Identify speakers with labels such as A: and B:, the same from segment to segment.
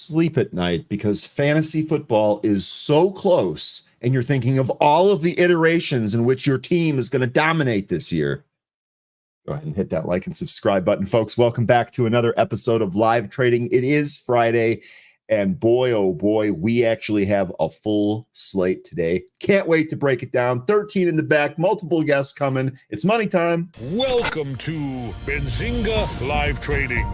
A: sleep at night because fantasy football is so close and you're thinking of all of the iterations in which your team is going to dominate this year, go ahead and hit that like and subscribe button, folks. Welcome back to another episode of Live Trading. It is Friday, and boy, oh boy, we actually have a full slate today. Can't wait to break it down. 13 in the back, multiple guests coming. It's money time.
B: Welcome to Benzinga Live Trading.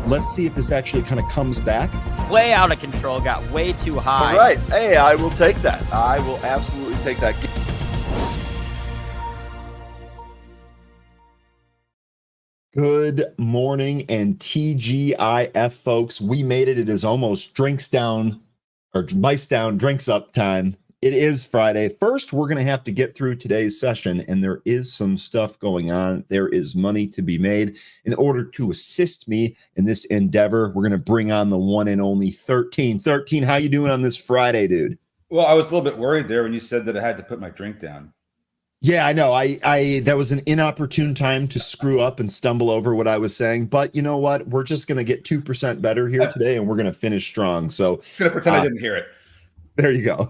A: Let's see if this actually kind of comes back.
C: Way out of control, got way too high.
D: All right. Hey, I will take that. I will absolutely take that.
A: Good morning and TGIF, folks. We made it. It is almost drinks down or mice down, drinks up time. It is Friday. First, we're going to have to get through today's session, and there is some stuff going on. There is money to be made. In order to assist me in this endeavor, we're going to bring on the one and only 13. 13, how you doing on this Friday, dude?
E: Well, I was a little bit worried there when you said that I had to put my drink down.
A: Yeah, I know. I that was an inopportune time to screw up and stumble over what I was saying. But you know what? We're just going to get 2% better here today, and we're going to finish strong. So
E: Just going to pretend I didn't hear it.
A: There you go.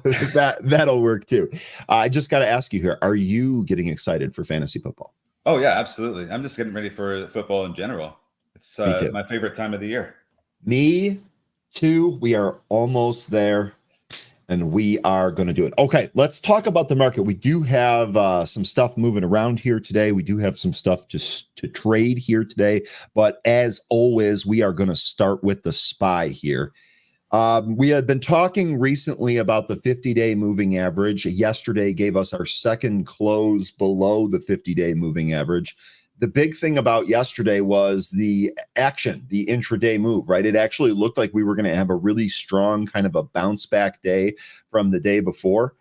A: That'll work too. I just got to ask you here: are you getting excited for fantasy football?
E: Oh yeah, absolutely. I'm just getting ready for football in general. It's my favorite time of the year.
A: Me too. We are almost there, and we are going to do it. Okay, let's talk about the market. We do have some stuff moving around here today. We do have some stuff to trade here today. But as always, we are going to start with the SPY here. We had been talking recently about the 50-day moving average. Yesterday gave us our second close below the 50-day moving average. The big thing about yesterday was the action, the intraday move, right? It actually looked like we were going to have a really strong kind of a bounce back day from the day before.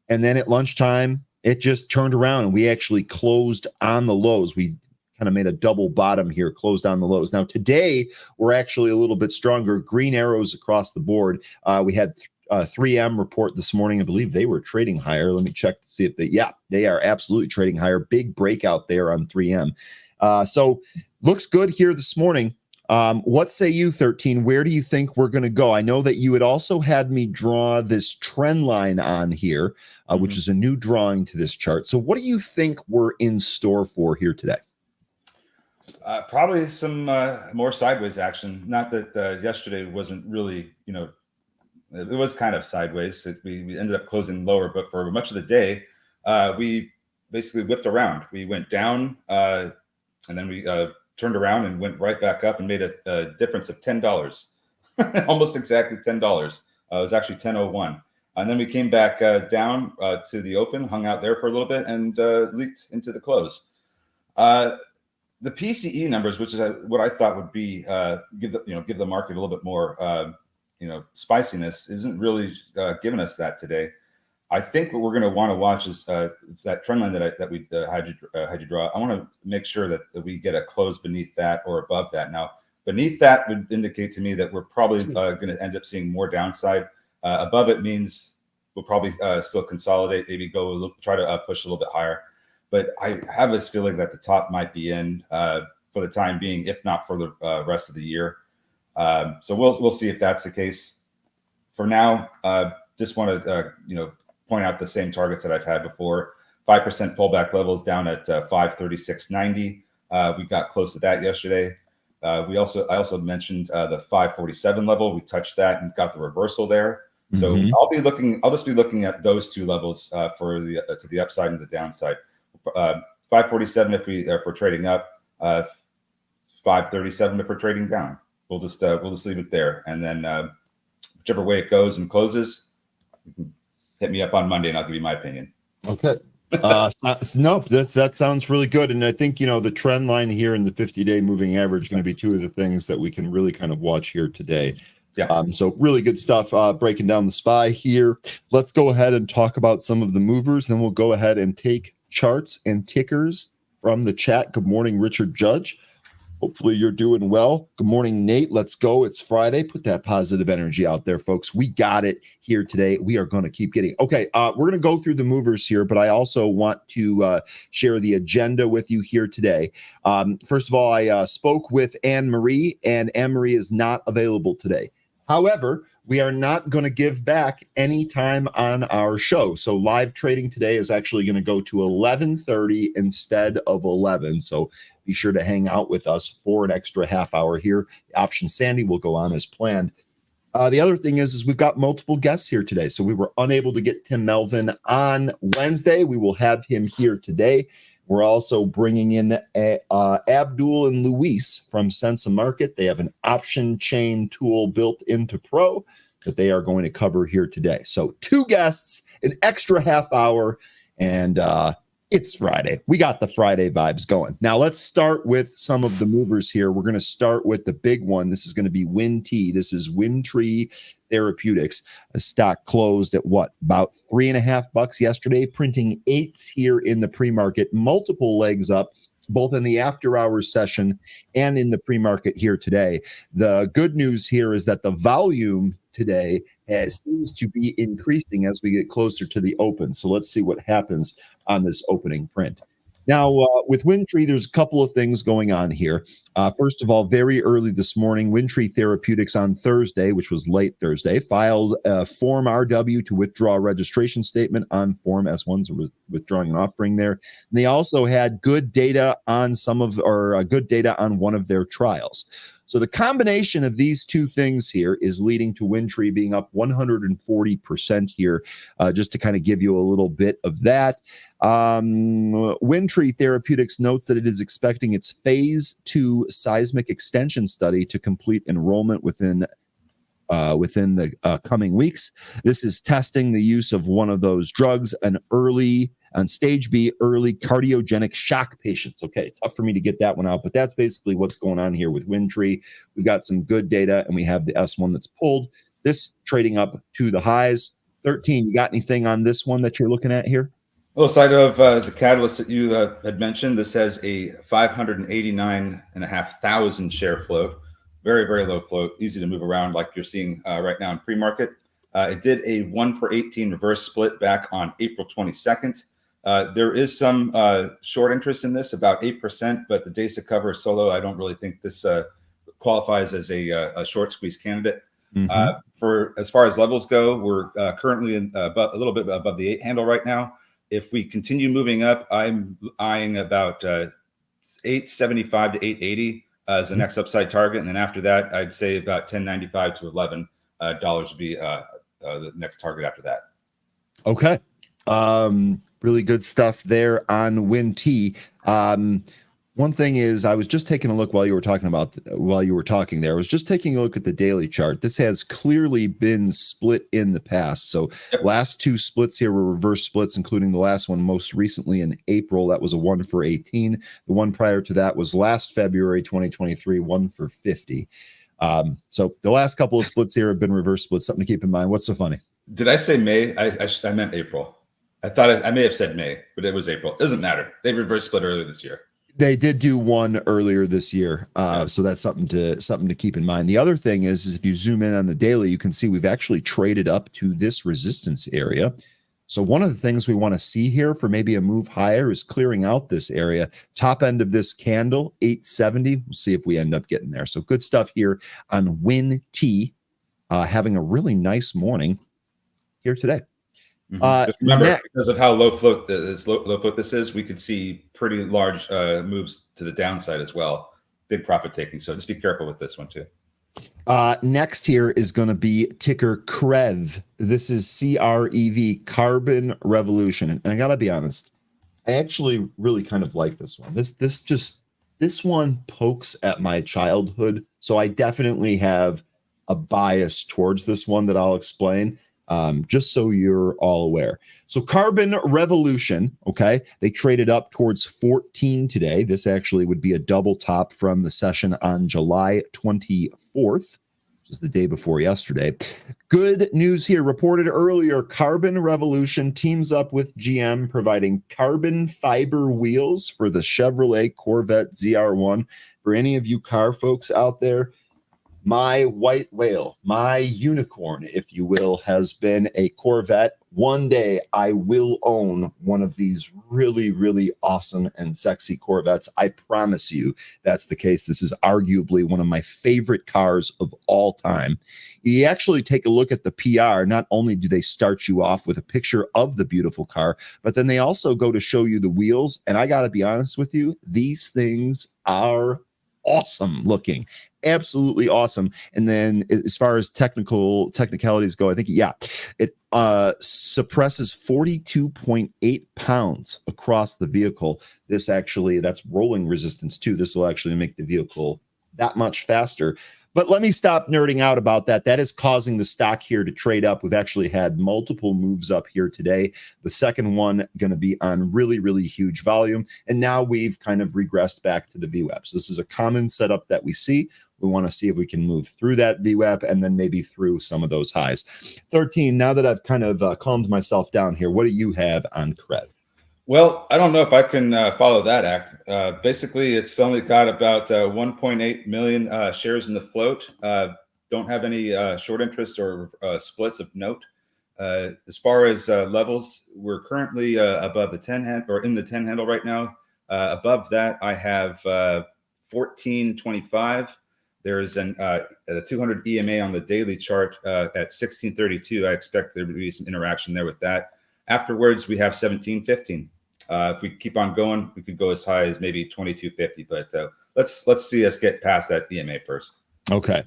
A: And then at lunchtime, it just turned around and we actually closed on the lows. We kind of made a double bottom here, closed on the lows. Now today, we're actually a little bit stronger. Green arrows across the board. We had 3M report this morning. I believe they were trading higher. Let me check to see if they are absolutely trading higher. Big breakout there on 3M. So looks good here this morning. What say you, 13? Where do you think we're going to go? I know that you had also had me draw this trend line on here, which is a new drawing to this chart. So what do you think we're in store for here today?
E: Probably some more sideways action. Not that yesterday wasn't really, it was kind of sideways. We ended up closing lower, but for much of the day, we basically whipped around. We went down and then we turned around and went right back up and made a difference of $10, almost exactly $10. It was actually 10.01. And then we came back down to the open, hung out there for a little bit, and leaked into the close. The PCE numbers, which is what I thought would be give the market a little bit more spiciness, isn't really giving us that today. I think what we're going to want to watch is that trend line that we had you draw. I want to make sure that we get a close beneath that or above that. Now, beneath that would indicate to me that we're probably going to end up seeing more downside. Above it means we'll probably still consolidate, maybe try to push a little bit higher. But I have this feeling that the top might be in for the time being, if not for the rest of the year. So we'll see if that's the case. For now, just want to point out the same targets that I've had before. 5% pullback levels down at 536.90. We got close to that yesterday. I also mentioned the 547 level. We touched that and got the reversal there. So I'll just be looking at those two levels for to the upside and the downside. 547 if we're trading up, 537 if we're trading down. We'll just leave it there, and then whichever way it goes and closes, you can hit me up on Monday, and I'll give you my opinion.
A: Okay. No, that sounds really good, and I think the trend line here in the 50-day moving average is going to be two of the things that we can really kind of watch here today.
E: Yeah.
A: So really good stuff breaking down the SPY here. Let's go ahead and talk about some of the movers, then we'll go ahead and take charts and tickers from the chat. Good morning, Richard Judge. Hopefully you're doing well. Good morning, Nate. Let's go. It's Friday. Put that positive energy out there, folks. We got it here today. We are going to keep getting. Okay, we're going to go through the movers here, but I also want to share the agenda with you here today. First of all, I spoke with Anne-Marie, and Anne-Marie is not available today. However, we are not going to give back any time on our show. So live trading today is actually going to go to 11:30 instead of 11. So be sure to hang out with us for an extra half hour here. The option Sandy will go on as planned. The other thing is we've got multiple guests here today. So we were unable to get Tim Melvin on Wednesday. We will have him here today. We're also bringing in Abdul and Luis from Sensa Market. They have an option chain tool built into Pro that they are going to cover here today. So 2 guests, an extra half hour, and it's Friday. We got the Friday vibes going. Now let's start with some of the movers here. We're going to start with the big one. This is going to be Windtree. This is Windtree Therapeutics. A stock closed at what? About $3.50 yesterday, printing 8s here in the pre-market, multiple legs up, both in the after-hours session and in the pre-market here today. The good news here is that the volume today seems to be increasing as we get closer to the open. So let's see what happens on this opening print. Now, with Windtree, there's a couple of things going on here. First of all, very early this morning, Windtree Therapeutics on Thursday, which was late Thursday, filed a Form RW to withdraw a registration statement on Form S1, so withdrawing an offering there. And they also had good data on good data on one of their trials. So the combination of these two things here is leading to Windtree being up 140% here, just to kind of give you a little bit of that. Windtree Therapeutics notes that it is expecting its phase 2 seismic extension study to complete enrollment within the coming weeks. This is testing the use of one of those drugs, on stage B, early cardiogenic shock patients. Okay, tough for me to get that one out, but that's basically what's going on here with Windtree. We've got some good data, and we have the S1 that's pulled. This trading up to the highs. 13, you got anything on this one that you're looking at here?
E: Well, aside of the catalyst that you had mentioned, this has a 589,500 share float. Very, very low float, easy to move around like you're seeing right now in pre-market. It did a 1-for-18 reverse split back on April 22nd. There is some short interest in this, about 8%, but the days to cover solo, I don't really think this qualifies as a short squeeze candidate. Mm-hmm. For as far as levels go, we're currently a little bit above the 8 handle right now. If we continue moving up, I'm eyeing about 875 to 880 as the next upside target, and then after that, I'd say about 1095 to $11 would be the next target after that.
A: Okay. Really good stuff there on Windtree. One thing is, I was just taking a look while you were talking there. I was just taking a look at the daily chart. This has clearly been split in the past. So last 2 splits here were reverse splits, including the last one most recently in April. That was a 1-for-18. The one prior to that was last February 2023, 1-for-50. So the last couple of splits here have been reverse splits. Something to keep in mind. What's so funny?
E: Did I say May? I meant April. I thought I may have said May, but it was April. Doesn't matter. They reverse split earlier this year.
A: They did do one earlier this year, so that's something to keep in mind. The other thing is if you zoom in on the daily, you can see we've actually traded up to this resistance area. So one of the things we want to see here for maybe a move higher is clearing out this area. Top end of this candle, 870. We'll see if we end up getting there. So good stuff here on Windtree, having a really nice morning here today.
E: Mm-hmm. Just remember, because of how low float this is, we could see pretty large moves to the downside as well. Big profit taking. So just be careful with this one too.
A: Next here is going to be ticker CREV. This is CREV, Carbon Revolution. And I got to be honest, I actually really kind of like this one. This one pokes at my childhood. So I definitely have a bias towards this one that I'll explain. Just so you're all aware. So Carbon Revolution, okay, they traded up towards 14 today. This actually would be a double top from the session on July 24th, which is the day before yesterday. Good news here. Reported earlier, Carbon Revolution teams up with GM, providing carbon fiber wheels for the Chevrolet Corvette ZR1. For any of you car folks out there, My white whale, my unicorn, if you will, has been a Corvette. One day I will own one of these really, really awesome and sexy Corvettes. I promise you that's the case. This is arguably one of my favorite cars of all time. You actually take a look at the PR. Not only do they start you off with a picture of the beautiful car, but then they also go to show you the wheels. And I got to be honest with you, these things are awesome looking, absolutely awesome. And then as far as technicalities go, I think, it suppresses 42.8 pounds across the vehicle. This actually, that's rolling resistance too. This will actually make the vehicle that much faster. But let me stop nerding out about that. That is causing the stock here to trade up. We've actually had multiple moves up here today. The second one going to be on really, really huge volume. And now we've kind of regressed back to the VWAP. So this is a common setup that we see. We want to see if we can move through that VWAP and then maybe through some of those highs. 13, now that I've kind of calmed myself down here, what do you have on cred?
E: Well, I don't know if I can follow that act. Basically, it's only got about 1.8 million shares in the float. Don't have any short interest or splits of note. As far as levels, we're currently above the 10 handle or in the 10 handle right now. Above that, I have 1425. There's a 200 EMA on the daily chart at 1632. I expect there to be some interaction there with that. Afterwards, we have 1715. If we keep on going, we could go as high as maybe 2250. But let's see us get past that EMA first.
A: Okay.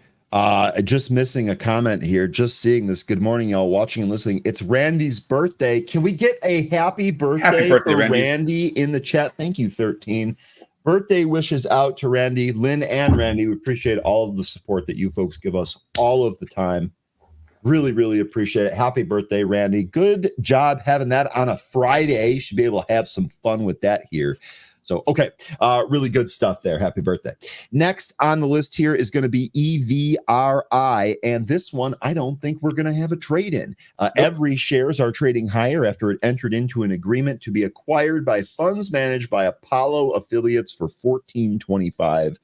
A: Just missing a comment here. Just seeing this. Good morning, y'all watching and listening. It's Randy's birthday. Can we get a happy birthday for Randy in the chat? Thank you, 13. Birthday wishes out to Randy, Lynn, and Randy. We appreciate all of the support that you folks give us all of the time. Really, really appreciate it. Happy birthday, Randy. Good job having that on a Friday. You should be able to have some fun with that here. So, okay, really good stuff there. Happy birthday. Next on the list here is going to be EVRI. And this one, I don't think we're going to have a trade in. Everi shares are trading higher after it entered into an agreement to be acquired by funds managed by Apollo affiliates for $14.25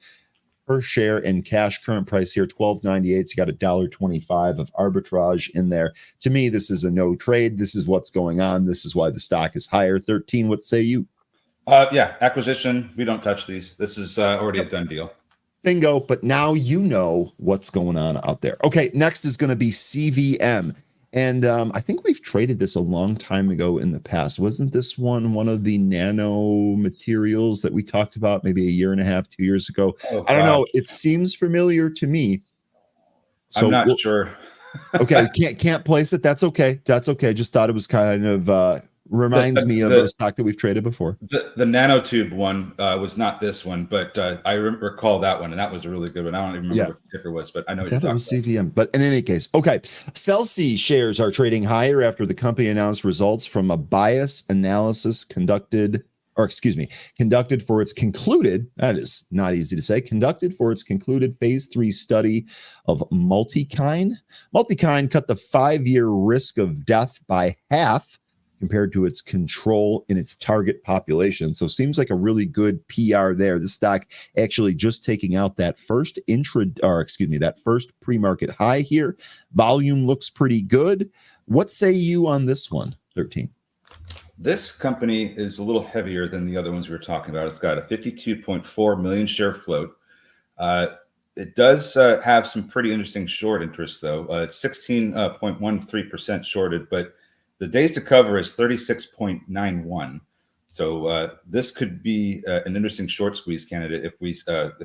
A: per share in cash. Current price here, $12.98. It's got $1.25 of arbitrage in there. To me, this is a no trade. This is what's going on. This is why the stock is higher. 13, what say you?
E: Yeah, acquisition. We don't touch these. This is already a done deal.
A: Bingo. But now you know what's going on out there. Okay, next is going to be CVM. And I think we've traded this a long time ago in the past. Wasn't this one of the nano materials that we talked about maybe a year and a half, 2 years ago? Oh, I don't know. It seems familiar to me.
E: So I'm not sure.
A: Okay, can't place it. That's okay. That's okay. Just thought it was kind of reminds me of a stock that we've traded before.
E: The nanotube one was not this one, but I recall that one, and that was a really good one. I don't even remember what the ticker was, but I know
A: that was CVM. But in any case, okay. Cel-Sci shares are trading higher after the company announced results from a bias analysis conducted for its concluded, that is not easy to say, conducted for its concluded phase 3 study of Multikine. Multikine cut the 5-year risk of death by half compared to its control in its target population. So seems like a really good PR there. The stock actually just taking out that first pre-market high here. Volume looks pretty good. What say you on this one, 13?
E: This company is a little heavier than the other ones we were talking about. It's got a 52.4 million share float. It does have some pretty interesting short interest, though. It's 16.13% shorted, but the days to cover is 36.91. So this could be an interesting short squeeze candidate if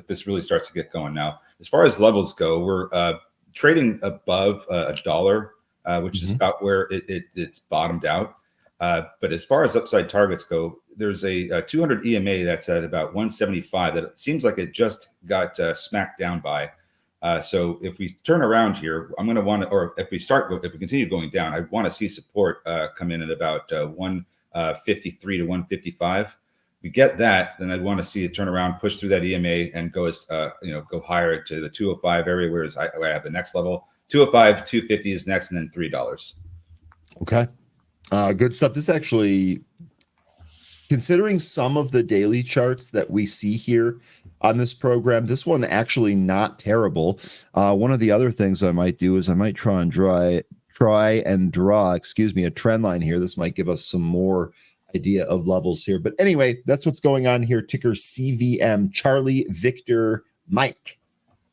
E: this really starts to get going. Now, as far as levels go, we're trading above $1, which is about where it's bottomed out. But as far as upside targets go, there's a 200 EMA that's at about 175 that it seems like it just got smacked down by. So if we turn around here, I'm going to want to, or if we continue going down, I want to see support come in at about 153 to 155. We get that, then I'd want to see it turn around, push through that EMA, and go go higher to the 205 area, where I have the next level. 205, 250 is next, and then $3.
A: Okay, good stuff. This actually considering some of the daily charts that we see here on this program, this one actually not terrible. One of the other things I might do is I might try and draw, a trend line here. This might give us some more idea of levels here. But anyway, that's what's going on here. Ticker CVM, Charlie Victor Mike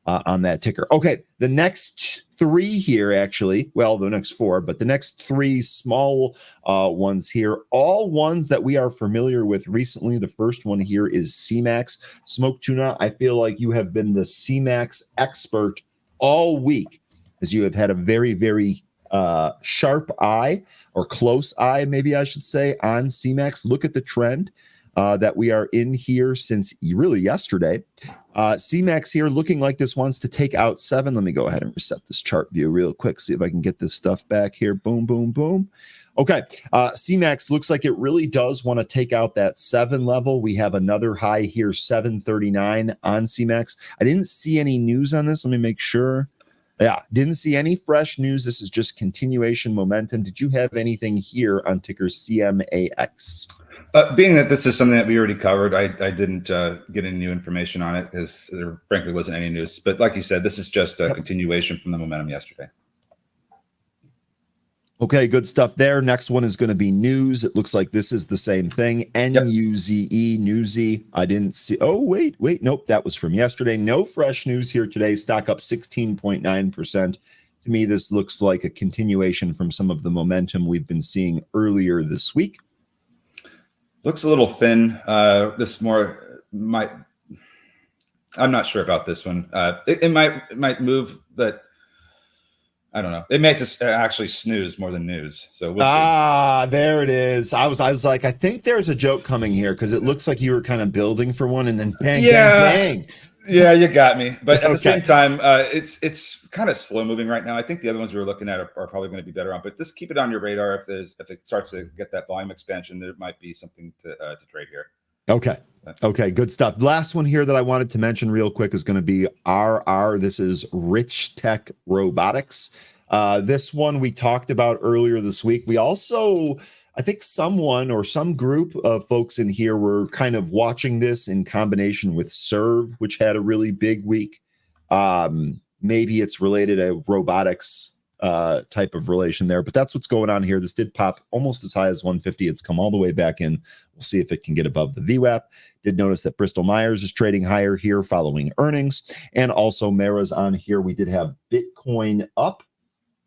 A: on that ticker. Okay, the next three here, actually, well, the next four, but the next three small ones here, all ones that we are familiar with recently. The first one here is CMAX. Smoke Tuna, I feel like you have been the CMAX expert all week, as you have had a very, very sharp eye, or close eye, maybe I should say, on CMAX. Look at the trend that we are in here since really yesterday. CMAX here looking like this wants to take out 7. Let me go ahead and reset this chart view real quick, see if I can get this stuff back here. Boom, boom, boom. Okay, CMAX looks like it really does want to take out that 7 level. We have another high here, 739 on CMAX. I didn't see any news on this. Let me make sure. Yeah, didn't see any fresh news. This is just continuation momentum. Did you have anything here on ticker CMAX?
E: Being that this is something that we already covered, I didn't get any new information on it because there frankly wasn't any news. But like you said, this is just a continuation from the momentum yesterday.
A: Okay, good stuff there. Next one is going to be news. It looks like this is the same thing. N-U-Z-E, Newsy. I didn't see. Oh, wait. Nope, that was from yesterday. No fresh news here today. Stock up 16.9%. To me, this looks like a continuation from some of the momentum we've been seeing earlier this week.
E: Looks a little thin. This more might. I'm not sure about this one. It might move, but I don't know. It may just actually snooze more than news. So we'll see.
A: There it is. I was like, I think there's a joke coming here because it looks like you were kind of building for one, and then bang, bang, bang.
E: Yeah, you got me. But at the same time, it's kind of slow moving right now. I think the other ones we were looking at are probably going to be better on. But just keep it on your radar. If it starts to get that volume expansion, there might be something to trade here. Okay, good stuff. Last one here that I wanted to mention real quick is going to be RR. This is Rich Tech Robotics. This one we talked about earlier this week. We also, I think someone or some group of folks in here were kind of watching this in combination with Serve, which had a really big week. Maybe it's related to robotics type of relation there, but that's what's going on here. This did pop almost as high as 150. It's come all the way back in. We'll see if it can get above the VWAP. Did notice that Bristol Myers is trading higher here following earnings, and also Mara's on here. We did have Bitcoin up.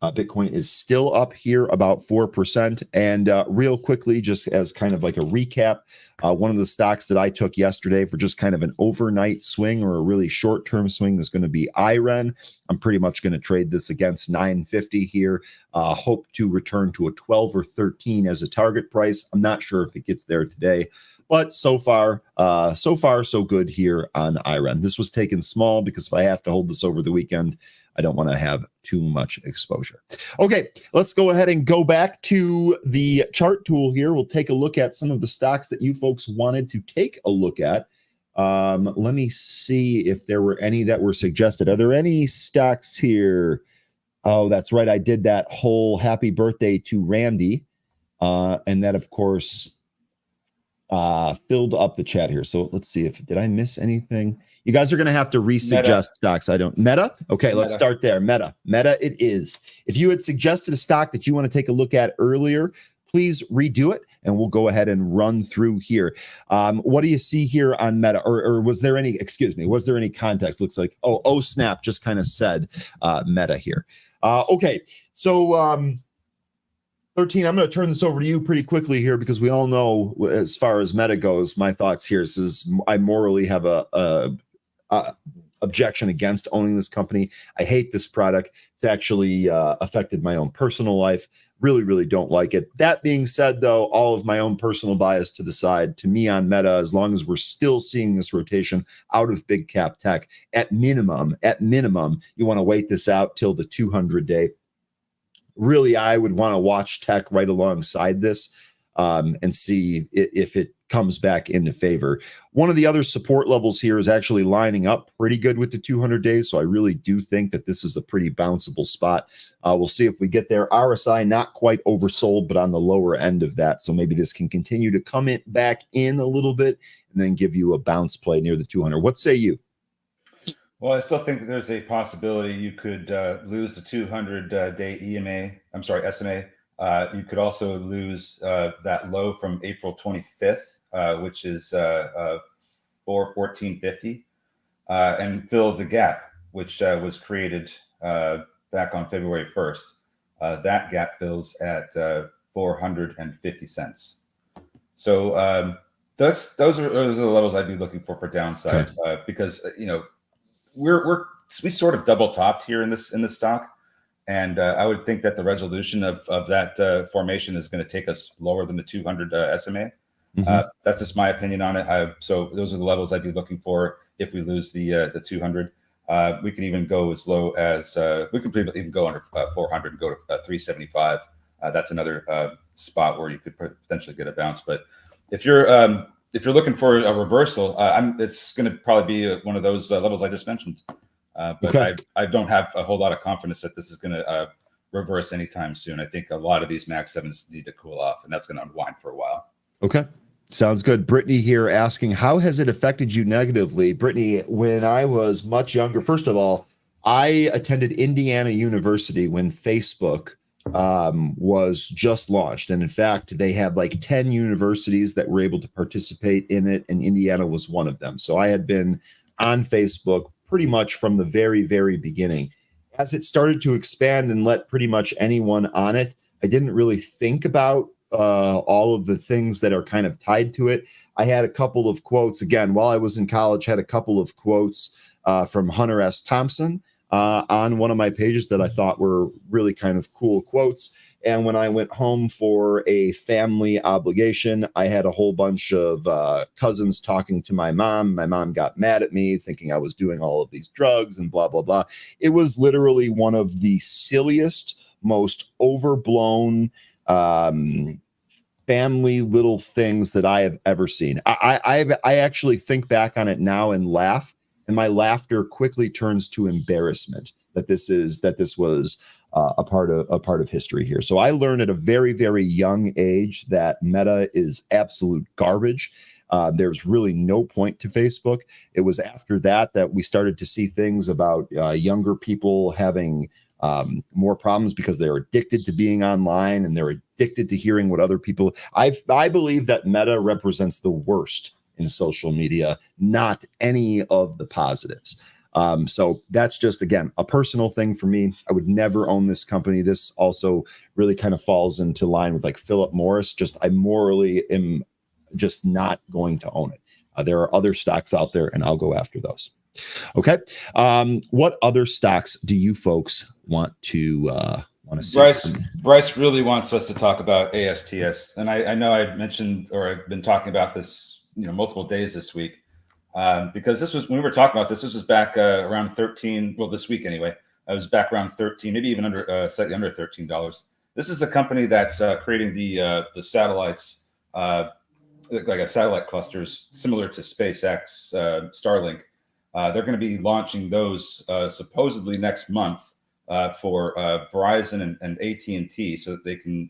E: Bitcoin is still up here about 4%. And real quickly, just as kind of like a recap, one of the stocks that I took yesterday for just kind of an overnight swing or a really short-term swing is going to be IREN. I'm pretty much going to trade this against 950 here. Hope to return to a 12 or 13 as a target price. I'm not sure if it gets there today, but so far, so good here on IREN. This was taken small because if I have to hold this over the weekend, I don't want to have too much exposure. Okay, let's go ahead and go back to the chart tool here. We'll take a look at some of the stocks that you folks wanted to take a look at. Let me see if there were any that were suggested. Are there any stocks here? Oh, that's right. I did that whole happy birthday to Randy. And that, of course, filled up the chat here. So let's see did I miss anything? You guys are going to have to resuggest stocks. Meta? Okay, let's start there. Meta it is. If you had suggested a stock that you want to take a look at earlier, please redo it, and we'll go ahead and run through here. What do you see here on Meta? Or was there any context? Looks like, oh snap, just kind of said Meta here. Okay, so 13, I'm going to turn this over to you pretty quickly here because we all know as far as Meta goes, my thoughts here is I morally have a objection against owning this company. I hate this product. It's actually affected my own personal life. Really don't like it. That being said, though, all of my own personal bias to the side, to me on Meta, as long as we're still seeing this rotation out of big cap tech, at minimum, you want to wait this out till the 200-day. Really, I would want to watch tech right alongside this and see if it
A: comes back into favor. One of the other support levels here is actually lining up pretty good with the 200 days. So I really do think that this is a pretty bounceable spot. We'll see if we get there. RSI not quite oversold, but on the lower end of that. So maybe this can continue to come back in a little bit and then give you a bounce play near the 200. What say you?
E: Well, I still think that there's a possibility you could lose the 200-day SMA. You could also lose that low from April 25th, which is 414.50, and fill the gap, which was created back on February 1st. That gap fills at 450 cents. So those are the levels I'd be looking for downside, because we sort of double topped here in this stock. And I would think that the resolution of that formation is going to take us lower than the 200 SMA. That's just my opinion on it. So those are the levels I'd be looking for if we lose the 200. We can even go as low as we could even go under 400 and go to 375. That's another spot where you could potentially get a bounce. But if you're looking for a reversal, it's going to probably be one of those levels I just mentioned. But I don't have a whole lot of confidence that this is going to reverse anytime soon. I think a lot of these Max 7s need to cool off, and that's going to unwind for a while. Okay.
A: Sounds good. Brittany here asking, how has it affected you negatively? Brittany, when I was much younger, first of all, I attended Indiana University when Facebook was just launched. And in fact, they had like 10 universities that were able to participate in it, and Indiana was one of them. So I had been on Facebook pretty much from the very, very beginning. As it started to expand and let pretty much anyone on it, I didn't really think about all of the things that are kind of tied to it. I had a couple of quotes, again, while I was in college, had a couple of quotes from Hunter S. Thompson on one of my pages that I thought were really kind of cool quotes. And when I went home for a family obligation, I had a whole bunch of cousins talking to my mom. My mom got mad at me, thinking I was doing all of these drugs and blah, blah, blah. It was literally one of the silliest, most overblown family little things that I have ever seen. I actually think back on it now and laugh, and my laughter quickly turns to embarrassment that this was a part of history here. So I learned at a very, very young age that Meta is absolute garbage. There's really no point to Facebook. It was after that we started to see things about younger people having more problems because they're addicted to being online and they're addicted to hearing what other people. I believe that Meta represents the worst in social media, not any of the positives. So that's just, again, a personal thing for me. I would never own this company. This also really kind of falls into line with like Philip Morris. I morally am just not going to own it. There are other stocks out there and I'll go after those. Okay. What other stocks do you folks want to see?
E: Bryce really wants us to talk about ASTS. And I know I mentioned, or I've been talking about this, multiple days this week. Because this was, when we were talking about this was back around 13. Well, this week anyway, I was back around 13, maybe even slightly under $13. This is the company that's creating the satellites, like a satellite clusters similar to SpaceX, Starlink. They're going to be launching those supposedly next month for Verizon and AT&T, so that they can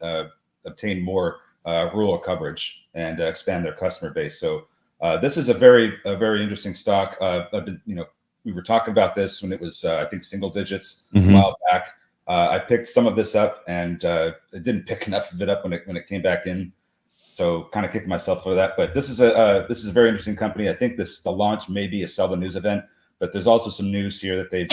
E: obtain more rural coverage and expand their customer base. So. This is a very interesting stock. We were talking about this when it was, I think, single digits a while back. I picked some of this up, and it didn't pick enough of it up when it came back in. So, kind of kicking myself for that. But this is a very interesting company. I think the launch may be a sell the news event, but there's also some news here that they've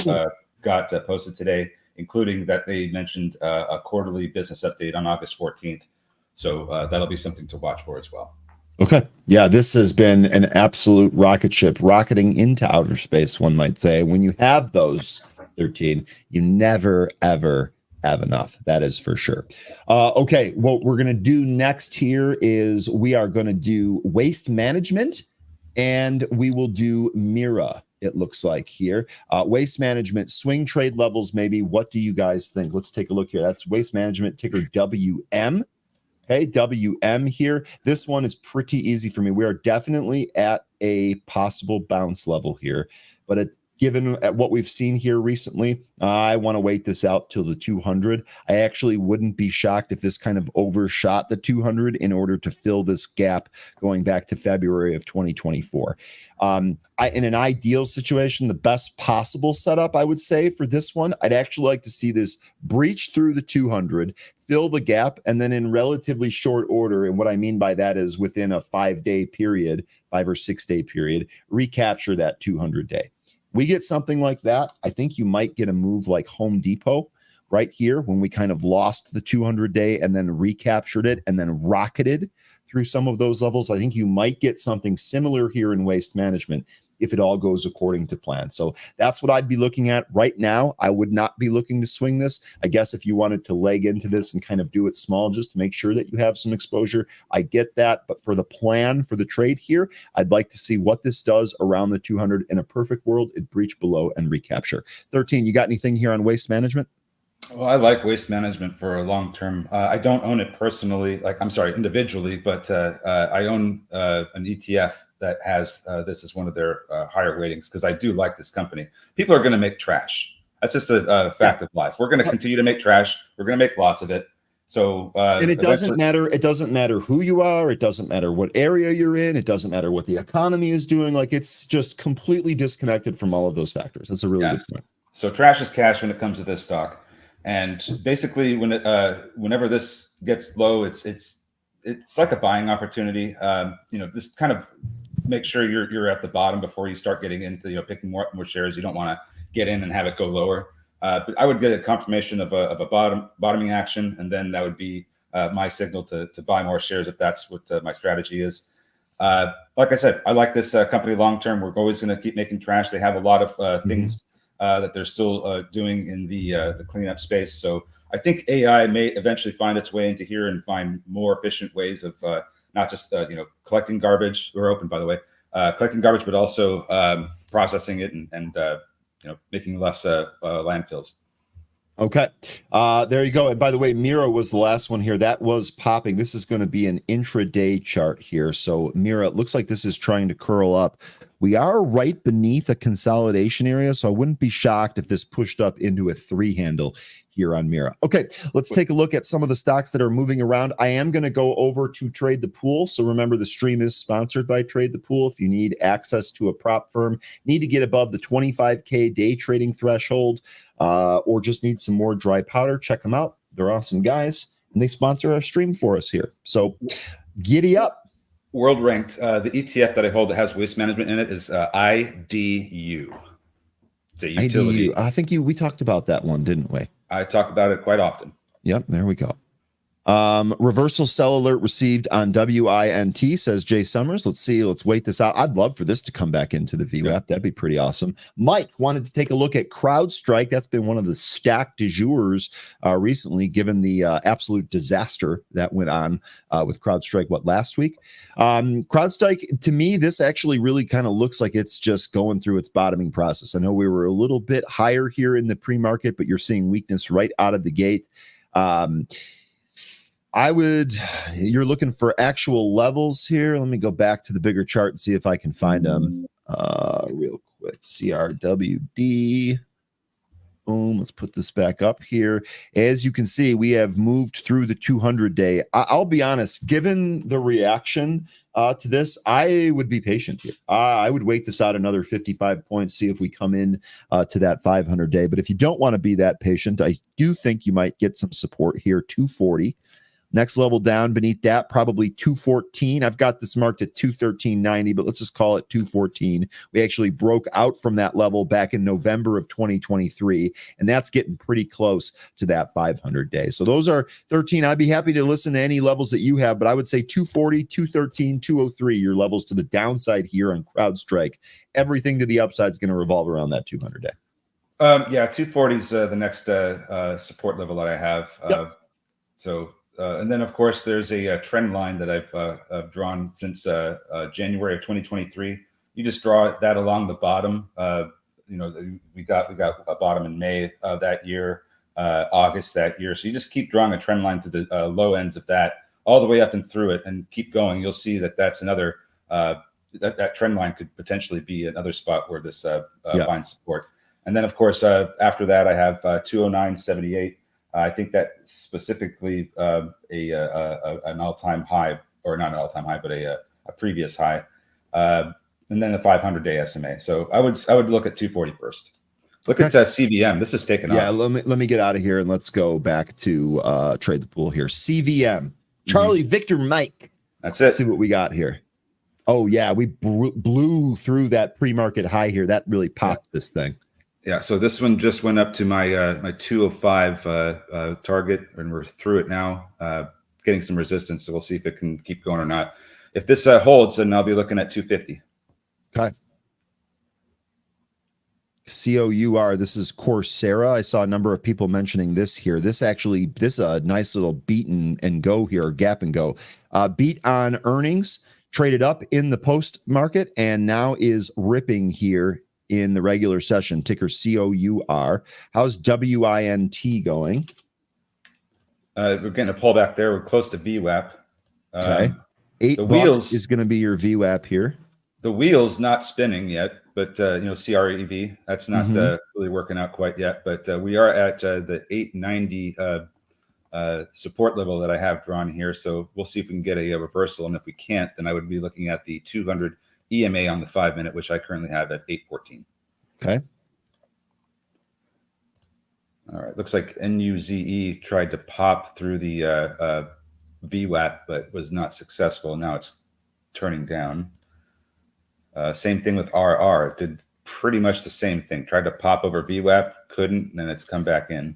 E: got posted today, including that they mentioned a quarterly business update on August 14th. So that'll be something to watch for as well.
A: Okay. Yeah, this has been an absolute rocket ship rocketing into outer space, one might say. When you have those 13, you never, ever have enough. That is for sure. Okay. What we're going to do next here is we are going to do waste management, and we will do Mira, it looks like here. Waste management, swing trade levels, maybe. What do you guys think? Let's take a look here. That's waste management, ticker WM. Okay, WM here. This one is pretty easy for me. We are definitely at a possible bounce level here, but given at what we've seen here recently, I want to wait this out till the 200. I actually wouldn't be shocked if this kind of overshot the 200 in order to fill this gap going back to February of 2024. In an ideal situation, the best possible setup, I would say, for this one, I'd actually like to see this breach through the 200, fill the gap, and then in relatively short order, and what I mean by that is within a 5-day period, 5 or 6 day period, recapture that 200 day. We get something like that, I think you might get a move like Home Depot right here when we kind of lost the 200 day and then recaptured it and then rocketed through some of those levels. I think you might get something similar here in waste management if it all goes according to plan. So that's what I'd be looking at right now. I would not be looking to swing this. I guess if you wanted to leg into this and kind of do it small just to make sure that you have some exposure, I get that. But for the plan for the trade here, I'd like to see what this does around the 200. In a perfect world, it breach below and recapture. 13, you got anything here on waste management?
E: Well, I like waste management for a long term. I don't own it personally, individually, but I own an ETF that has this as one of their higher weightings because I do like this company. People are going to make trash. That's just a fact of life. We're going to continue to make trash. We're going to make lots of it. So
A: and it doesn't matter. It doesn't matter who you are. It doesn't matter what area you're in. It doesn't matter what the economy is doing. Like, it's just completely disconnected from all of those factors. That's a really good point.
E: So trash is cash when it comes to this stock. And basically, whenever this gets low, it's like a buying opportunity. Just kind of make sure you're at the bottom before you start getting into picking more shares. You don't want to get in and have it go lower. But I would get a confirmation of a bottoming action, and then that would be my signal to buy more shares if that's what my strategy is. Like I said, I like this company long term. We're always going to keep making trash. They have a lot of things that they're still doing in the cleanup space. So I think AI may eventually find its way into here and find more efficient ways of not just collecting garbage. We're open, by the way, collecting garbage, but also processing it and making less landfills.
A: Okay. There you go. And by the way, Mira was the last one here. That was popping. This is going to be an intraday chart here. So Mira, it looks like this is trying to curl up. We are right beneath a consolidation area, so I wouldn't be shocked if this pushed up into a 3 handle here on Mira. Okay, let's take a look at some of the stocks that are moving around. I am going to go over to Trade the Pool. So remember, the stream is sponsored by Trade the Pool. If you need access to a prop firm, need to get above the 25K day trading threshold, or just need some more dry powder, check them out. They're awesome guys, and they sponsor our stream for us here. So giddy up.
E: World ranked, the ETF that I hold that has waste management in it is IDU. It's a utility.
A: IDU. I think we talked about that one, didn't we?
E: I talk about it quite often.
A: Yep, there we go. Reversal sell alert received on WINT, says Jay Summers. Let's see. Let's wait this out. I'd love for this to come back into the VWAP. That'd be pretty awesome. Mike wanted to take a look at CrowdStrike. That's been one of the stack du jours recently, given the absolute disaster that went on with CrowdStrike, last week. CrowdStrike, to me, this actually really kind of looks like it's just going through its bottoming process. I know we were a little bit higher here in the pre-market, but you're seeing weakness right out of the gate. You're looking for actual levels here. Let me go back to the bigger chart and see if I can find them real quick. CRWD. Boom. Let's put this back up here. As you can see, we have moved through the 200 day. I'll be honest, given the reaction to this, I would be patient here. I would wait this out another 55 points, see if we come in to that 500 day. But if you don't want to be that patient, I do think you might get some support here, 240. Next level down beneath that, probably 214. I've got this marked at 213.90, but let's just call it 214. We actually broke out from that level back in November of 2023, and that's getting pretty close to that 500 day. So those are 13. I'd be happy to listen to any levels that you have, but I would say 240, 213, 203, your levels to the downside here on CrowdStrike. Everything to the upside is going to revolve around that 200 day.
E: 240 is the next support level that I have.
A: Yep.
E: And then, of course, there's a trend line that I've drawn since January of 2023. You just draw that along the bottom. We got a bottom in May of that year, August that year. So you just keep drawing a trend line to the low ends of that all the way up and through it and keep going, you'll see that that's another that trend line could potentially be another spot where this finds support. And then, of course, after that, I have 209.78. I think that specifically an all-time high, or not an all-time high, but a previous high. And then the 500-day SMA. So I would look at 240 first. Look at CVM. This is taken off.
A: Yeah, let me get out of here and let's go back to trade the pool here. CVM, Charlie Victor Mike.
E: That's it.
A: Let's see what we got here. Oh yeah, we blew through that pre-market high here. That really popped this thing.
E: Yeah, so this one just went up to my my 205 target, and we're through it now, getting some resistance. So we'll see if it can keep going or not. If this holds, then I'll be looking at 250.
A: Okay. COUR, this is Coursera. I saw a number of people mentioning this here. This is a nice little beat and go here, or gap and go. Beat on earnings, traded up in the post market, and now is ripping here in the regular session. Ticker COUR. How's WINT going?
E: We're getting a pullback there. We're close to VWAP.
A: Okay. $8 is going to be your VWAP here.
E: The wheel's not spinning yet, but CREV, that's not really working out quite yet. But we are at the 890 support level that I have drawn here. So we'll see if we can get a reversal. And if we can't, then I would be looking at the 200 EMA on the 5-minute, which I currently have at 814.
A: Okay.
E: All right. Looks like NUZE tried to pop through the VWAP, but was not successful. Now it's turning down. Same thing with RR. It did pretty much the same thing. Tried to pop over VWAP, couldn't, and then it's come back in.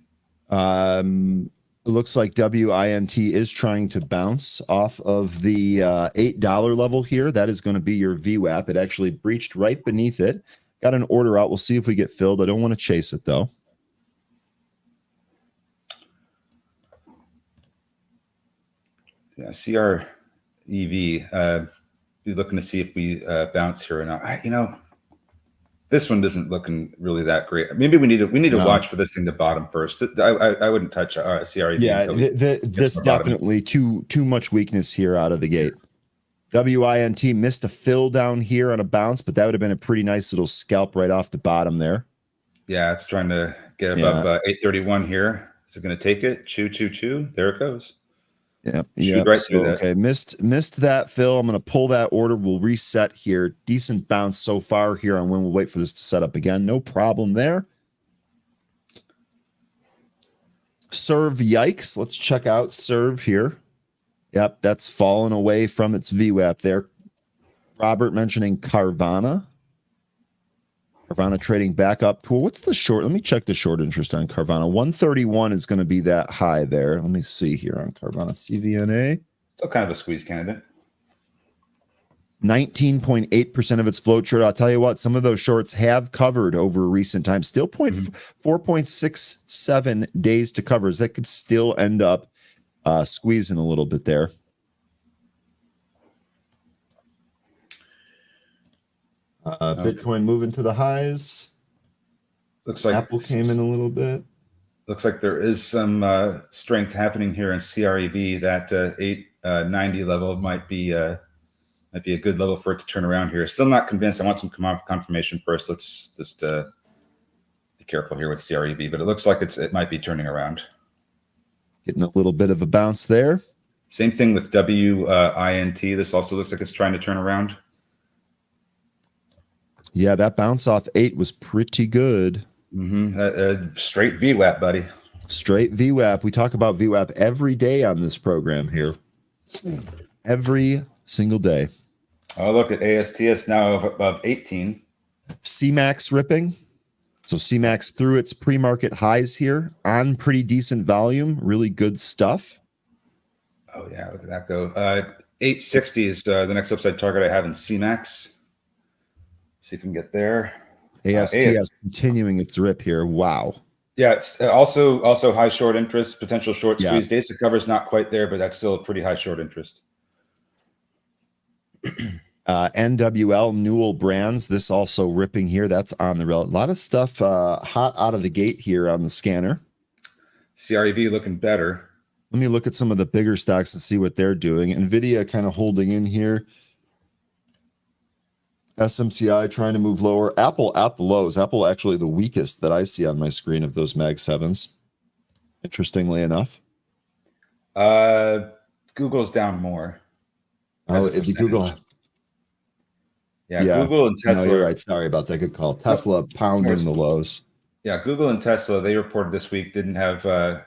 A: It looks like WINT is trying to bounce off of the $8 level here. That is going to be your VWAP. It actually breached right beneath it. Got an order out. We'll see if we get filled. I don't want to chase it, though. Yeah, CREV. Be looking to see if we bounce here or not. This one isn't looking really that great. Maybe we need to watch for this thing to bottom first. I wouldn't touch CREV. Yeah, this definitely too much weakness here out of the gate. WINT missed a fill down here on a bounce, but that would have been a pretty nice little scalp right off the bottom there.
E: Yeah, it's trying to get above 831 here. Is it going to take it? Choo. There it goes.
A: Yeah.
E: Right
A: so, okay. Missed that fill. I'm going to pull that order. We'll reset here. Decent bounce so far here on when we'll wait for this to set up again. No problem there. Serve, yikes. Let's check out Serve here. Yep, that's fallen away from its VWAP there. Robert mentioning Carvana. Carvana trading back up. Cool. What's the short? Let me check the short interest on Carvana. 131 is going to be that high there. Let me see here on Carvana. CVNA.
E: Still kind of a squeeze candidate.
A: 19.8% of its float short. I'll tell you what, some of those shorts have covered over recent times. Still 4.67 days to cover. That could still end up squeezing a little bit there. Bitcoin moving to the highs.
E: Looks like
A: Apple came in a little bit.
E: Looks like there is some strength happening here in CREV. That 890 level might be a good level for it to turn around here. Still not convinced. I want some confirmation first. Let's just be careful here with CREV, but it looks like it might be turning around.
A: Getting a little bit of a bounce there.
E: Same thing with WINT. This also looks like it's trying to turn around.
A: Yeah, that bounce off 8 was pretty good.
E: Straight VWAP, buddy.
A: Straight VWAP. We talk about VWAP every day on this program here. Every single day.
E: Oh, look at ASTS now above 18.
A: CMAX ripping. So CMAX through its pre-market highs here on pretty decent volume. Really good stuff.
E: Oh, yeah. Look at that go. 860 is the next upside target I have in CMAX. See if we can get there.
A: ASTS continuing its rip here. Wow.
E: Yeah, it's also high short interest, potential short squeeze. Days to cover is not quite there, but that's still a pretty high short interest.
A: NWL, Newell Brands, this also ripping here. That's on the rail. A lot of stuff hot out of the gate here on the scanner.
E: CREV looking better.
A: Let me look at some of the bigger stocks and see what they're doing. NVIDIA kind of holding in here. SMCI trying to move lower. Apple at the lows. Apple actually the weakest that I see on my screen of those Mag 7s. Interestingly enough.
E: Google's down more.
A: Oh, the Google.
E: Yeah, Google and Tesla.
A: No, you're right. Sorry about that. Good call. Tesla pounding the lows.
E: Yeah, Google and Tesla, they reported this week, didn't have a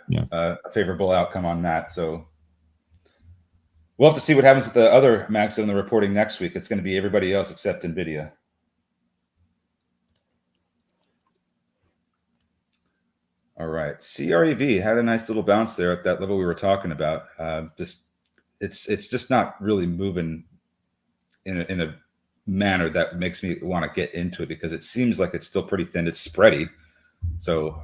E: favorable outcome on that. So we'll have to see what happens with the other Macs in the reporting next week. It's going to be everybody else except NVIDIA. All right, CREV had a nice little bounce there at that level we were talking about. It's just not really moving in a manner that makes me want to get into it, because it seems like it's still pretty thin. It's spready. So,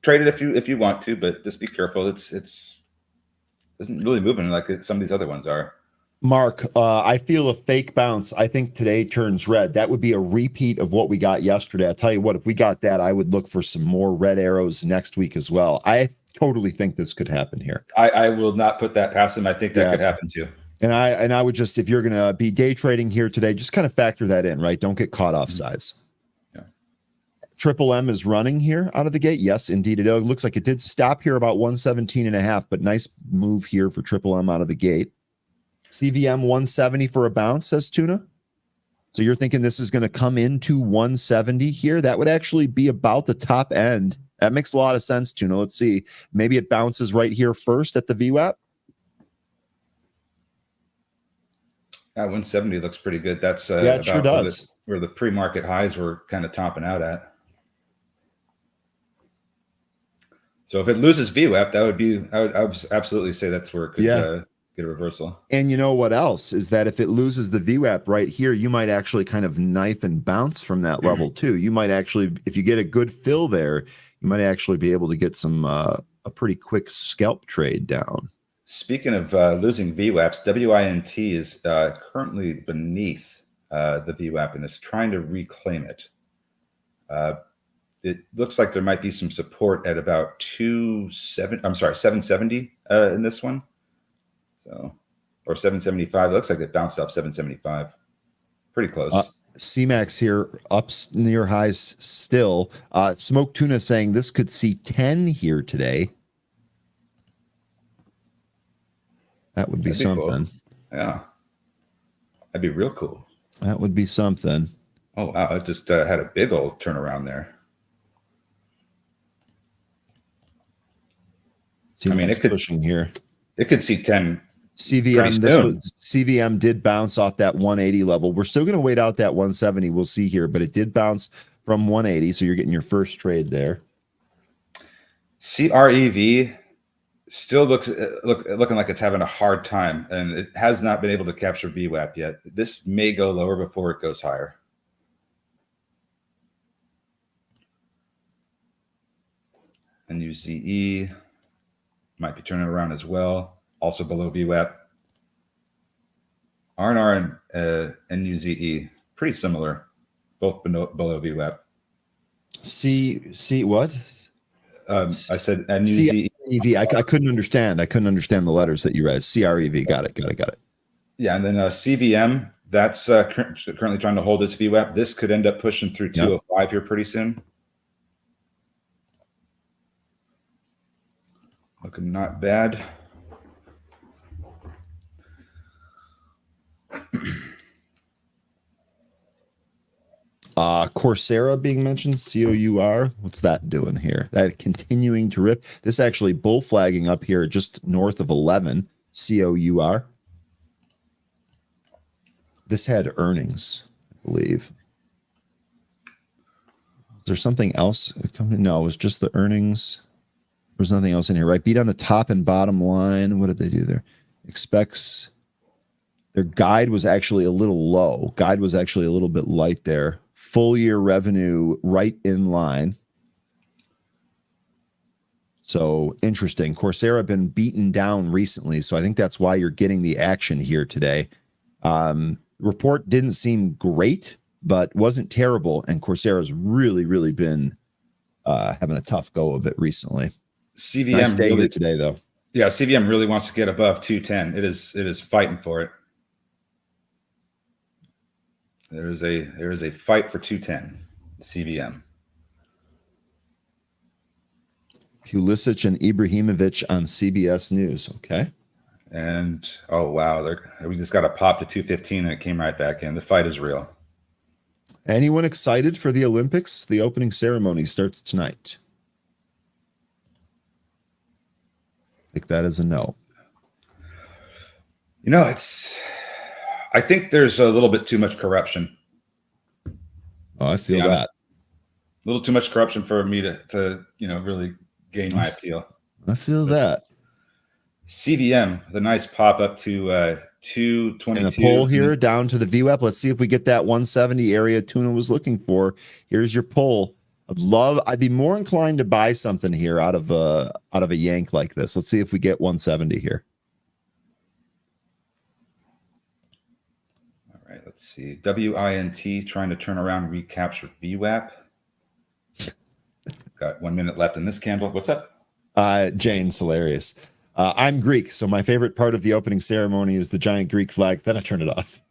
E: trade it if you want to, but just be careful. It's isn't really moving like some of these other ones are.
A: Mark, I feel a fake bounce. I think today turns red. That would be a repeat of what we got yesterday. I'll tell you what, if we got that, I would look for some more red arrows next week as well. I totally think this could happen here.
E: I will not put that past him. I think that could happen too. And
A: I would just, if you're going to be day trading here today, just kind of factor that in, right? Don't get caught off sides. Triple M is running here out of the gate. Yes, indeed. It looks like it did stop here about 117.5, but nice move here for Triple M out of the gate. CVM 170 for a bounce, says Tuna. So you're thinking this is going to come into 170 here? That would actually be about the top end. That makes a lot of sense, Tuna. Let's see. Maybe it bounces right here first at the VWAP.
E: 170 looks pretty good. That's
A: it sure does.
E: Where the pre-market highs were kind of topping out at. So if it loses VWAP, I would absolutely say that's where it could get a reversal.
A: And you know what else is that if it loses the VWAP right here, you might actually kind of knife and bounce from that level too. You might actually, if you get a good fill there, you might actually be able to get some a pretty quick scalp trade down. Speaking
E: of losing VWAPs, WINT is currently beneath the VWAP and it's trying to reclaim it. It looks like there might be some support at about 770 in this one. So, or 775. It looks like it bounced off 775. Pretty close.
A: CMAX here up near highs still. Smoke Tuna saying this could see 10 here today. That would be something.
E: Cool. Yeah. That'd be real cool.
A: That would be something.
E: Oh, wow. It just had a big old turnaround there.
A: It could pushing here.
E: It could see 10.
A: CVM did bounce off that 180 level. We're still going to wait out that 170. We'll see here, but it did bounce from 180. So you're getting your first trade there.
E: CREV still looking like it's having a hard time, and it has not been able to capture VWAP yet. This may go lower before it goes higher. NUZE might be turning around as well, also below VWAP. R&R and NUZE, pretty similar, both below VWAP.
A: See what?
E: I said NUZE.
A: CREV. I couldn't understand. I couldn't understand the letters that you read. CREV. Got it.
E: Yeah, and then CVM, that's currently trying to hold its VWAP. This could end up pushing through 205 here pretty soon. Looking not bad.
A: Coursera being mentioned, COUR. What's that doing here? That continuing to rip. This actually bull flagging up here just north of 11. COUR. This had earnings, I believe. Is there something else? No, it was just the earnings. There's nothing else in here, right? Beat on the top and bottom line. What did they do there? Expects. Their guide was actually a little low. Guide was actually a little bit light there. Full year revenue right in line. So interesting. Coursera been beaten down recently, so I think that's why you're getting the action here today. Report didn't seem great, but wasn't terrible, and Coursera's really been having a tough go of it recently.
E: CVM
A: Nice day
E: really
A: here today, though.
E: Yeah, CVM really wants to get above 210. It is fighting for it. There is a fight for 210. CVM.
A: Pulisic and Ibrahimovic on CBS News. Okay.
E: And oh wow, we just got a pop to 215 and it came right back in. The fight is real.
A: Anyone excited for the Olympics? The opening ceremony starts tonight. I think that is a no.
E: You know, I think there's a little bit too much corruption.
A: Oh, I feel that.
E: A little too much corruption for me to really gain my appeal.
A: I feel that.
E: CVM, the nice pop up to 222.
A: And a pull here down to the VWAP. Let's see if we get that 170 area Tuna was looking for. Here's your pull. I'd be more inclined to buy something here out of a yank like this. Let's see if we get 170 here.
E: All right, let's see. WINT trying to turn around, recapture VWAP. Got 1 minute left in this candle. What's up?
A: Jane's hilarious. I'm Greek, so my favorite part of the opening ceremony is the giant Greek flag. Then I turn it off.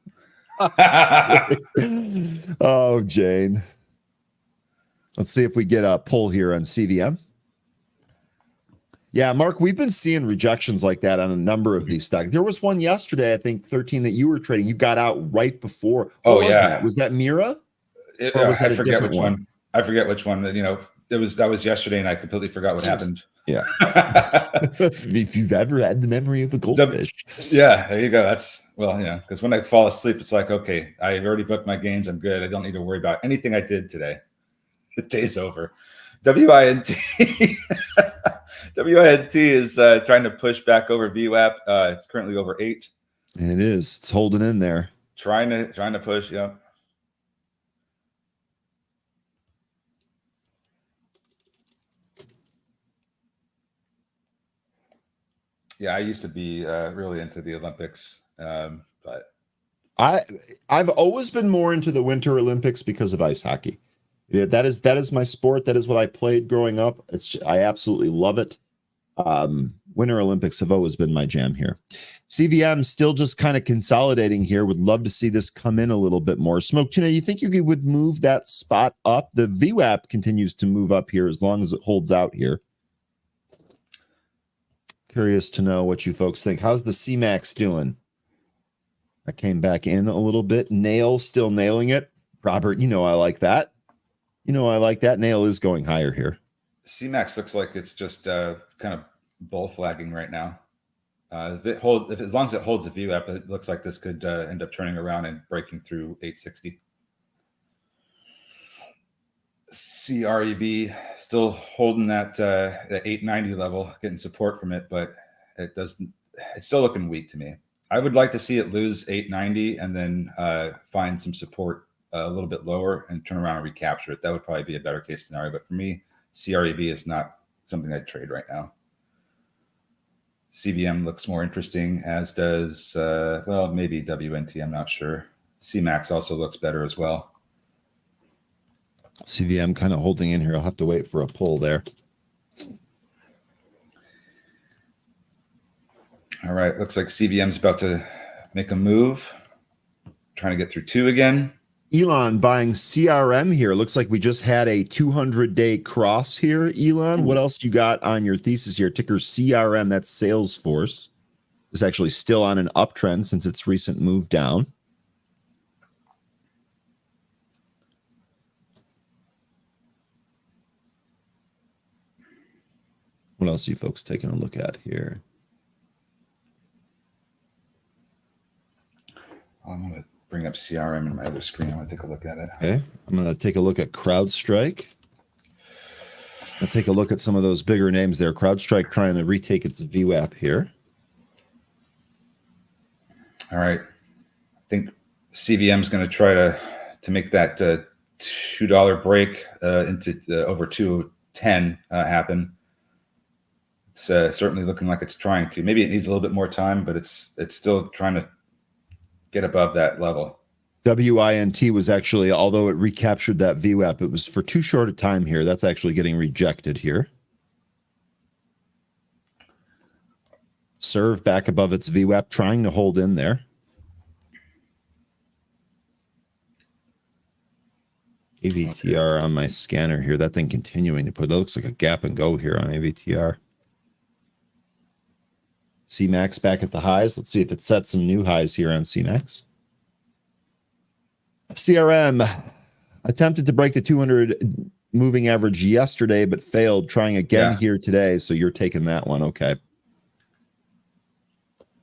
A: Oh, Jane. Let's see if we get a pull here on CVM. Yeah, Mark, we've been seeing rejections like that on a number of these stocks. There was one yesterday, I think 13 that you were trading. You got out right before. What was that? Was that Mira?
E: Or was that a different one? I forget which one. That was yesterday, and I completely forgot what happened.
A: Yeah. If you've ever had the memory of a goldfish.
E: Yeah, there you go. Because when I fall asleep, it's like, okay, I've already booked my gains. I'm good. I don't need to worry about anything I did today. The day's over. WINT. WINT is trying to push back over VWAP. It's currently over 8.
A: It is. It's holding in there.
E: Trying to push. Yeah. Yeah, I used to be really into the Olympics, but
A: I've always been more into the Winter Olympics because of ice hockey. Yeah, that is my sport. That is what I played growing up. I absolutely love it. Winter Olympics have always been my jam here. CVM still just kind of consolidating here. Would love to see this come in a little bit more. Smoke Tuna, you think you would move that spot up? The VWAP continues to move up here as long as it holds out here. Curious to know what you folks think. How's the CMAX doing? I came back in a little bit. Neal still nailing it. Robert, I like that. I like that. Neal is going higher here.
E: CMAX looks like it's just kind of bull flagging right now. As long as it holds the VWAP, it looks like this could end up turning around and breaking through 860. CREV still holding that 890 level, getting support from it, but it's still looking weak to me. I would like to see it lose 890 and then find some support a little bit lower and turn around and recapture it. That would probably be a better case scenario. But for me, CREV is not something I'd trade right now. CVM looks more interesting, as does, maybe WNT. I'm not sure. CMAX also looks better as well.
A: CVM kind of holding in here. I'll have to wait for a pull there.
E: All right. Looks like CVM's about to make a move. Trying to get through 2 again.
A: Elon buying CRM here. Looks like we just had a 200-day cross here. Elon, what else you got on your thesis here? Ticker CRM, that's Salesforce. It's actually still on an uptrend since its recent move down. What else are you folks taking a look at here?
E: I'm going to bring up CRM in my other screen. I want to take a look at it.
A: Okay. I'm going to take a look at CrowdStrike. I'll take a look at some of those bigger names there. CrowdStrike trying to retake its VWAP here.
E: All right. I think CVM is going to try to make that $2 break into over 210 happen. It's certainly looking like it's trying to. Maybe it needs a little bit more time, but it's still trying to get above that level.
A: WINT was actually, although it recaptured that VWAP, it was for too short a time here. That's actually getting rejected here. Serve back above its VWAP, trying to hold in there. AVTR on my scanner here. That thing continuing to put. That looks like a gap and go here on AVTR. CMAX back at the highs. Let's see if it sets some new highs here on CMAX. CRM attempted to break the 200 moving average yesterday, but failed. Trying again here today. So you're taking that one. Okay.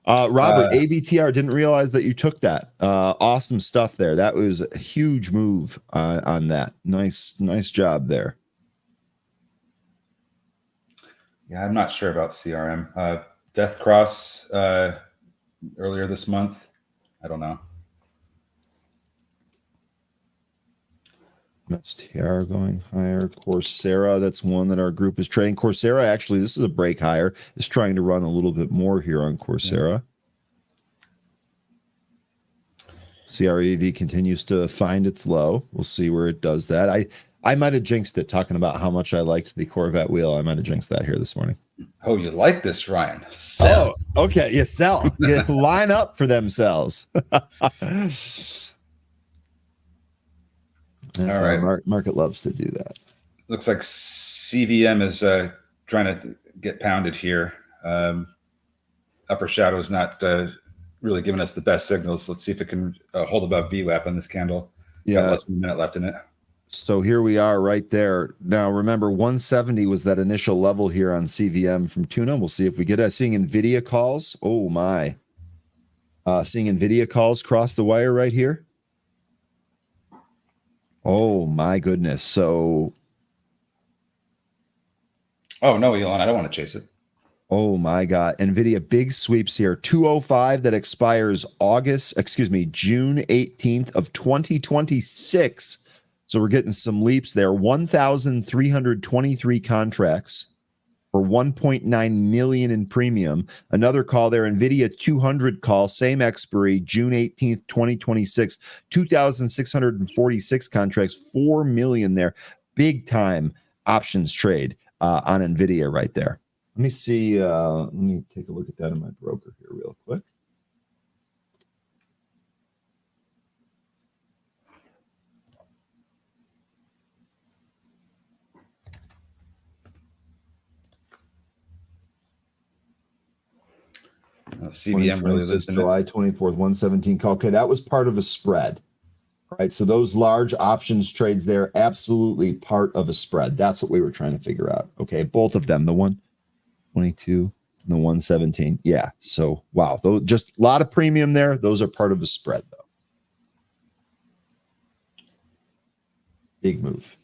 A: Robert, AVTR, didn't realize that you took that. Awesome stuff there. That was a huge move on that. Nice job there.
E: Yeah, I'm not sure about CRM. Death Cross earlier this month. I don't know.
A: STR going higher. Coursera, that's one that our group is trading. Coursera, actually, this is a break higher. It's trying to run a little bit more here on Coursera. CREV continues to find its low. We'll see where it does that. I might have jinxed it talking about how much I liked the Corvette wheel. I might have jinxed that here this morning.
E: Oh, you like this, Ryan? Sell.
A: Oh, okay. Yeah, sell. Yeah, line up for themselves.
E: All right.
A: Market loves to do that.
E: Looks like CVM is trying to get pounded here. Upper shadow is not really giving us the best signals. Let's see if it can hold above VWAP on this candle.
A: Yeah.
E: Got less than a minute left in it.
A: So here we are right there. Now, remember, 170 was that initial level here on CVM from Tuna. We'll see if we get it. Seeing NVIDIA calls. Oh, my. Seeing NVIDIA calls cross the wire right here. Oh, my goodness. So.
E: Oh, no, Elon, I don't want to chase it.
A: Oh, my God. NVIDIA big sweeps here. 205 that expires June 18th of 2026. So we're getting some leaps there. 1,323 contracts for 1.9 million in premium. Another call there, NVIDIA 200 call, same expiry, June 18th, 2026. 2,646 contracts, 4 million there. Big time options trade on NVIDIA right there. Let me see. Let me take a look at that in my broker here real quick.
E: CVM really lives in
A: July 24th, 117 call. Okay, that was part of a spread, right? So those large options trades there, absolutely part of a spread. That's what we were trying to figure out. Okay, both of them, the 122 and the 117. Yeah, so wow, those just a lot of premium there. Those are part of a spread, though. Big move.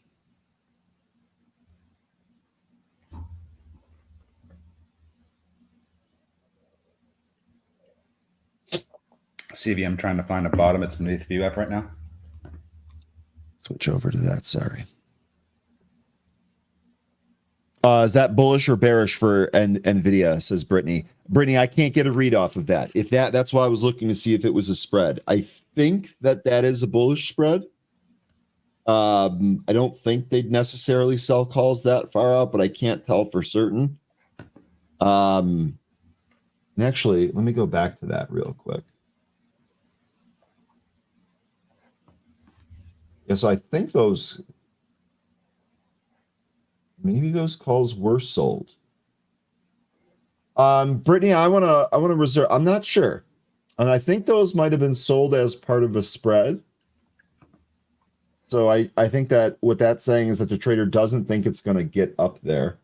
E: CVM trying to find a bottom. It's beneath VWAP right now.
A: Switch over to that. Sorry. Is that bullish or bearish for NVIDIA, says Brittany. Brittany, I can't get a read off of that. That's why I was looking to see if it was a spread. I think that is a bullish spread. I don't think they'd necessarily sell calls that far out, but I can't tell for certain. And actually, let me go back to that real quick. Yeah, so I think maybe those calls were sold. Brittany, I wanna reserve. I'm not sure. And I think those might have been sold as part of a spread. So I think that what that's saying is that the trader doesn't think it's gonna get up there.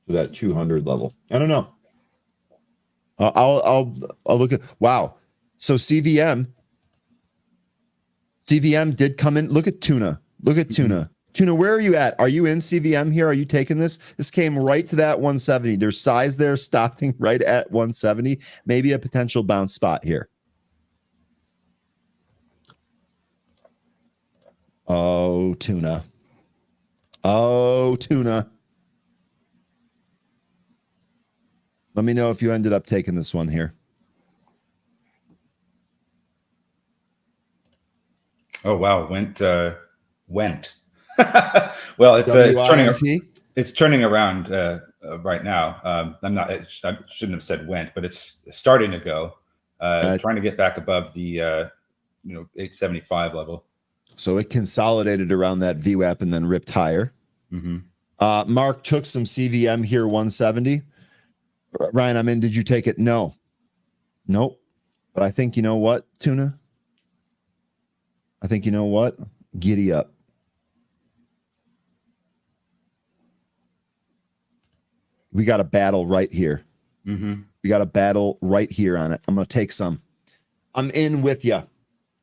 A: To that 200 level. I don't know. I'll look at. Wow. So CVM did come in. Look at Tuna. Look at Tuna. Tuna, where are you at? Are you in CVM here? Are you taking this? This came right to that 170. There's size there, stopping right at 170. Maybe a potential bounce spot here. Oh, Tuna. Oh, Tuna. Let me know if you ended up taking this one here.
E: Oh wow, went. Well, it's turning. It's turning around right now. I shouldn't have said went, but it's starting to go. Trying to get back above the 875 level.
A: So it consolidated around that VWAP and then ripped higher.
E: Mm-hmm.
A: Mark took some CVM here, 170. Ryan, I'm in. Did you take it? No. Nope. But I think, you know what, Tuna? I think, you know what? Giddy up. We got a battle right here.
E: Mm-hmm.
A: We got a battle right here on it. I'm going to take some. I'm in with you.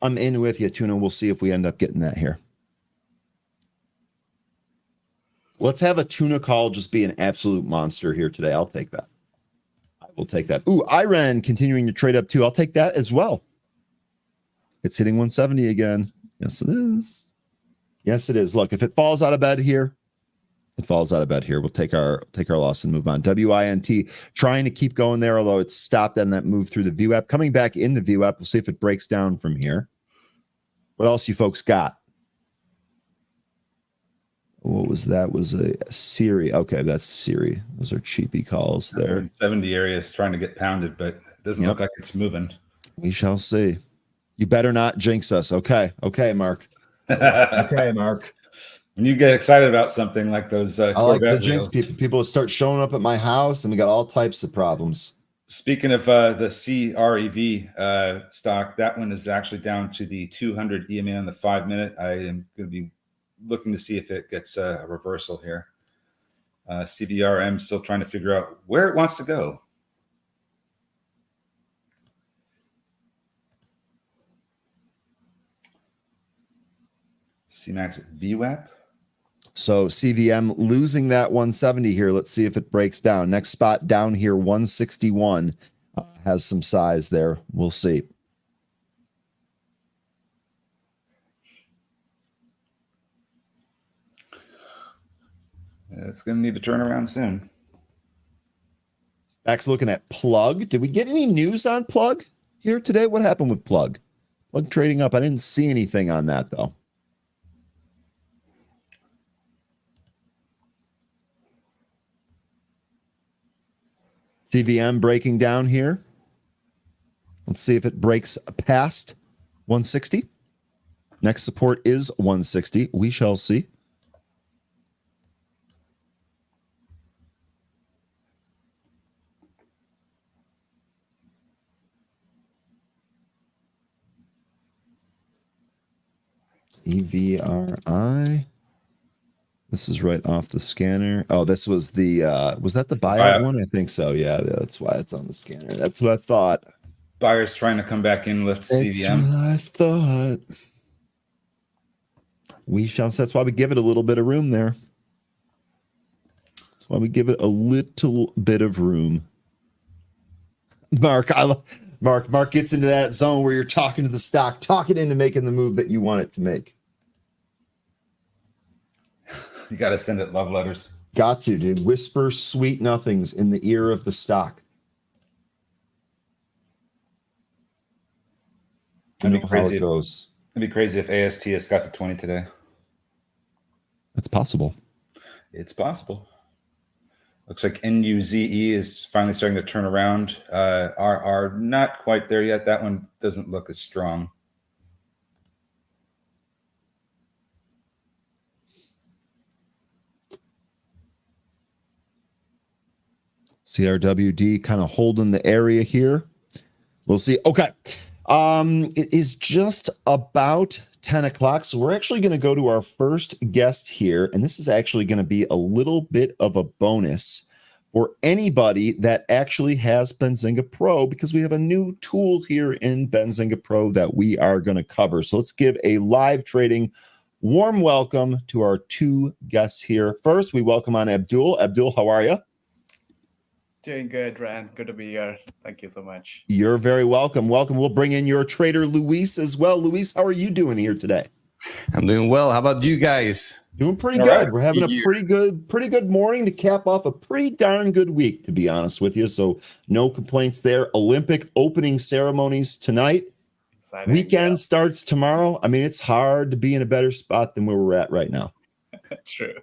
A: I'm in with you, Tuna. We'll see if we end up getting that here. Let's have a Tuna call just be an absolute monster here today. I'll take that. I will take that. Ooh, Iran continuing to trade up too. I'll take that as well. It's hitting 170 again. Yes, it is. Yes, it is. Look, if it falls out of bed here, it falls out of bed here. We'll take our loss and move on. WINT trying to keep going there, although it's stopped on that move through the VWAP. Coming back into VWAP, we'll see if it breaks down from here. What else you folks got? What was that? Was a Siri. Okay, that's Siri. Those are cheapy calls there.
E: 70 areas trying to get pounded, but it doesn't look like it's moving.
A: We shall see. You better not jinx us. Okay, Mark. Okay, Mark.
E: When you get excited about something like those,
A: I like the jinx people. People start showing up at my house, and we got all types of problems.
E: Speaking of the CREV stock, that one is actually down to the 200 EMA on the 5-minute. I am going to be looking to see if it gets a reversal here. CVRM still trying to figure out where it wants to go. CMAX VWAP.
A: So CVM losing that 170 here. Let's see if it breaks down. Next spot down here, 161. Has some size there. We'll see.
E: It's going to need to turn around soon.
A: Max looking at Plug. Did we get any news on Plug here today? What happened with Plug? Plug trading up. I didn't see anything on that, though. CVM breaking down here. Let's see if it breaks past 160. Next support is 160. We shall see. EVRI. This is right off the scanner. Oh, this was the was that the buyout one? I think so. Yeah, that's why it's on the scanner. That's what I thought.
E: Buyers trying to come back in, lift CVM.
A: That's what I thought. We shall. That's why we give it a little bit of room there. That's why we give it a little bit of room. Mark gets into that zone where you're talking to the stock, talking into making the move that you want it to make.
E: You got to send it love letters.
A: Got to, dude. Whisper sweet nothings in the ear of the stock.
E: It'd be crazy.
A: How it goes.
E: It'd be crazy if AST has got to 20 today.
A: It's possible.
E: It's possible. Looks like NUZE is finally starting to turn around. Are not quite there yet. That one doesn't look as strong.
A: CRWD kind of holding the area here. We'll see. Okay. It is just about 10 o'clock. So we're actually going to go to our first guest here. And this is actually going to be a little bit of a bonus for anybody that actually has Benzinga Pro, because we have a new tool here in Benzinga Pro that we are going to cover. So let's give a live trading warm welcome to our two guests here. First, we welcome on Abdul. Abdul, how are you?
F: Doing good, Rand. Good to be here. Thank you so much.
A: You're very welcome. Welcome. We'll bring in your trader, Luis, as well. Luis, how are you doing here today?
G: I'm doing well. How about you guys?
A: Doing pretty
E: All
A: good.
E: right.
A: We're having a pretty good morning to cap off a pretty darn good week, to be honest with you. So no complaints there. Olympic opening ceremonies tonight.
F: Exciting.
A: Weekend starts tomorrow. I mean, it's hard to be in a better spot than where we're at right now.
F: True.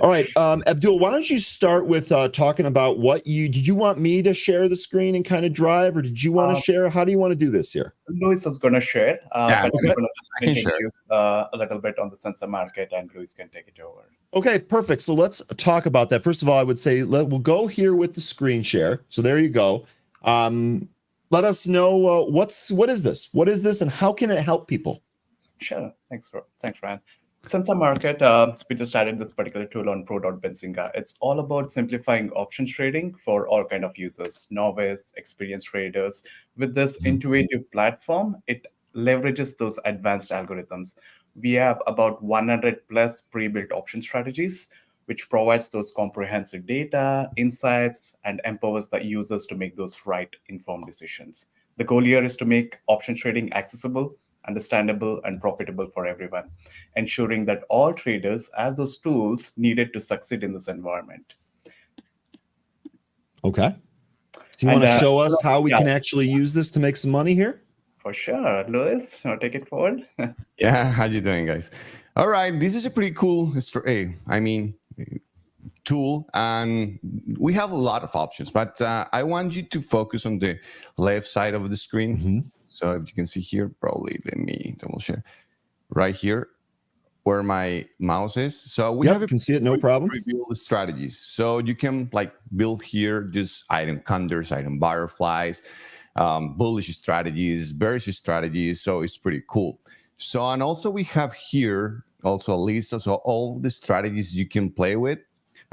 A: All right, Abdul, why don't you start with talking about did you want me to share the screen and kind of drive, or did you want to share? How do you want to do this here?
F: Luis is going to share,
G: Yeah,
F: but
A: okay.
F: I'm going to just
G: I can share.
F: introduce a little bit on the Sensa Market, and Luis can take it over.
A: Okay, perfect. So let's talk about that. First of all, I would say we'll go here with the screen share. So there you go. Let us know what is this? What is this, and how can it help people?
F: Sure. Thanks, Ryan. Sensa Market, we just added this particular tool on pro.benzinga. It's all about simplifying options trading for all kind of users, novice, experienced traders. With this intuitive platform, it leverages those advanced algorithms. We have about 100 plus pre-built option strategies, which provides those comprehensive data, insights, and empowers the users to make those right informed decisions. The goal here is to make option trading accessible, understandable, and profitable for everyone, ensuring that all traders have those tools needed to succeed in this environment.
A: Okay. Do you want to show us how we
F: yeah.
A: can actually use this to make some money here?
F: For sure. Luis, take it forward.
G: Yeah, how you doing, guys? All right, this is a pretty cool tool, and we have a lot of options, but I want you to focus on the left side of the screen.
A: Mm-hmm.
G: So if you can see here, probably let me double share right here where my mouse is. So we have
A: can see it, no problem.
G: Pre-built strategies. So you can build here just item condors, item butterflies, bullish strategies, bearish strategies. So it's pretty cool. So, and also we have here also a list of all the strategies you can play with,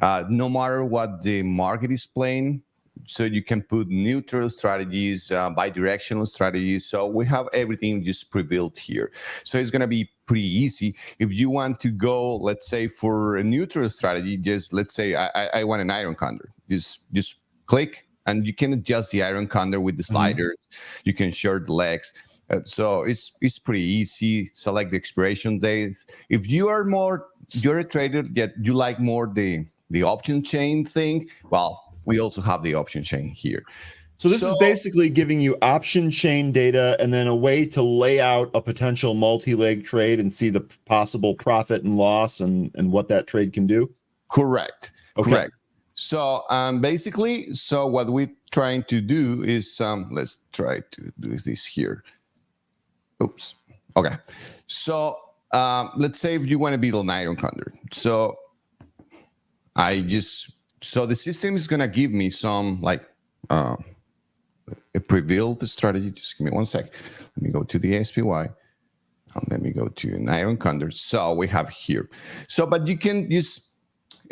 G: no matter what the market is playing. So you can put neutral strategies, bi-directional strategies. So we have everything just pre-built here. So it's going to be pretty easy. If you want to go, let's say, for a neutral strategy, just let's say I want an iron condor. Just click, and you can adjust the iron condor with the sliders. You can short the legs. So it's pretty easy. Select the expiration dates. If you're a trader, yet you like more the option chain thing, well, we also have the option chain here.
A: So this is basically giving you option chain data and then a way to lay out a potential multi-leg trade and see the possible profit and loss and what that trade can do?
G: Correct.
A: Okay.
G: Correct. So basically, what we're trying to do is, let's try to do this here. Oops. Okay. So let's say if you want to build an iron condor. So the system is going to give me some a pre-built strategy. Just give me 1 sec. Let me go to the SPY. And let me go to an iron condor. So we have here. So, but you can just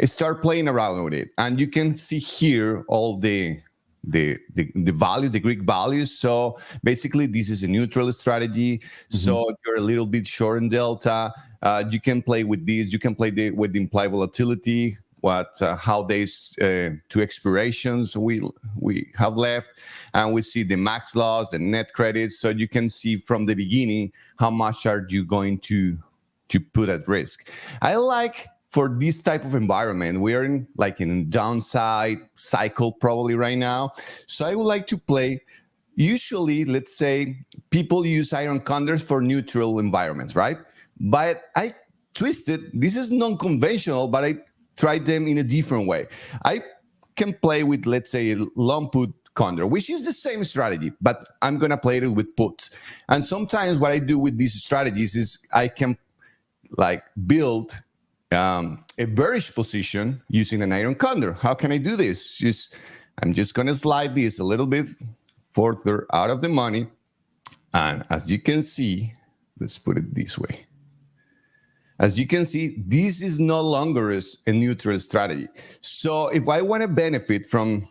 G: start playing around with it. And you can see here all the value, the Greek values. So basically, this is a neutral strategy. So you're a little bit short in delta. You can play with this. You can play with the implied volatility. How days to expirations we have left, and we see the max loss, the net credits. So you can see from the beginning how much are you going to put at risk. I like for this type of environment, we are in a downside cycle probably right now. So I would like to play. Usually, let's say people use iron condors for neutral environments, right? But I twisted. This is non-conventional, but I tried them in a different way. I can play with, let's say, a long put condor, which is the same strategy, but I'm going to play it with puts. And sometimes what I do with these strategies is I can build a bearish position using an iron condor. How can I do this? I'm just going to slide this a little bit further out of the money. And as you can see, let's put it this way. As you can see, this is no longer a neutral strategy. So if I want to benefit from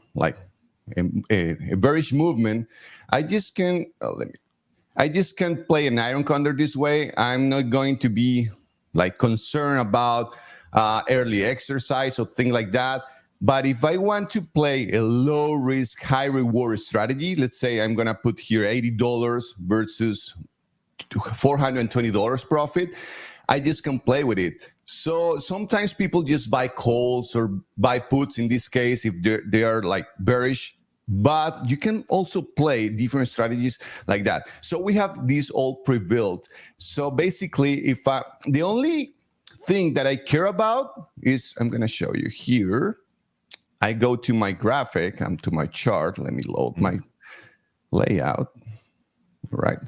G: a bearish movement, I just can play an iron condor this way. I'm not going to be concerned about early exercise or things like that. But if I want to play a low risk, high reward strategy, let's say I'm going to put here $80 versus $420 profit, I just can play with it. So sometimes people just buy calls or buy puts in this case if they are bearish, but you can also play different strategies like that. So we have these all pre-built. So basically, the only thing that I care about is, I'm going to show you here. I go to my graphic, I'm to my chart. Let me load my layout. Right.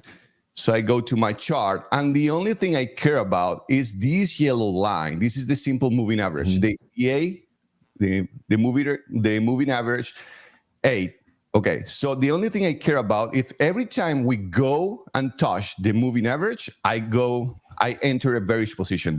G: So I go to my chart, and the only thing I care about is this yellow line. This is the simple moving average. The EA, the moving average, 8. Okay, so the only thing I care about, if every time we go and touch the moving average, I enter a bearish position,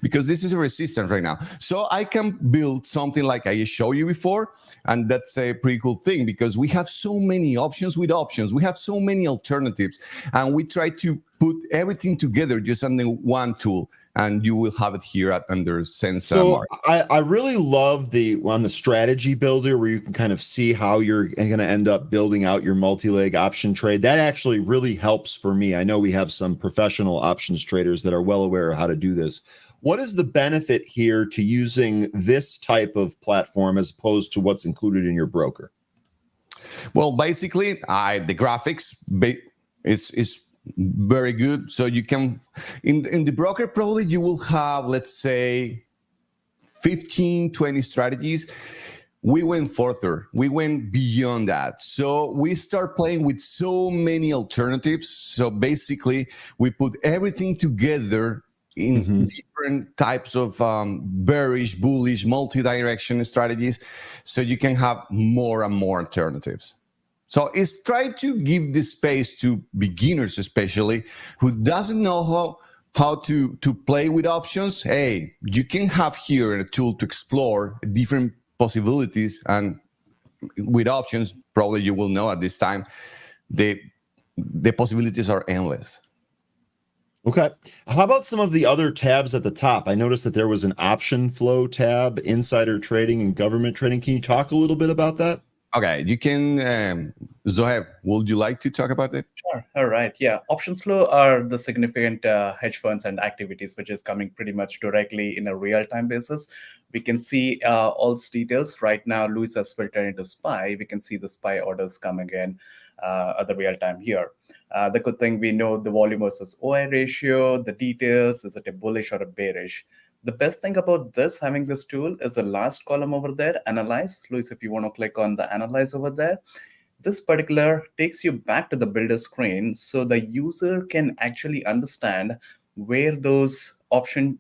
G: because this is a resistance right now. So I can build something like I showed you before, and that's a pretty cool thing because we have so many options with options. We have so many alternatives, and we try to put everything together just under one tool. And you will have it here under Sensa Market.
A: I really love on the strategy builder where you can kind of see how you're going to end up building out your multi-leg option trade. That actually really helps for me. I know we have some professional options traders that are well aware of how to do this. What is the benefit here to using this type of platform as opposed to what's included in your broker?
G: Well, basically, the graphics is very good. So you can, in the broker, probably you will have, let's say, 15, 20 strategies. We went further. We went beyond that. So we start playing with so many alternatives. So basically, we put everything together in different types of bearish, bullish, multi-direction strategies. So you can have more and more alternatives. So it's try to give the space to beginners, especially who doesn't know how to play with options. Hey, you can have here a tool to explore different possibilities, and with options, probably you will know at this time, the possibilities are endless.
A: Okay. How about some of the other tabs at the top? I noticed that there was an option flow tab, insider trading, and government trading. Can you talk a little bit about that?
G: Okay, you can, Zohaib, would you like to talk about it?
F: Sure. All right. Yeah. Options flow are the significant hedge funds and activities, which is coming pretty much directly in a real-time basis. We can see all these details. Right now, Luis has filtered into SPY. We can see the SPY orders coming in at the real time here. The good thing, we know the volume versus OI ratio, the details, is it a bullish or a bearish? The best thing about this, having this tool, is the last column over there, analyze. Luis, if you want to click on the analyze over there, this particular takes you back to the builder screen so the user can actually understand where those option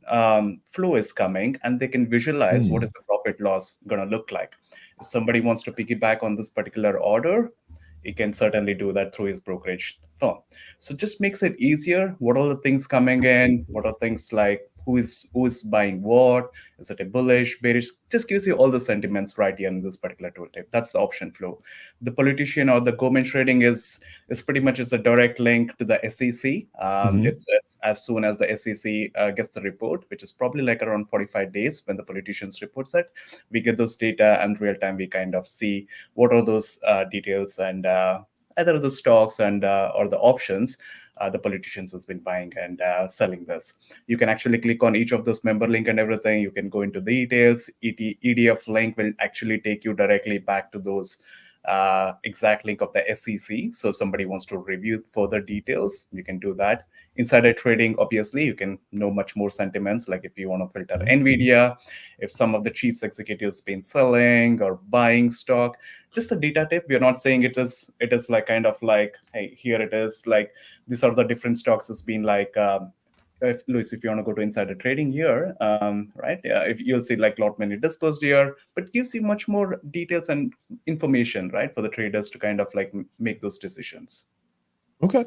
F: flow is coming, and they can visualize what is the profit loss going to look like. If somebody wants to piggyback on this particular order, he can certainly do that through his brokerage firm. So just makes it easier. What are the things coming in? What are things like who is buying what? Is it a bullish, bearish? Just gives you all the sentiments right here in this particular tooltip. That's the option flow. The politician or the government trading is pretty much a direct link to the SEC. It's as soon as the SEC gets the report, which is probably like around 45 days when the politicians reports it, we get those data, and real time we kind of see what are those details, and either the stocks and or the options the politicians has been buying and selling this. You can actually click on each of those member link and everything. You can go into the details. EDF link will actually take you directly back to those exact link of the SEC. So somebody wants to review further details, you can do that. Insider trading, obviously, you can know much more sentiments, like if you want to filter NVIDIA, if some of the chief executives been selling or buying stock. Just a data tip. We're not saying it is like kind of like, hey, here it is, like these are the different stocks. It's been like Luis, if you want to go to insider trading here, right? If you'll see like lot many dispersed here, but gives you much more details and information, right, for the traders to kind of like make those decisions.
A: Okay.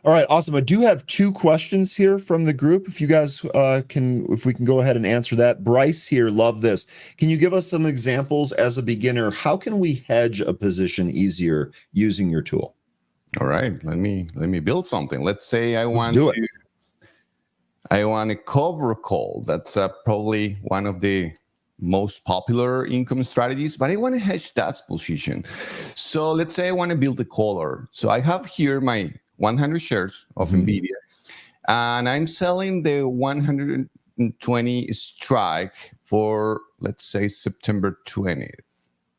A: All right. Awesome. I do have 2 questions here from the group. If you guys if we can go ahead and answer that. Bryce here, love this. Can you give us some examples as a beginner? How can we hedge a position easier using your tool?
G: All right. Let me build something. Let's say I want a cover call. That's probably one of the most popular income strategies, but I want to hedge that position. So let's say I want to build a caller. So I have here my 100 shares of NVIDIA, and I'm selling the 120 strike for, let's say, September 20th.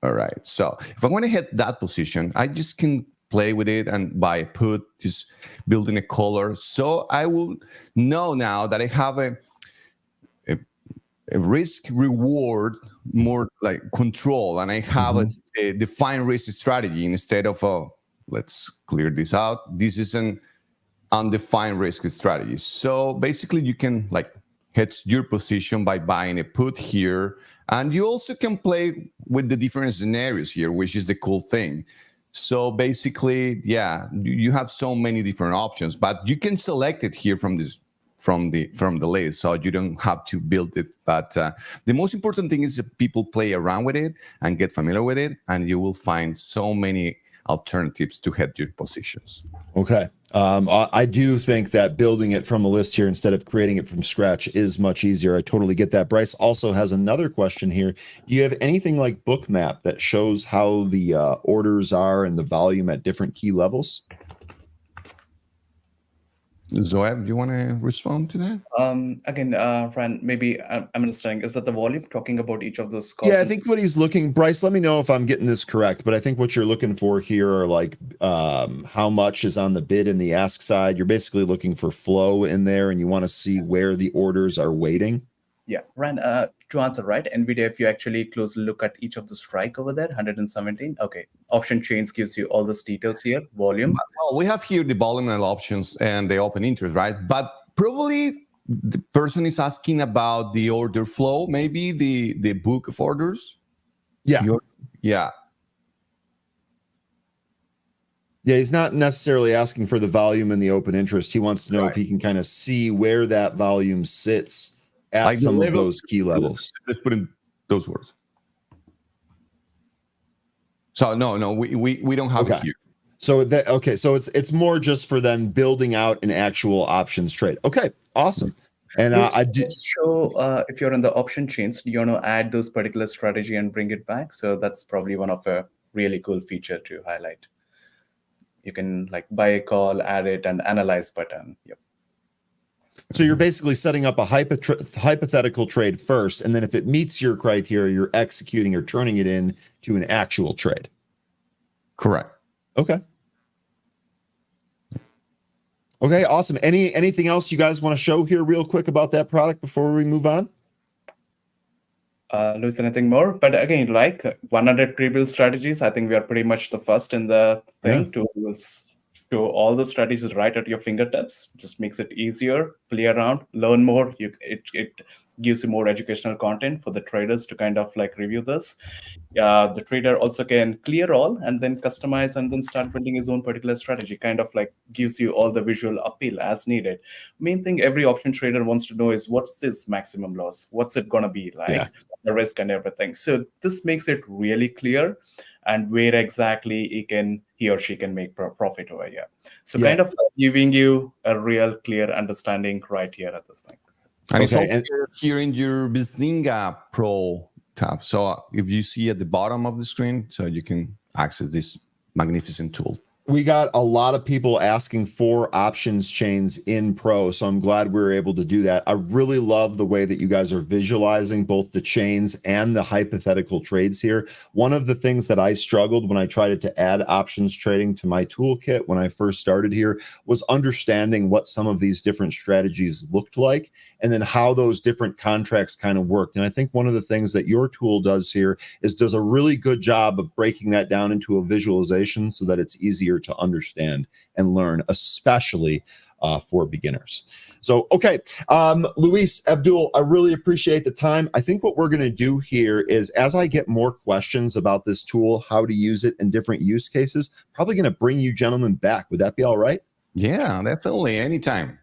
G: All right. So if I want to hit that position, I just can play with it and buy a put, just building a caller. So I will know now that I have a risk reward, more like control, and I have a defined risk strategy instead of let's clear this out. This is an undefined risk strategy. So basically, you can like hedge your position by buying a put here, and you also can play with the different scenarios here, which is the cool thing. So basically, yeah, you have so many different options, but you can select it here from the list, so you don't have to build it. But the most important thing is that people play around with it and get familiar with it, and you will find so many alternatives to hedge your positions.
A: Okay. I do think that building it from a list here instead of creating it from scratch is much easier. I totally get that. Bryce also has another question here. Do you have anything like Bookmap that shows how the orders are and the volume at different key levels?
G: Zoeb, do you want to respond to that?
F: Again, Fran, maybe I'm understanding. Is that the volume talking about each of those calls?
A: Yeah, I think what he's looking, Bryce, let me know if I'm getting this correct, but I think what you're looking for here are like how much is on the bid and the ask side. You're basically looking for flow in there, and you want to see where the orders are waiting.
F: Yeah, Ryan, to answer, right? NVIDIA, if you actually closely look at each of the strike over there, 117. Okay, option chains gives you all these details here, volume.
G: Well, we have here the volume and options and the open interest, right? But probably the person is asking about the order flow, maybe the book of orders.
A: Yeah.
G: Yeah.
A: Yeah, he's not necessarily asking for the volume and the open interest. He wants to know if he can kind of see where that volume sits at like some of those key levels.
G: Let's put in those words. So no, we don't have it here.
A: So so it's more just for them building out an actual options trade. Okay, awesome. And I did
F: show if you're in the option chains, you want to add those particular strategy and bring it back. So that's probably one of a really cool feature to highlight. You can like buy a call, add it, and analyze button. Yep.
A: So you're basically setting up a hypothetical trade first, and then if it meets your criteria, you're executing or turning it into an actual trade.
G: Correct.
A: Okay. Okay, awesome. Anything else you guys want to show here real quick about that product before we move on?
F: Luis, anything more? But again, like 100 pre-built strategies, I think we are pretty much the first in the thing to show all the strategies right at your fingertips. Just makes it easier, play around, learn more. It gives you more educational content for the traders to kind of like review this. The trader also can clear all and then customize and then start building his own particular strategy, kind of like gives you all the visual appeal as needed. Main thing every option trader wants to know is what's his maximum loss? What's it going to be like? The risk and everything. So this makes it really clear and where exactly he or she can make profit over here. So kind of giving you a real clear understanding right here at this thing.
G: And it's also here in your Benzinga Pro tab. So if you see at the bottom of the screen, so you can access this magnificent tool.
A: We got a lot of people asking for options chains in Pro, so I'm glad we were able to do that. I really love the way that you guys are visualizing both the chains and the hypothetical trades here. One of the things that I struggled when I tried to add options trading to my toolkit when I first started here was understanding what some of these different strategies looked like and then how those different contracts kind of worked. And I think one of the things that your tool does here is does a really good job of breaking that down into a visualization so that it's easier to understand and learn, especially for beginners. So, okay, Luis, Abdul, I really appreciate the time. I think what we're going to do here is as I get more questions about this tool, how to use it in different use cases, probably going to bring you gentlemen back. Would that be all right?
G: Yeah, definitely. Anytime.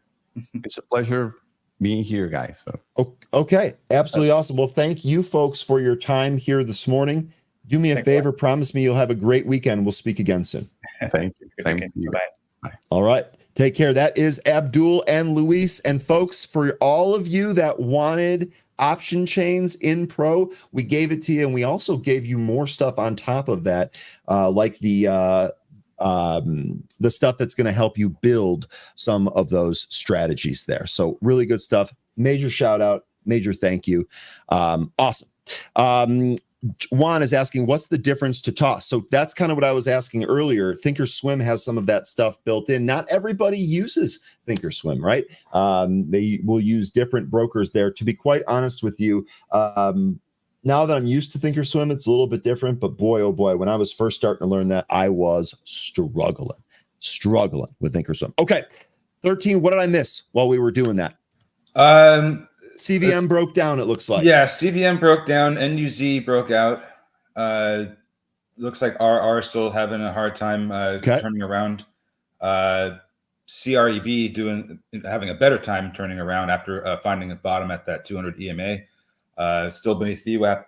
G: It's a pleasure being here, guys. So.
A: Okay, absolutely awesome. Well, thank you folks for your time here this morning. Do me a favor, promise me you'll have a great weekend. We'll speak again soon.
G: Thank you. Same to you.
F: Bye.
A: All right. Take care. That is Abdul and Luis. And folks, for all of you that wanted option chains in Pro, we gave it to you. And we also gave you more stuff on top of that, like the stuff that's going to help you build some of those strategies there. So really good stuff. Major shout out, major thank you. Awesome. Juan is asking, what's the difference to toss? So that's kind of what I was asking earlier. Thinkorswim has some of that stuff built in. Not everybody uses Thinkorswim, right? They will use different brokers there. To be quite honest with you, now that I'm used to Thinkorswim, it's a little bit different. But boy, oh boy, when I was first starting to learn that, I was struggling with Thinkorswim. Okay, 13. What did I miss while we were doing that? CVM broke down, it looks like.
E: Yeah, CVM broke down. NUZ broke out. Looks like RR still having a hard time turning around. CREV having a better time turning around after finding a bottom at that 200 EMA. Still beneath VWAP.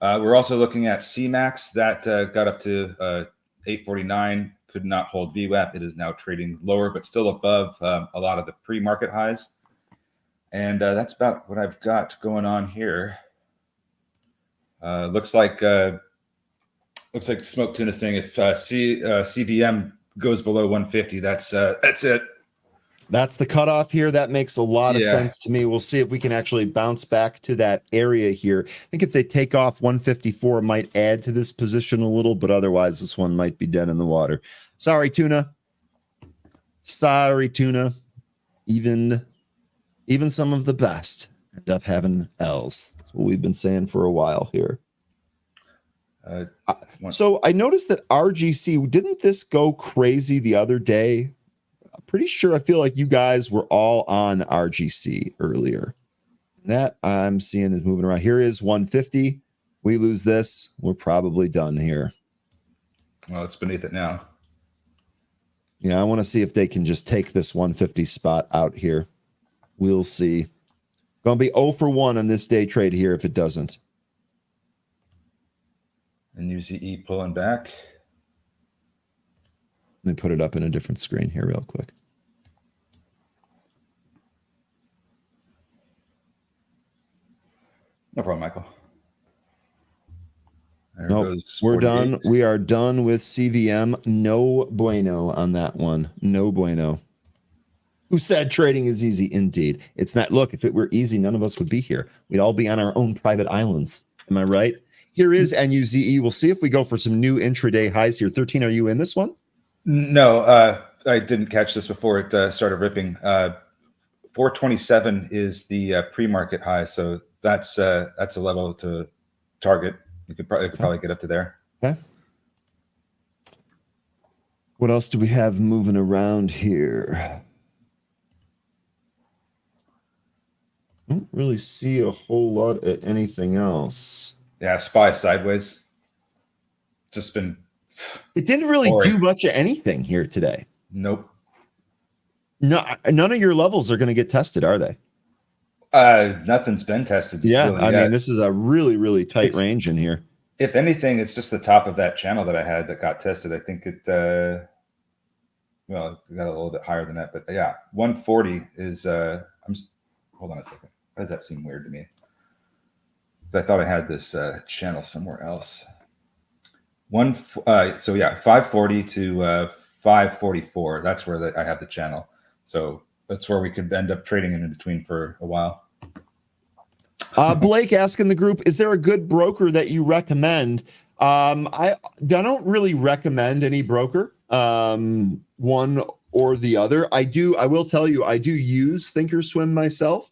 E: We're also looking at CMAX that got up to 849. Could not hold VWAP. It is now trading lower, but still above a lot of the pre-market highs. And that's about what I've got going on here. Looks like Smoke Tuna saying if CVM goes below 150, that's it.
A: That's the cutoff here. That makes a lot of sense to me. We'll see if we can actually bounce back to that area here. I think if they take off 154, it might add to this position a little, but otherwise this one might be dead in the water. Sorry, Tuna. Even some of the best end up having L's. That's what we've been saying for a while here. So I noticed that RGC, didn't this go crazy the other day? I'm pretty sure I feel like you guys were all on RGC earlier. That I'm seeing is moving around. Here is 150. We lose this, we're probably done here.
E: Well, it's beneath it now.
A: Yeah, I want to see if they can just take this 150 spot out here. We'll see. Gonna be 0 for 1 on this day trade here if it doesn't.
E: And UZE pulling back.
A: Let me put it up in a different screen here real quick.
E: No problem, Michael.
A: Nope, we're done. We are done with CVM. No bueno on that one. No bueno. Who said trading is easy? Indeed. It's not. Look, if it were easy, none of us would be here. We'd all be on our own private islands. Am I right? Here is NUZE. We'll see if we go for some new intraday highs here. 13, are you in this one?
E: No, I didn't catch this before it started ripping. 427 is the pre-market high, so that's a level to target. You could probably get up to there.
A: Okay. What else do we have moving around here? I don't really see a whole lot of anything else.
E: Yeah, SPY sideways. Just been.
A: It didn't really do much of anything here today.
E: Nope.
A: No, none of your levels are going to get tested, are they?
E: Nothing's been tested.
A: Yeah, really I mean, this is a really, really tight range in here.
E: If anything, it's just the top of that channel that I had that got tested. I think it, well, it got a little bit higher than that, but yeah, 140 is. Hold on a second. Why does that seem weird to me? I thought I had this channel somewhere else. So yeah, 540 to 544. That's where I have the channel. So that's where we could end up trading in between for a while.
A: Blake asking the group, is there a good broker that you recommend? I don't really recommend any broker, one or the other. I will tell you, I do use Thinkorswim myself.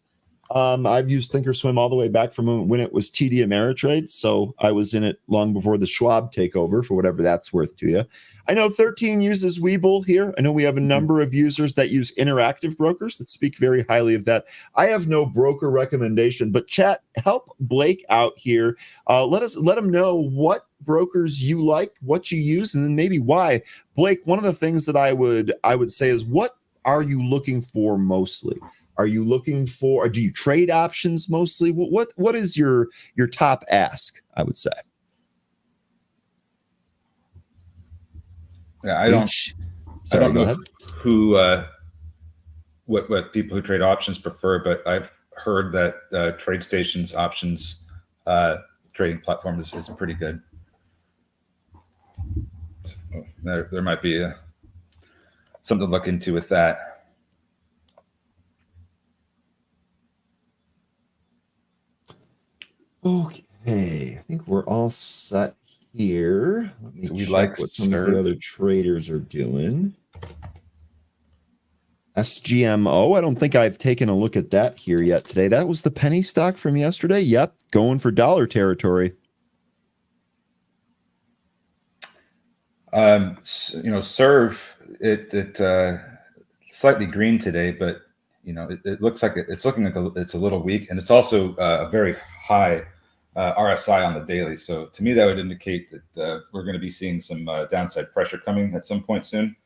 A: I've used Thinkorswim all the way back from when it was TD Ameritrade. So I was in it long before the Schwab takeover, for whatever that's worth to you. I know 13 uses Webull here. I know we have a number of users that use interactive brokers that speak very highly of that. I have no broker recommendation, but chat, help Blake out here. Let him know what brokers you like, what you use, and then maybe why. Blake, one of the things that I would say is, what are you looking for mostly? Are you looking for, or do you trade options mostly? What is your top ask, I would say?
E: Yeah, I don't know who what people who trade options prefer, but I've heard that TradeStation's options trading platform is pretty good. So there might be something to look into with that.
A: Okay. Hey, I think we're all set here. Let me
E: Do we
A: check
E: like
A: what some of the
E: serve?
A: other traders are doing. SGMO, I don't think I've taken a look at that here yet today. That was the penny stock from yesterday. Yep, going for dollar territory.
E: Serve it slightly green today, but it looks like it's looking like it's a little weak, and it's also a very high RSI on the daily. So to me, that would indicate that we're going to be seeing some downside pressure coming at some point soon.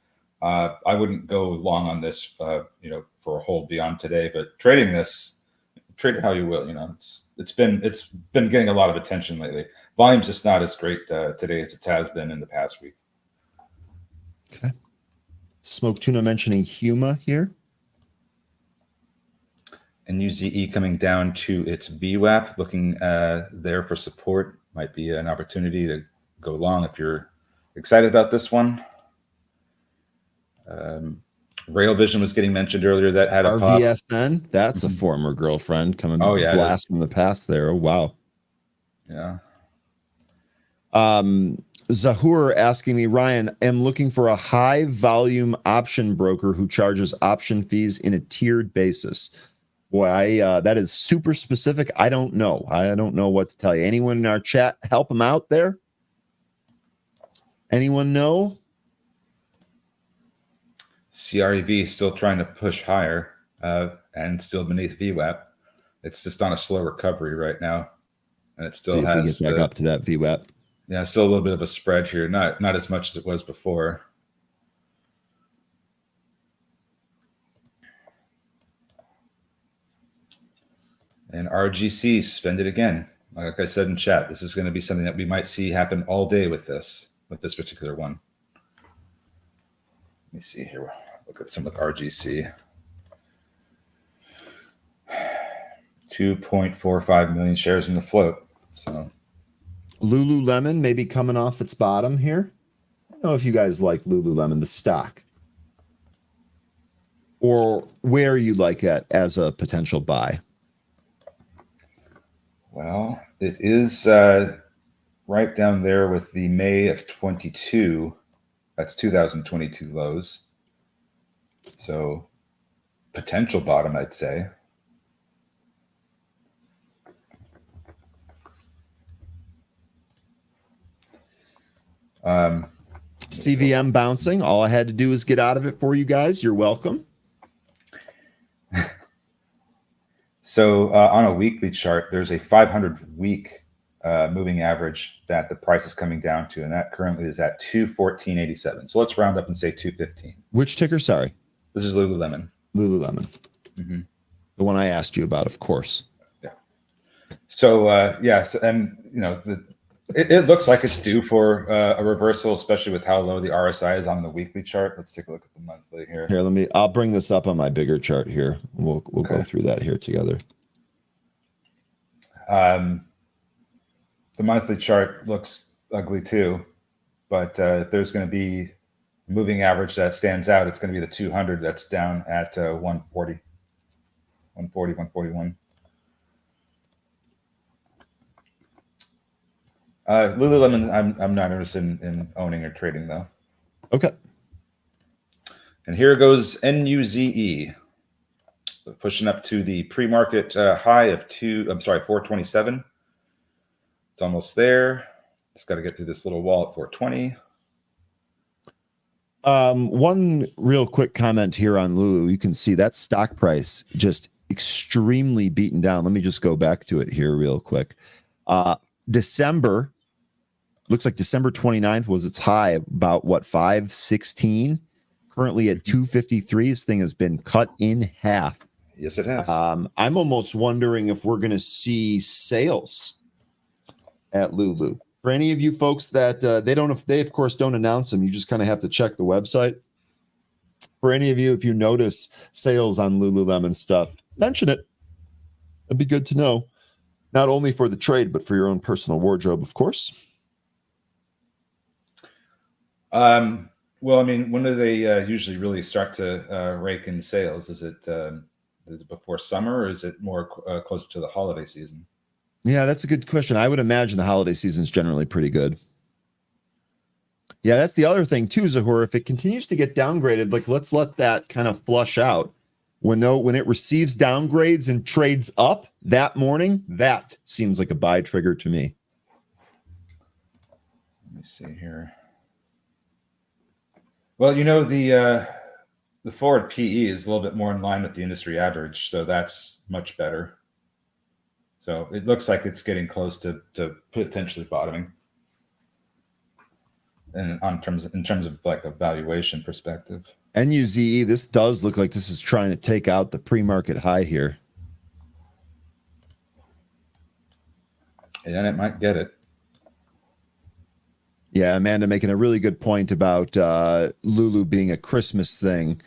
E: I wouldn't go long on this, for a hold beyond today, but trading this, trade it how you will. It's been getting a lot of attention lately. Volume's just not as great today as it has been in the past week.
A: Okay. Smoke Tuna mentioning Huma here.
E: And UZE coming down to its VWAP, looking there for support. Might be an opportunity to go long if you're excited about this one. Rail Vision was getting mentioned earlier. That had a pop.
A: RVSN, that's a former girlfriend coming blast from the past there. Oh, wow.
E: Yeah.
A: Zahur asking me, Ryan, am looking for a high volume option broker who charges option fees in a tiered basis. Boy, that is super specific. I don't know. I don't know what to tell you. Anyone in our chat help them out there? Anyone know?
E: CREV still trying to push higher and still beneath VWAP. It's just on a slow recovery right now, and it still has.
A: See if we get back up to that VWAP.
E: Yeah, still a little bit of a spread here. Not as much as it was before. And RGC suspended again. Like I said in chat, this is going to be something that we might see happen all day with this particular one. Let me see here. Look at some with RGC. 2.45 million shares in the float. So
A: Lululemon maybe coming off its bottom here. I don't know if you guys like Lululemon, the stock, or where you like it as a potential buy.
E: Well, it is right down there with the May of 22. That's 2022 lows. So potential bottom, I'd say.
A: CVM bouncing. All I had to do is get out of it for you guys. You're welcome.
E: So on a weekly chart, there's a 500-week moving average that the price is coming down to, and that currently is at 214.87. So let's round up and say 215.
A: Which ticker? Sorry.
E: This is Lululemon.
A: Lululemon. Mm-hmm. The one I asked you about, of course.
E: Yeah. So it looks like it's due for a reversal, especially with how low the RSI is on the weekly chart. Let's take a look at the monthly here.
A: Here, I'll bring this up on my bigger chart here. We'll go through that here together.
E: The monthly chart looks ugly too, but if there's going to be a moving average that stands out, it's going to be the 200 that's down at 140, 141. Lululemon, I'm not interested in owning or trading though.
A: Okay.
E: And here goes NUZE, pushing up to the pre-market high of 427. It's almost there. Just got to get through this little wall at 420.
A: One real quick comment here on Lulu. You can see that stock price just extremely beaten down. Let me just go back to it here real quick. December, looks like December 29th was its high, about what, 516? Currently at 253. This thing has been cut in half.
E: Yes, it has.
A: I'm almost wondering if we're going to see sales at Lulu. For any of you folks that they of course don't announce them, you just kind of have to check the website. For any of you, if you notice sales on Lululemon stuff, mention it. It'd be good to know, not only for the trade, but for your own personal wardrobe, of course.
E: Well, I mean, when do they usually really start to rake in sales? Is it before summer, or is it more closer to the holiday season?
A: Yeah, that's a good question. I would imagine the holiday season is generally pretty good. Yeah, that's the other thing too, Zahor. If it continues to get downgraded, like let's let that kind of flush out. When it receives downgrades and trades up that morning, that seems like a buy trigger to me.
E: Let me see here. Well, the forward PE is a little bit more in line with the industry average, so that's much better. So it looks like it's getting close to potentially bottoming. And in terms of like a valuation perspective.
A: NUZE, this does look like this is trying to take out the pre-market high here.
E: And it might get it.
A: Yeah, Amanda making a really good point about Lulu being a Christmas thing.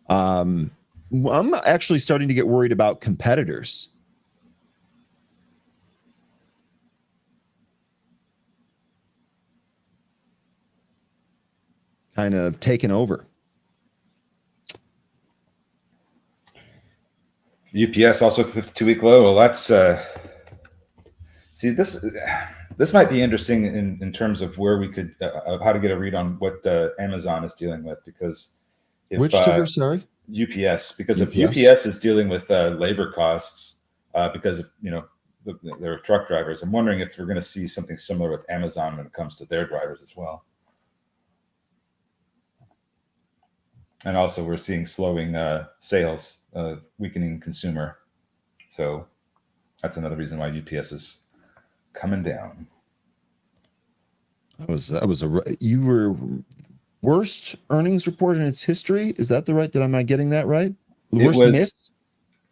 A: I'm actually starting to get worried about competitors. Kind of taken over.
E: UPS also 52-week low. Well, that's see this might be interesting in terms of where we could of how to get a read on what Amazon is dealing with, because if
A: Which ticker, sorry?
E: UPS, because if
A: UPS?
E: UPS is dealing with labor costs because of their truck drivers, I'm wondering if we're going to see something similar with Amazon when it comes to their drivers as well. And also, we're seeing slowing sales, weakening consumer. So that's another reason why UPS is coming down.
A: You were worst earnings report in its history. Is that the right? Am I getting that right? The worst miss?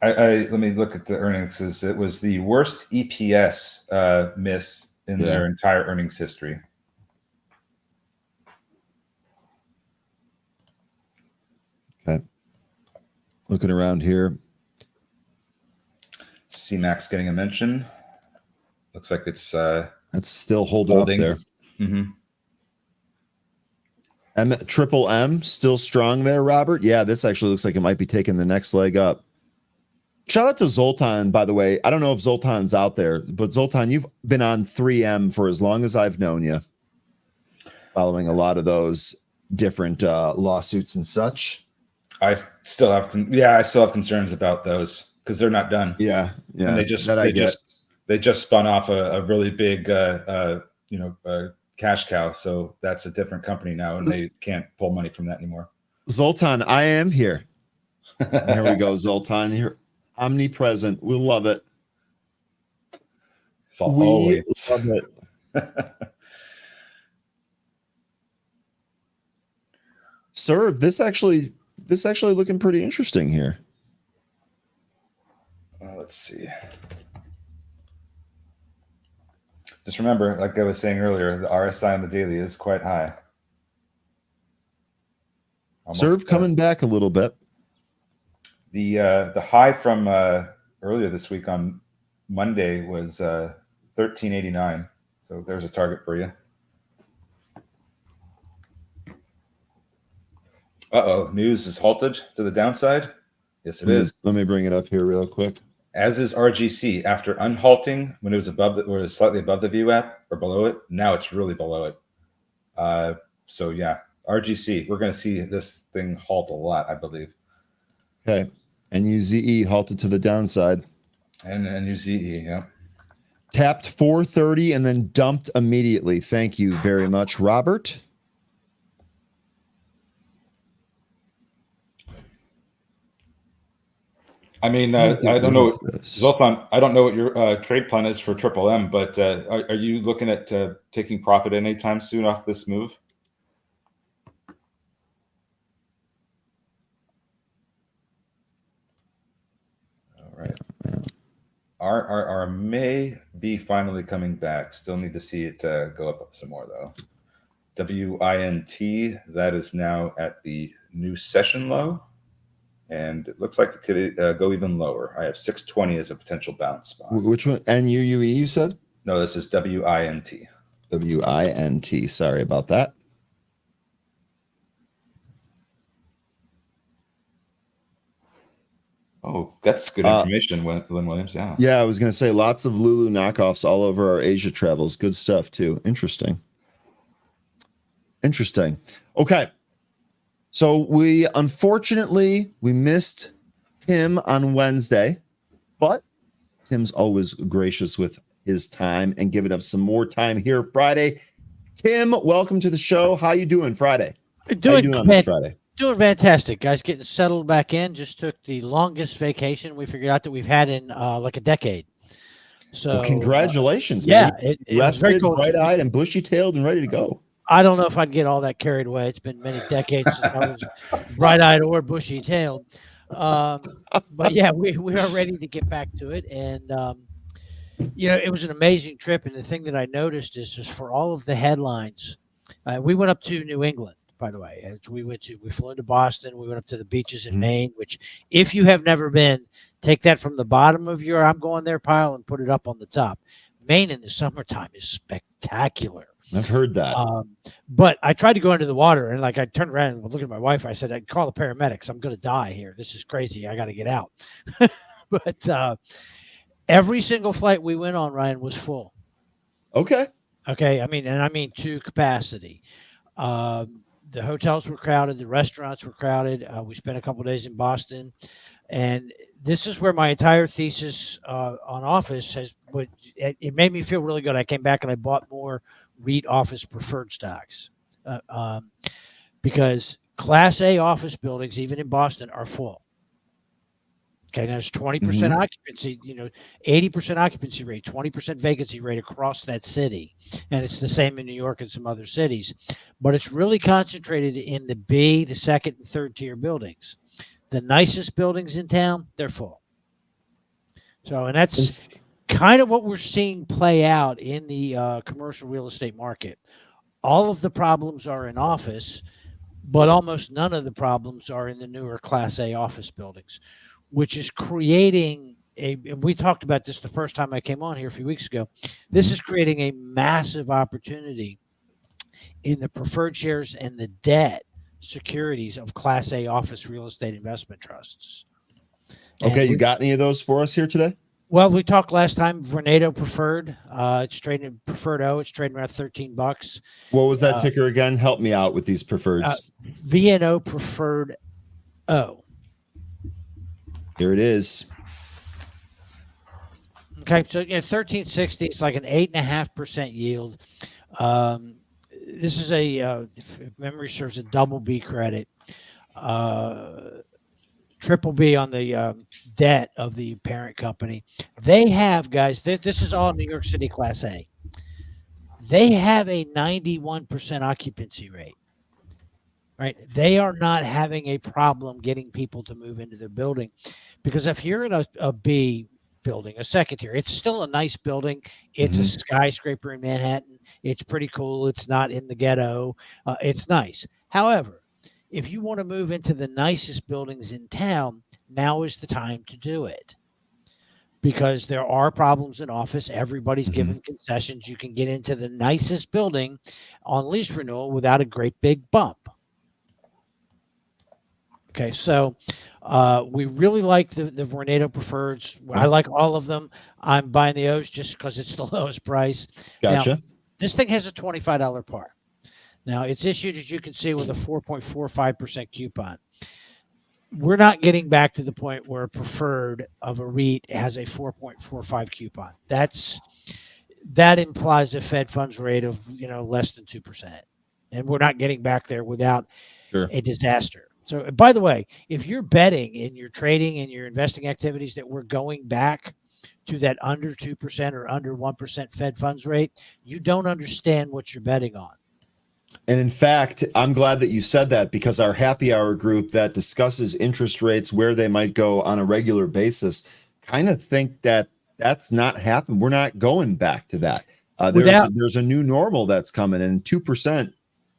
E: Let me look at the earnings. It was the worst EPS miss in their entire earnings history.
A: Okay. Looking around here.
E: CMAX getting a mention. Looks like it's
A: that's still holding up there.
E: Mm-hmm.
A: Triple M still strong there, Robert. Yeah, this actually looks like it might be taking the next leg up. Shout out to Zoltan, by the way. I don't know if Zoltan's out there, but Zoltan, you've been on 3M for as long as I've known you, following a lot of those different lawsuits and such.
E: I still have concerns about those because they're not done.
A: Yeah.
E: And they just spun off a really big cash cow. So that's a different company now, and they can't pull money from that anymore.
A: Zoltan, I am here. There we go, Zoltan. Here, omnipresent. We love it.
E: We
A: love it. Serve. This actually looking pretty interesting here.
E: Let's see. Just remember, like I was saying earlier, the RSI on the daily is quite high.
A: Serve coming back a little bit.
E: The high from earlier this week on Monday was 1389. So there's a target for you. News is halted to the downside. Yes, it is.
A: Let me bring it up here real quick.
E: As is RGC after unhalting when it was slightly above the VWAP or below it. Now it's really below it. So yeah, RGC, we're going to see this thing halt a lot, I believe.
A: Okay. NUZE halted to the downside.
E: And NUZE, yeah.
A: Tapped 430 and then dumped immediately. Thank you very much, Robert.
E: I mean, I don't know, Zoltan. I don't know what your trade plan is for Triple M, but are you looking at taking profit anytime soon off this move? All right. RRR may be finally coming back. Still need to see it go up some more though. WINT, that is now at the new session low. And it looks like it could go even lower. I have 620 as a potential bounce spot.
A: Which one? NUUE, you said?
E: No, this is WINT.
A: WINT. Sorry about that.
E: Oh, that's good information, Lynn Williams. Yeah.
A: Yeah, I was going to say lots of Lulu knockoffs all over our Asia travels. Good stuff too. Interesting. Okay. So we missed Tim on Wednesday, but Tim's always gracious with his time and giving us some more time here Friday. Tim, welcome to the show. How you doing Friday? How you doing on this Friday?
H: Doing fantastic, guys. Getting settled back in. Just took the longest vacation we figured out that we've had in like a decade. So
A: well, congratulations,
H: man.
A: Yeah, it was very cool. Bright-eyed and bushy-tailed and ready to go.
H: I don't know if I'd get all that carried away. It's been many decades since I was bright-eyed or bushy-tailed. But yeah, we are ready to get back to it. And, it was an amazing trip. And the thing that I noticed is just for all of the headlines, we went up to New England. By the way, we flew into Boston. We went up to the beaches in Maine, which if you have never been, take that from the bottom of your I'm going there pile and put it up on the top. Maine in the summertime is spectacular.
A: I've heard that.
H: But I tried to go into the water and I turned around and looked at my wife. I said, I'd call the paramedics. I'm going to die here. This is crazy. I got to get out. But every single flight we went on, Ryan, was full.
A: Okay.
H: I mean to capacity. The hotels were crowded. The restaurants were crowded. We spent a couple of days in Boston. And this is where my entire thesis on office it made me feel really good. I came back and I bought more REIT office preferred stocks because Class A office buildings, even in Boston, are full. Okay, there's 20% occupancy, 80% occupancy rate, 20% vacancy rate across that city. And it's the same in New York and some other cities. But it's really concentrated in the B, the second and third tier buildings. The nicest buildings in town, they're full. So, and that's kind of what we're seeing play out in the commercial real estate market. All of the problems are in office, but almost none of the problems are in the newer Class A office buildings, which is creating and we talked about this the first time I came on here a few weeks ago. This is creating a massive opportunity in the preferred shares and the debt securities of Class A office real estate investment trusts.
A: Okay, you got any of those for us here today?
H: Well, we talked last time, Vornado Preferred. It's trading Preferred O. It's trading around $13.
A: What was that ticker again? Help me out with these preferreds.
H: VNO Preferred O.
A: Here it is.
H: Okay, so 1360. It's like an 8.5% yield. This is if memory serves, a double B credit. Triple B on the debt of the parent company. They have, guys, this is all New York City Class A. They have a 91% occupancy rate, right? They are not having a problem getting people to move into their building, because if you're in a B building, a second tier, it's still a nice building. It's a skyscraper in Manhattan. It's pretty cool. It's not in the ghetto. It's nice. However, if you want to move into the nicest buildings in town, now is the time to do it, because there are problems in office. Everybody's given concessions. You can get into the nicest building on lease renewal without a great big bump. Okay, so we really like the Vornado Preferreds. I like all of them. I'm buying the O's just because it's the lowest price.
A: Gotcha.
H: Now, this thing has a $25 par. Now, it's issued, as you can see, with a 4.45% coupon. We're not getting back to the point where a preferred of a REIT has a 4.45 coupon. That implies a Fed funds rate of less than 2%, and we're not getting back there without a disaster. So, by the way, if you're betting in your trading and your investing activities that we're going back to that under 2% or under 1% Fed funds rate, you don't understand what you're betting on.
A: And in fact, I'm glad that you said that, because our happy hour group that discusses interest rates, where they might go on a regular basis, kind of think that that's not happening. We're not going back to that. There's a new normal that's coming, and 2%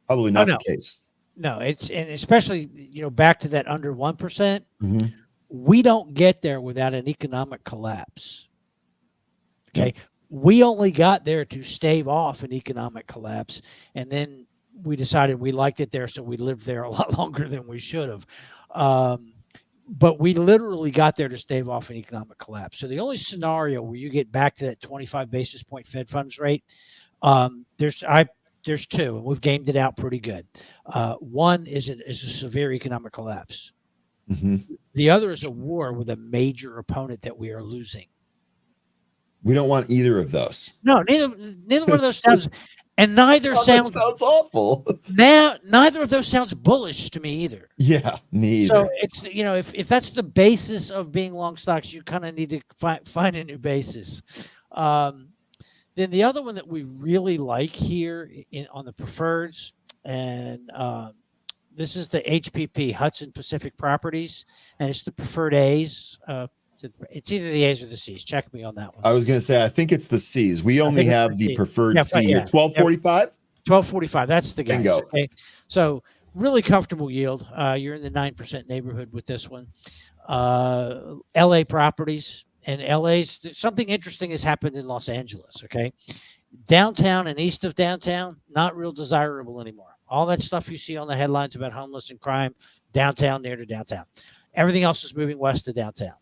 A: probably not the case. No,
H: and especially back to that under 1%. We don't get there without an economic collapse. Okay, we only got there to stave off an economic collapse, and then we decided we liked it there, so we lived there a lot longer than we should have. but we literally got there to stave off an economic collapse. So the only scenario where you get back to that 25 basis point Fed funds rate, there's two, and we've gamed it out pretty good. One is a severe economic collapse.
A: Mm-hmm.
H: The other is a war with a major opponent that we are losing.
A: We don't want either of those.
H: No, neither one of those sounds, and neither sounds
A: awful.
H: Neither of those sounds bullish to me either.
A: Yeah, me either.
H: So it's, if that's the basis of being long stocks, you kind of need to find a new basis. Then the other one that we really like here on the preferreds, and this is the HPP, Hudson Pacific Properties, and it's the preferred A's. It's either the A's or the C's. Check me on that one.
A: I was going to say, I think it's the C's. We only have the preferred C here. 1245?
H: 1245. That's the guy.
A: Bingo.
H: Okay. So really comfortable yield. You're in the 9% neighborhood with this one. LA properties, and LA's something interesting has happened in Los Angeles. Okay. Downtown and east of downtown, not real desirable anymore. All that stuff you see on the headlines about homeless and crime, downtown, near to downtown. Everything else is moving west of downtown.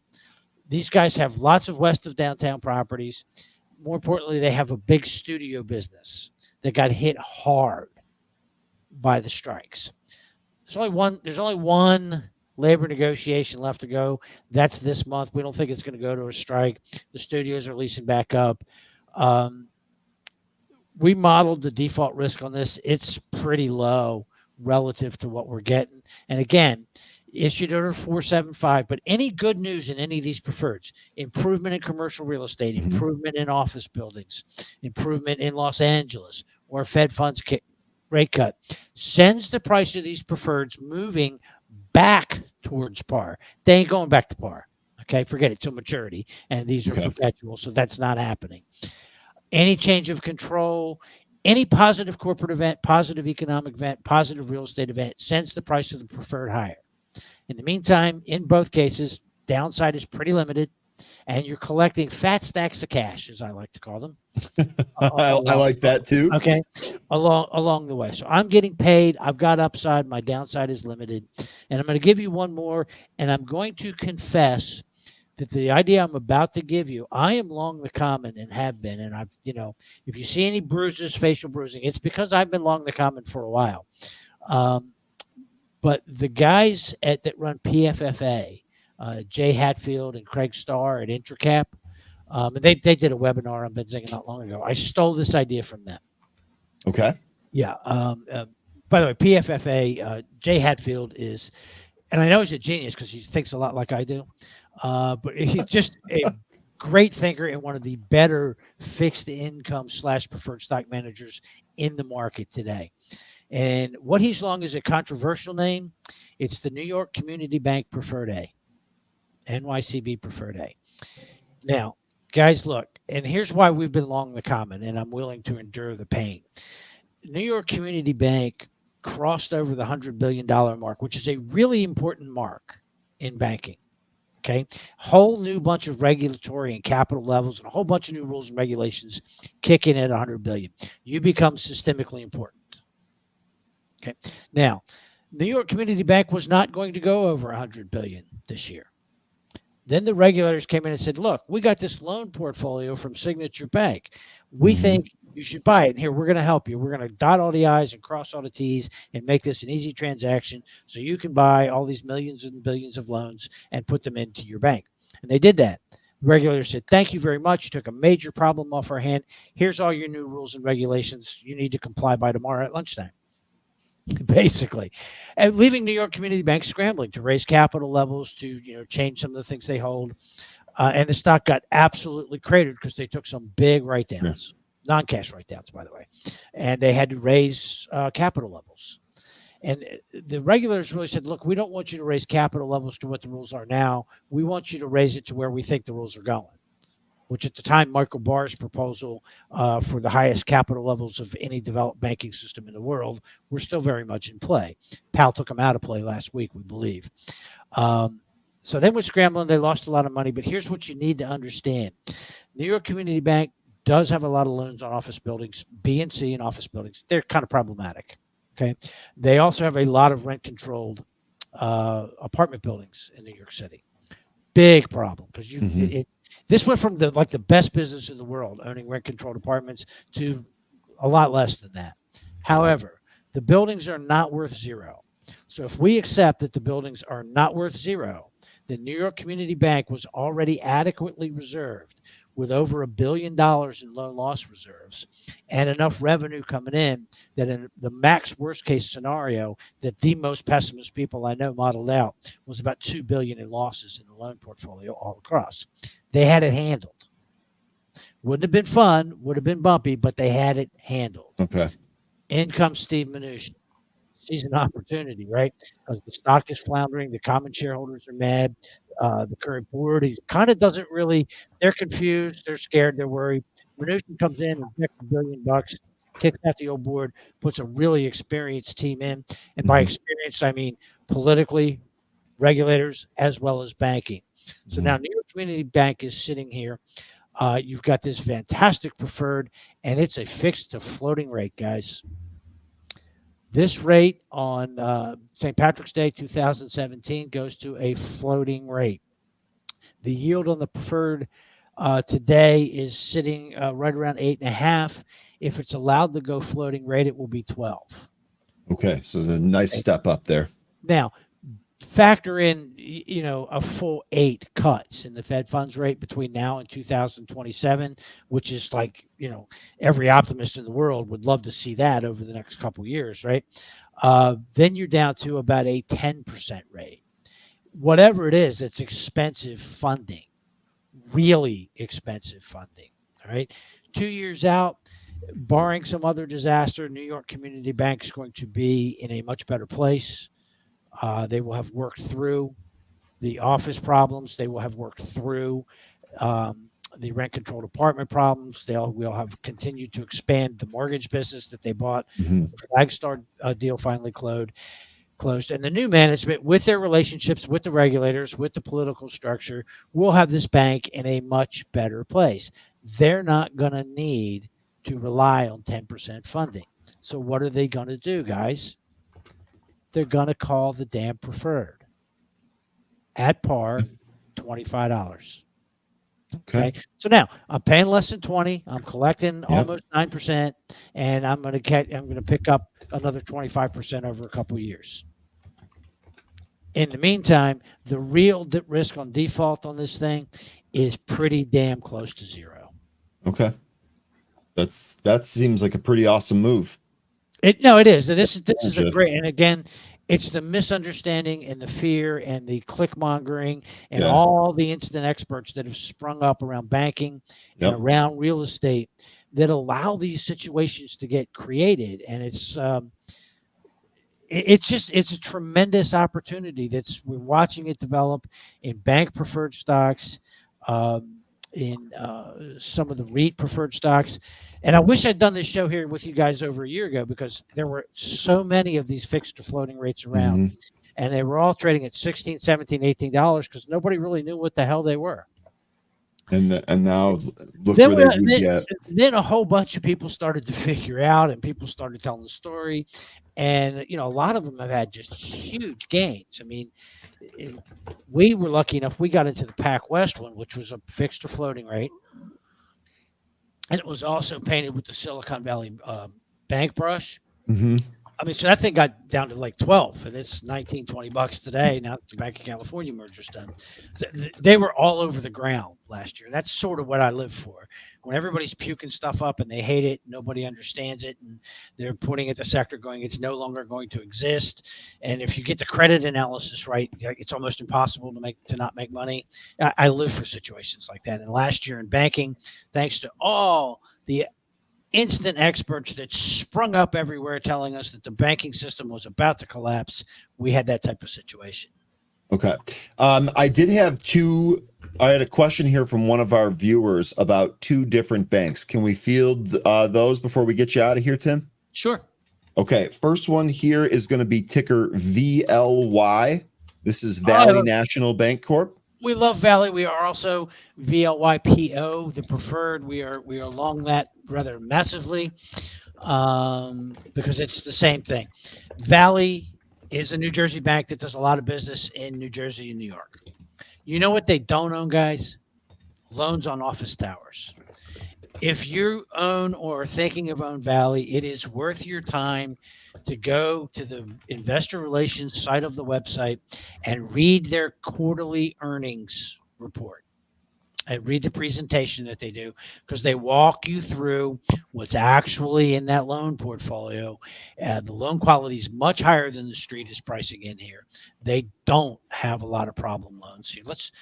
H: These guys have lots of west of downtown properties. More importantly, they have a big studio business that got hit hard by the strikes. There's only one labor negotiation left to go. That's this month. We don't think it's going to go to a strike. The studios are leasing back up. We modeled the default risk on this. It's pretty low relative to what we're getting. And again, issued under 475, but any good news in any of these preferreds, improvement in commercial real estate, improvement in office buildings, improvement in Los Angeles, or Fed funds rate cut, sends the price of these preferreds moving back towards par. They ain't going back to par. Okay, forget it, till maturity. And these are perpetual, so that's not happening. Any change of control, any positive corporate event, positive economic event, positive real estate event sends the price of the preferred higher. In the meantime, in both cases, downside is pretty limited, and you're collecting fat stacks of cash, as I like to call them.
A: I like that too.
H: Okay, along the way. So I'm getting paid. I've got upside. My downside is limited, and I'm going to give you one more. And I'm going to confess that the idea I'm about to give you, I am long the common and have been. And I've, if you see any bruises, facial bruising, it's because I've been long the common for a while. But the guys that run PFFA, Jay Hatfield and Craig Starr at Intracap, and they did a webinar on Benzinga not long ago. I stole this idea from them.
A: Okay.
H: Yeah. By the way, PFFA, Jay Hatfield is, and I know he's a genius because he thinks a lot like I do, but he's just a great thinker and one of the better fixed income / preferred stock managers in the market today. And what he's long is a controversial name. It's the New York Community Bank Preferred A, NYCB Preferred A. Now, guys, look, and here's why we've been long the common, and I'm willing to endure the pain. New York Community Bank crossed over the $100 billion mark, which is a really important mark in banking. Okay, whole new bunch of regulatory and capital levels and a whole bunch of new rules and regulations kick in at 100 billion. You become systemically important. Okay. Now, New York Community Bank was not going to go over 100 billion this year. Then the regulators came in and said, look, we got this loan portfolio from Signature Bank. We think you should buy it. And here, we're going to help you. We're going to dot all the I's and cross all the T's and make this an easy transaction so you can buy all these millions and billions of loans and put them into your bank. And they did that. The regulators said, thank you very much. You took a major problem off our hand. Here's all your new rules and regulations. You need to comply by tomorrow at lunchtime. Basically, and leaving New York Community Bank scrambling to raise capital levels, to change some of the things they hold, and the stock got absolutely cratered because they took some big write-downs, non-cash write-downs, by the way, and they had to raise capital levels. And the regulators really said, look, we don't want you to raise capital levels to what the rules are now. We want you to raise it to where we think the rules are going, which at the time, Michael Barr's proposal for the highest capital levels of any developed banking system in the world were still very much in play. Powell took them out of play last week, we believe. So they went scrambling. They lost a lot of money. But here's what you need to understand. New York Community Bank does have a lot of loans on office buildings, B and C and office buildings. They're kind of problematic. Okay. They also have a lot of rent-controlled apartment buildings in New York City. Big problem because this went from the best business in the world, owning rent controlled apartments, to a lot less than that. However, the buildings are not worth zero. So if we accept that the buildings are not worth zero, the New York Community Bank was already adequately reserved with over $1 billion in loan loss reserves and enough revenue coming in that in the max worst case scenario that the most pessimist people I know modeled out was about $2 billion in losses in the loan portfolio all across. They had it handled. Wouldn't have been fun, would have been bumpy, but they had it handled.
A: Okay.
H: In comes Steve Mnuchin. Sees an opportunity, right? Because the stock is floundering, the common shareholders are mad. The current board, he kind of doesn't really. They're confused, they're scared, they're worried. Mnuchin comes in, injects $1 billion, kicks out the old board, puts a really experienced team in, and by experienced I mean politically, regulators as well as banking. So now New York Community Bank is sitting here. You've got this fantastic preferred, and it's a fixed to floating rate, guys. This rate on St. Patrick's Day 2017 goes to a floating rate. The yield on the preferred today is sitting right around 8.5. If it's allowed to go floating rate, it will be 12.
A: Okay, so there's a nice step up there.
H: Now, factor in, a full 8 cuts in the Fed funds rate between now and 2027, which is every optimist in the world would love to see that over the next couple of years, right? Then you're down to about a 10% rate. Whatever it is, it's expensive funding, really expensive funding, all right? 2 years out, barring some other disaster, New York Community Bank is going to be in a much better place. They will have worked through the office problems. They will have worked through the rent-controlled apartment problems. Will have continued to expand the mortgage business that they bought. The Flagstar deal finally closed. And the new management, with their relationships with the regulators, with the political structure, will have this bank in a much better place. They're not going to need to rely on 10% funding. So what are they going to do, guys? They're going to call the damn preferred at par, $25. Okay. So now I'm paying less than 20. I'm collecting almost 9%, and I'm going to pick up another 25% over a couple of years. In the meantime, the real risk on default on this thing is pretty damn close to zero.
A: Okay. That seems like a pretty awesome move.
H: It is. This is a great, and again, it's the misunderstanding and the fear and the click mongering and all the instant experts that have sprung up around banking and around real estate that allow these situations to get created. And it's a tremendous opportunity we're watching it develop in bank preferred stocks, in some of the REIT preferred stocks. And I wish I'd done this show here with you guys over a year ago, because there were so many of these fixed to floating rates around, and they were all trading at $16, $17, $18 because nobody really knew what the hell they were.
A: And now look where they would get.
H: Then a whole bunch of people started to figure out, and people started telling the story. And, a lot of them have had just huge gains. I mean, we were lucky enough, we got into the Pac West one, which was a fixed to floating rate. And it was also painted with the Silicon Valley bank brush. I mean, so that thing got down to like 12, and it's $19, $20 today. Now the Bank of California merger's done. So they were all over the ground last year. That's sort of what I live for. When everybody's puking stuff up and they hate it, nobody understands it, and they're putting at the sector going, it's no longer going to exist. And if you get the credit analysis right, it's almost impossible to not make money. I live for situations like that. And last year in banking, thanks to all the instant experts that sprung up everywhere telling us that the banking system was about to collapse, we had that type of situation.
A: Okay. I had a question here from one of our viewers about 2 different banks. Can we field those before we get you out of here, Tim?
H: Sure.
A: Okay. First one here is going to be ticker VLY. This is Valley National Bank Corp.
H: We love Valley. We are also VLYPO, the preferred. We are long that rather massively because it's the same thing. Valley is a New Jersey bank that does a lot of business in New Jersey and New York. You know what they don't own, guys? Loans on office towers. If you own or are thinking of own Valley, it is worth your time to go to the investor relations site of the website and read their quarterly earnings report. And read the presentation that they do, because they walk you through what's actually in that loan portfolio. The loan quality is much higher than the street is pricing in here. They don't have a lot of problem loans here. Let's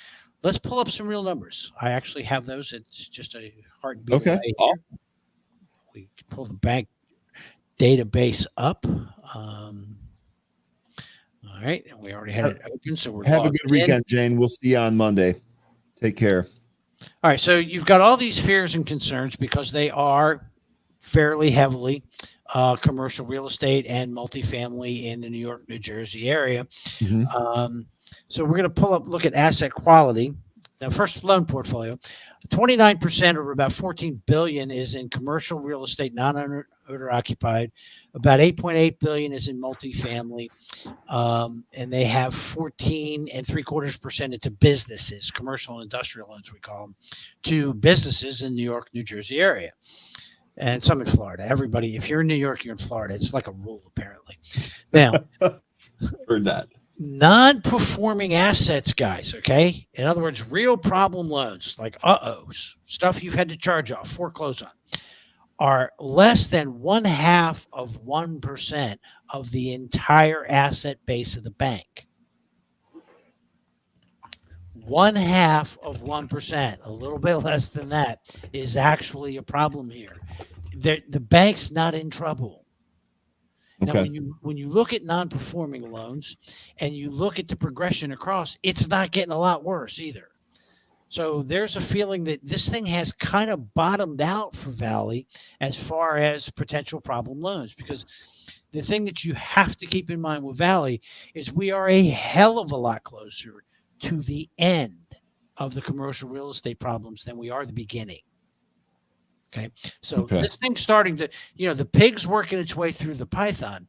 H: pull up some real numbers. I actually have those. It's just a heartbeat.
A: Okay.
H: Here. We can pull the bank database up. All right, and we already had it open, so we're
A: have a good weekend, Jane. We'll see you on Monday. Take care.
H: All right, so you've got all these fears and concerns because they are fairly heavily commercial real estate and multifamily in the New York, New Jersey area. So we're going to look at asset quality. Now, first, loan portfolio. 29%, or about $14 billion, is in commercial real estate, non-owner occupied. About $8.8 billion is in multifamily, and they have 14.75% into businesses, commercial and industrial loans, we call them, to businesses in New York, New Jersey area, and some in Florida. Everybody, if you're in New York, you're in Florida. It's like a rule, apparently. Now,
A: heard that.
H: Non-performing assets, guys, okay? In other words, real problem loans, like stuff you've had to charge off, foreclose on, are less than 0.5% of the entire asset base of the bank. 0.5%, a little bit less than that, is actually a problem here. The bank's not in trouble. Now, when you look at non-performing loans and you look at the progression across, it's not getting a lot worse either. So there's a feeling that this thing has kind of bottomed out for Valley as far as potential problem loans, because the thing that you have to keep in mind with Valley is we are a hell of a lot closer to the end of the commercial real estate problems than we are the beginning. Okay. So this thing's starting to, the pig's working its way through the python.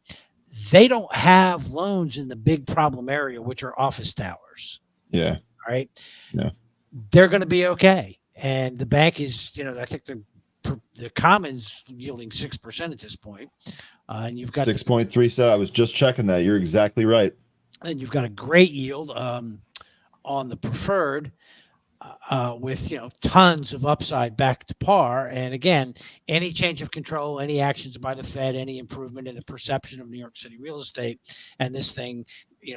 H: They don't have loans in the big problem area, which are office towers.
A: Yeah.
H: All right.
A: Yeah.
H: They're going to be okay. And the bank is, I think the common's yielding 6% at this point. And you've got
A: 6.37. I was just checking that. You're exactly right.
H: And you've got a great yield on the preferred. With tons of upside back to par. And again, any change of control, any actions by the Fed, any improvement in the perception of New York City real estate, and this thing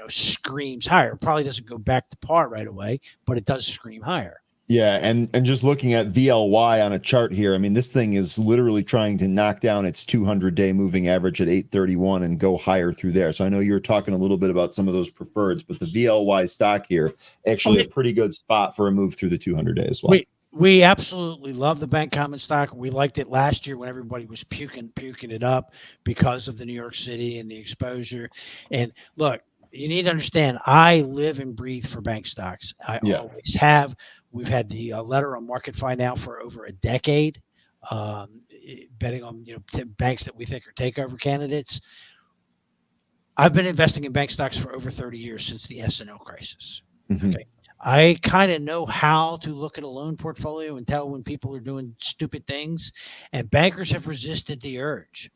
H: screams higher. Probably doesn't go back to par right away, but it does scream higher.
A: Yeah, and just looking at VLY on a chart here, I mean, this thing is literally trying to knock down its 200-day moving average at 831 and go higher through there. So I know you're talking a little bit about some of those preferreds, but the VLY stock here, actually a pretty good spot for a move through the 200-day as well.
H: We absolutely love the bank common stock. We liked it last year when everybody was puking it up because of the New York City and the exposure. And look, you need to understand, I live and breathe for bank stocks. I always have. We've had the letter on MarketFi now for over a decade, betting on banks that we think are takeover candidates. I've been investing in bank stocks for over 30 years since the S&L crisis. Okay, I kind of know how to look at a loan portfolio and tell when people are doing stupid things, and bankers have resisted the urge.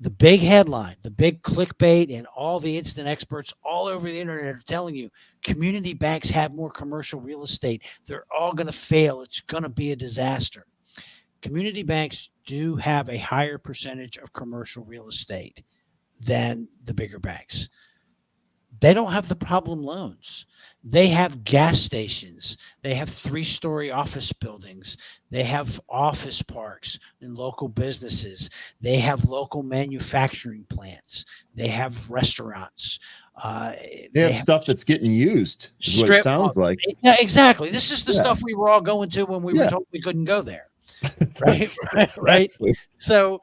H: The big headline, the big clickbait, and all the instant experts all over the internet are telling you community banks have more commercial real estate. They're all going to fail. It's going to be a disaster. Community banks do have a higher percentage of commercial real estate than the bigger banks. They don't have the problem loans. They have gas stations. They have 3-story office buildings. They have office parks and local businesses. They have local manufacturing plants. They have restaurants.
A: They have stuff that's getting used, is what it sounds like.
H: Yeah, exactly. This is the stuff we were all going to when we were told we couldn't go there. Right. Right. So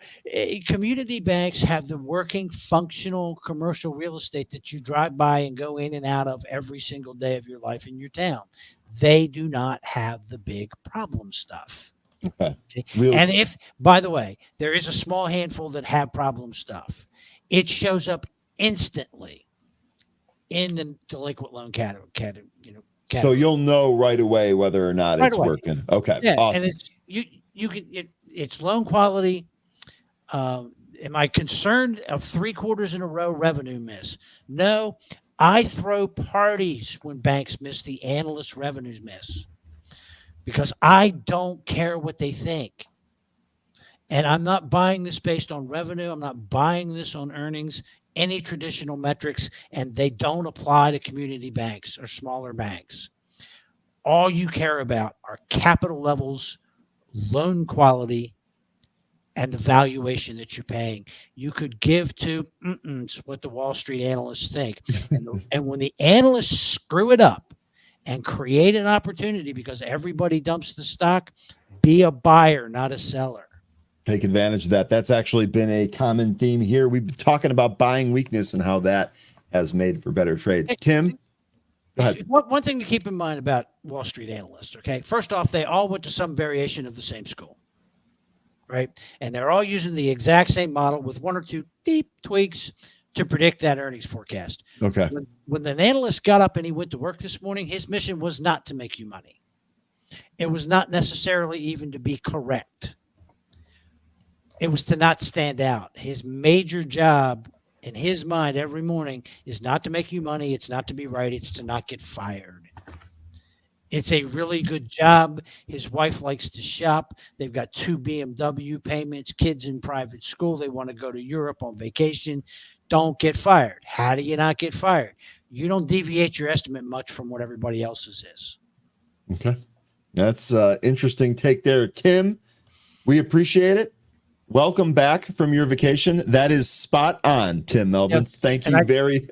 H: community banks have the working, functional commercial real estate that you drive by and go in and out of every single day of your life in your town. They do not have the big problem stuff. Okay. And if, by the way, there is a small handful that have problem stuff, it shows up instantly in the delinquent loan category.
A: So you'll know right away whether or not
H: Right
A: it's
H: away.
A: working. Okay,
H: Yeah,
A: awesome.
H: and it's loan quality. Am I concerned of 3 quarters in a row revenue miss? No, I throw parties when banks miss the analyst revenues miss because I don't care what they think. And I'm not buying this based on revenue. I'm not buying this on earnings, any traditional metrics, and they don't apply to community banks or smaller banks. All you care about are capital levels, loan quality, and the valuation that you're paying. You could give to what the Wall Street analysts think. And when the analysts screw it up and create an opportunity because everybody dumps the stock, be a buyer, not a seller.
A: Take advantage of that. That's actually been a common theme here. We've been talking about buying weakness and how that has made for better trades. Tim, go ahead.
H: One thing to keep in mind about Wall Street analysts, okay? First off, they all went to some variation of the same school, right? And they're all using the exact same model with 1 or 2 deep tweaks to predict that earnings forecast.
A: Okay.
H: When an analyst got up and he went to work this morning, his mission was not to make you money. It was not necessarily even to be correct. It was to not stand out. His major job in his mind every morning is not to make you money. It's not to be right. It's to not get fired. It's a really good job. His wife likes to shop. They've got 2 BMW payments, kids in private school. They want to go to Europe on vacation. Don't get fired. How do you not get fired? You don't deviate your estimate much from what everybody else's is.
A: Okay. That's interesting take there. Tim, we appreciate it. Welcome back from your vacation. That is spot on, Tim Melvin. Yep. Thank you very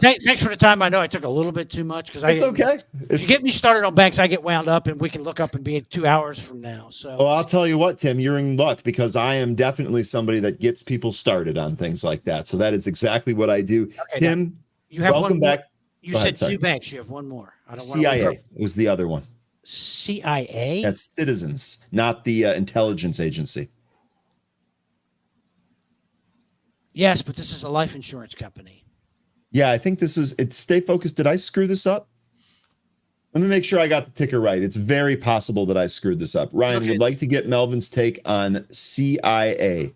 H: thanks for the time. I know I took a little bit too much because
A: it's okay.
H: If you get me started on banks, I get wound up and we can look up and be 2 hours from now. So
A: I'll tell you what, Tim, you're in luck because I am definitely somebody that gets people started on things like that. So that is exactly what I do. Okay, Tim,
H: you have
A: welcome back.
H: You said 2 banks. You have one more. I don't
A: CIA was the other one.
H: CIA?
A: That's Citizens, not the intelligence agency.
H: Yes, but this is a life insurance company.
A: Yeah, I think it's Stay Focused. Did I screw this up? Let me make sure I got the ticker right. It's very possible that I screwed this up. Ryan would like to get Melvin's take on CIA.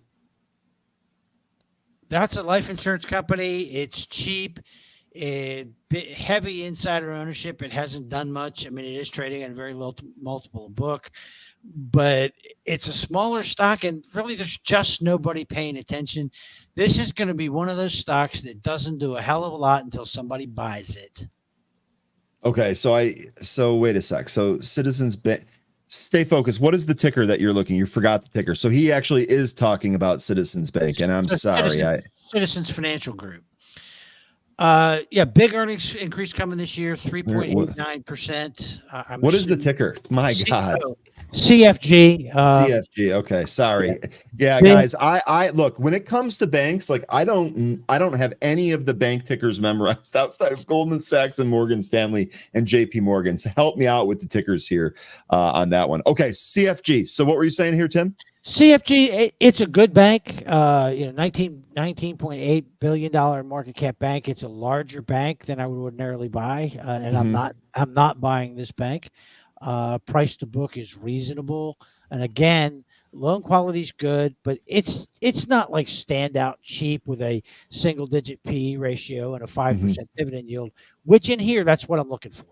H: That's a life insurance company. It's cheap. Heavy insider ownership. It hasn't done much. I mean, it is trading at a very low multiple book, but it's a smaller stock, and really there's just nobody paying attention. This is going to be one of those stocks that doesn't do a hell of a lot until somebody buys it.
A: Okay, so wait a sec. So Citizens Stay Focused. What is the ticker that you're looking? You forgot the ticker. So he actually is talking about Citizens Bank, and I'm sorry.
H: Citizens Financial Group. Big earnings increase coming this year, 3.89%.
A: What is the ticker? My God.
H: CFG.
A: CFG. Okay, sorry. Yeah, guys. I look, when it comes to banks, like I don't have any of the bank tickers memorized outside of Goldman Sachs and Morgan Stanley and JP Morgan. So help me out with the tickers here on that one. Okay, CFG. So what were you saying here, Tim?
H: CFG, it's a good bank. $19.8 billion market cap bank. It's a larger bank than I would ordinarily buy, and I'm not buying this bank. Price to book is reasonable, and again, loan quality is good, but it's not like standout cheap with a single digit PE ratio and a 5% dividend yield. Which in here, that's what I'm looking for.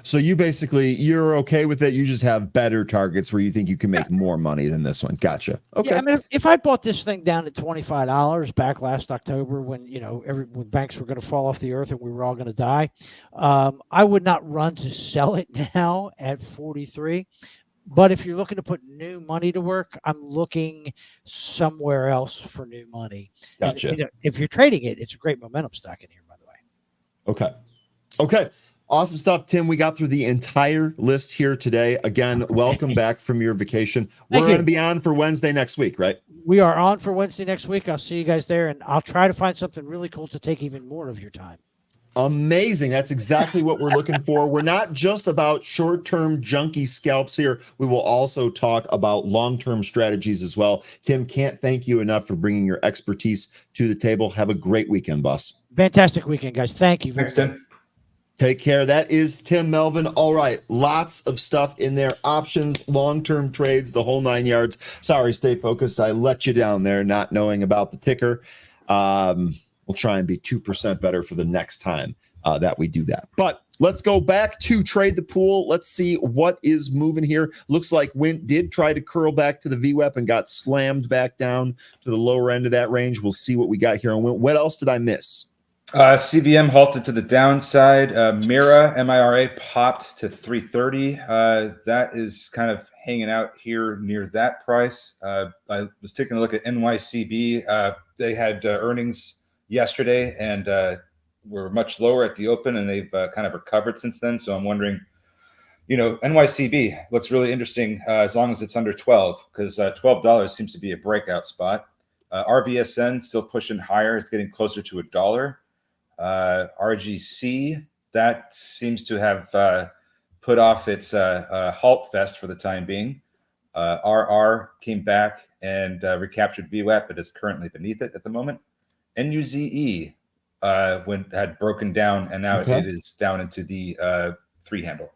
A: So you're okay with it. You just have better targets where you think you can make more money than this one. Gotcha. Okay.
H: Yeah, I mean, if I bought this thing down at $25 back last October when when banks were going to fall off the earth and we were all going to die, I would not run to sell it now at 43. But if you're looking to put new money to work, I'm looking somewhere else for new money.
A: Gotcha.
H: And, if you're trading it, it's a great momentum stock in here, by the way.
A: Okay. Awesome stuff, Tim. We got through the entire list here today. Again, welcome back from your vacation. We're going to be on for Wednesday next week, right?
H: We are on for Wednesday next week. I'll see you guys there, and I'll try to find something really cool to take even more of your time.
A: Amazing. That's exactly what we're looking for. We're not just about short-term junky scalps here. We will also talk about long-term strategies as well. Tim, can't thank you enough for bringing your expertise to the table. Have a great weekend, boss.
H: Fantastic weekend, guys. Thank you very
E: Thanks,
H: much.
E: Tim.
A: Take care. That is Tim Melvin. All right. Lots of stuff in there. Options, long-term trades, the whole 9 yards. Sorry, stay focused. I let you down there not knowing about the ticker. We'll try and be 2% better for the next time that we do that. But let's go back to trade the pool. Let's see what is moving here. Looks like Wint did try to curl back to the VWAP and got slammed back down to the lower end of that range. We'll see what we got here on Wint. What else did I miss?
E: CVM halted to the downside. MIRA popped to 330. That is kind of hanging out here near that price. I was taking a look at NYCB. They had earnings yesterday and were much lower at the open, and they've kind of recovered since then. So I'm wondering, NYCB looks really interesting as long as it's under 12, because $12 seems to be a breakout spot. RVSN still pushing higher. It's getting closer to $1. RGC, that seems to have put off its halt fest for the time being. RR came back and recaptured VWAP, but is currently beneath it at the moment. NUZE had broken down, and now it is down into the 3 handle.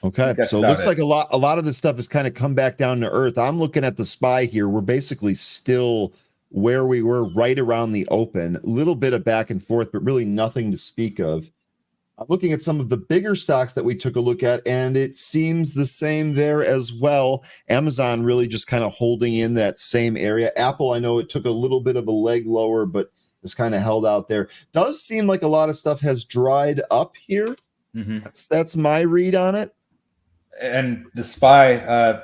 A: Okay, so it looks like a lot of this stuff has kind of come back down to earth. I'm looking at the SPY here. We're basically still where we were right around the open. A little bit of back and forth, but really nothing to speak of. I'm looking at some of the bigger stocks that we took a look at, and it seems the same there as well. Amazon really just kind of holding in that same area. Apple, I know it took a little bit of a leg lower, but it's kind of held out there. Does seem like a lot of stuff has dried up here.
E: Mm-hmm.
A: That's my read on it.
E: And the SPY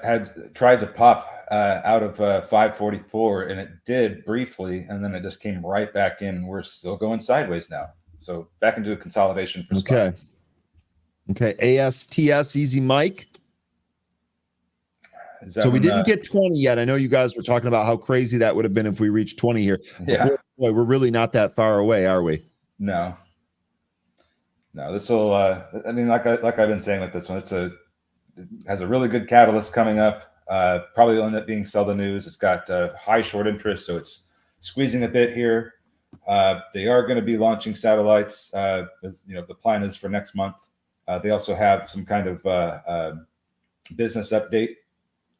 E: had tried to pop out of 544, and it did briefly, and then it just came right back in. We're still going sideways now. So back into a consolidation for SPY.
A: Okay. ASTS, Easy Mike. So we didn't get 20 yet. I know you guys were talking about how crazy that would have been if we reached 20 here.
E: Yeah.
A: Boy, we're really not that far away, are we?
E: No, this will, like I've been saying with this one, it has a really good catalyst coming up. Probably will end up being sell the news. It's got high short interest, so it's squeezing a bit here. They are going to be launching satellites. The plan is for next month. They also have some kind of business update,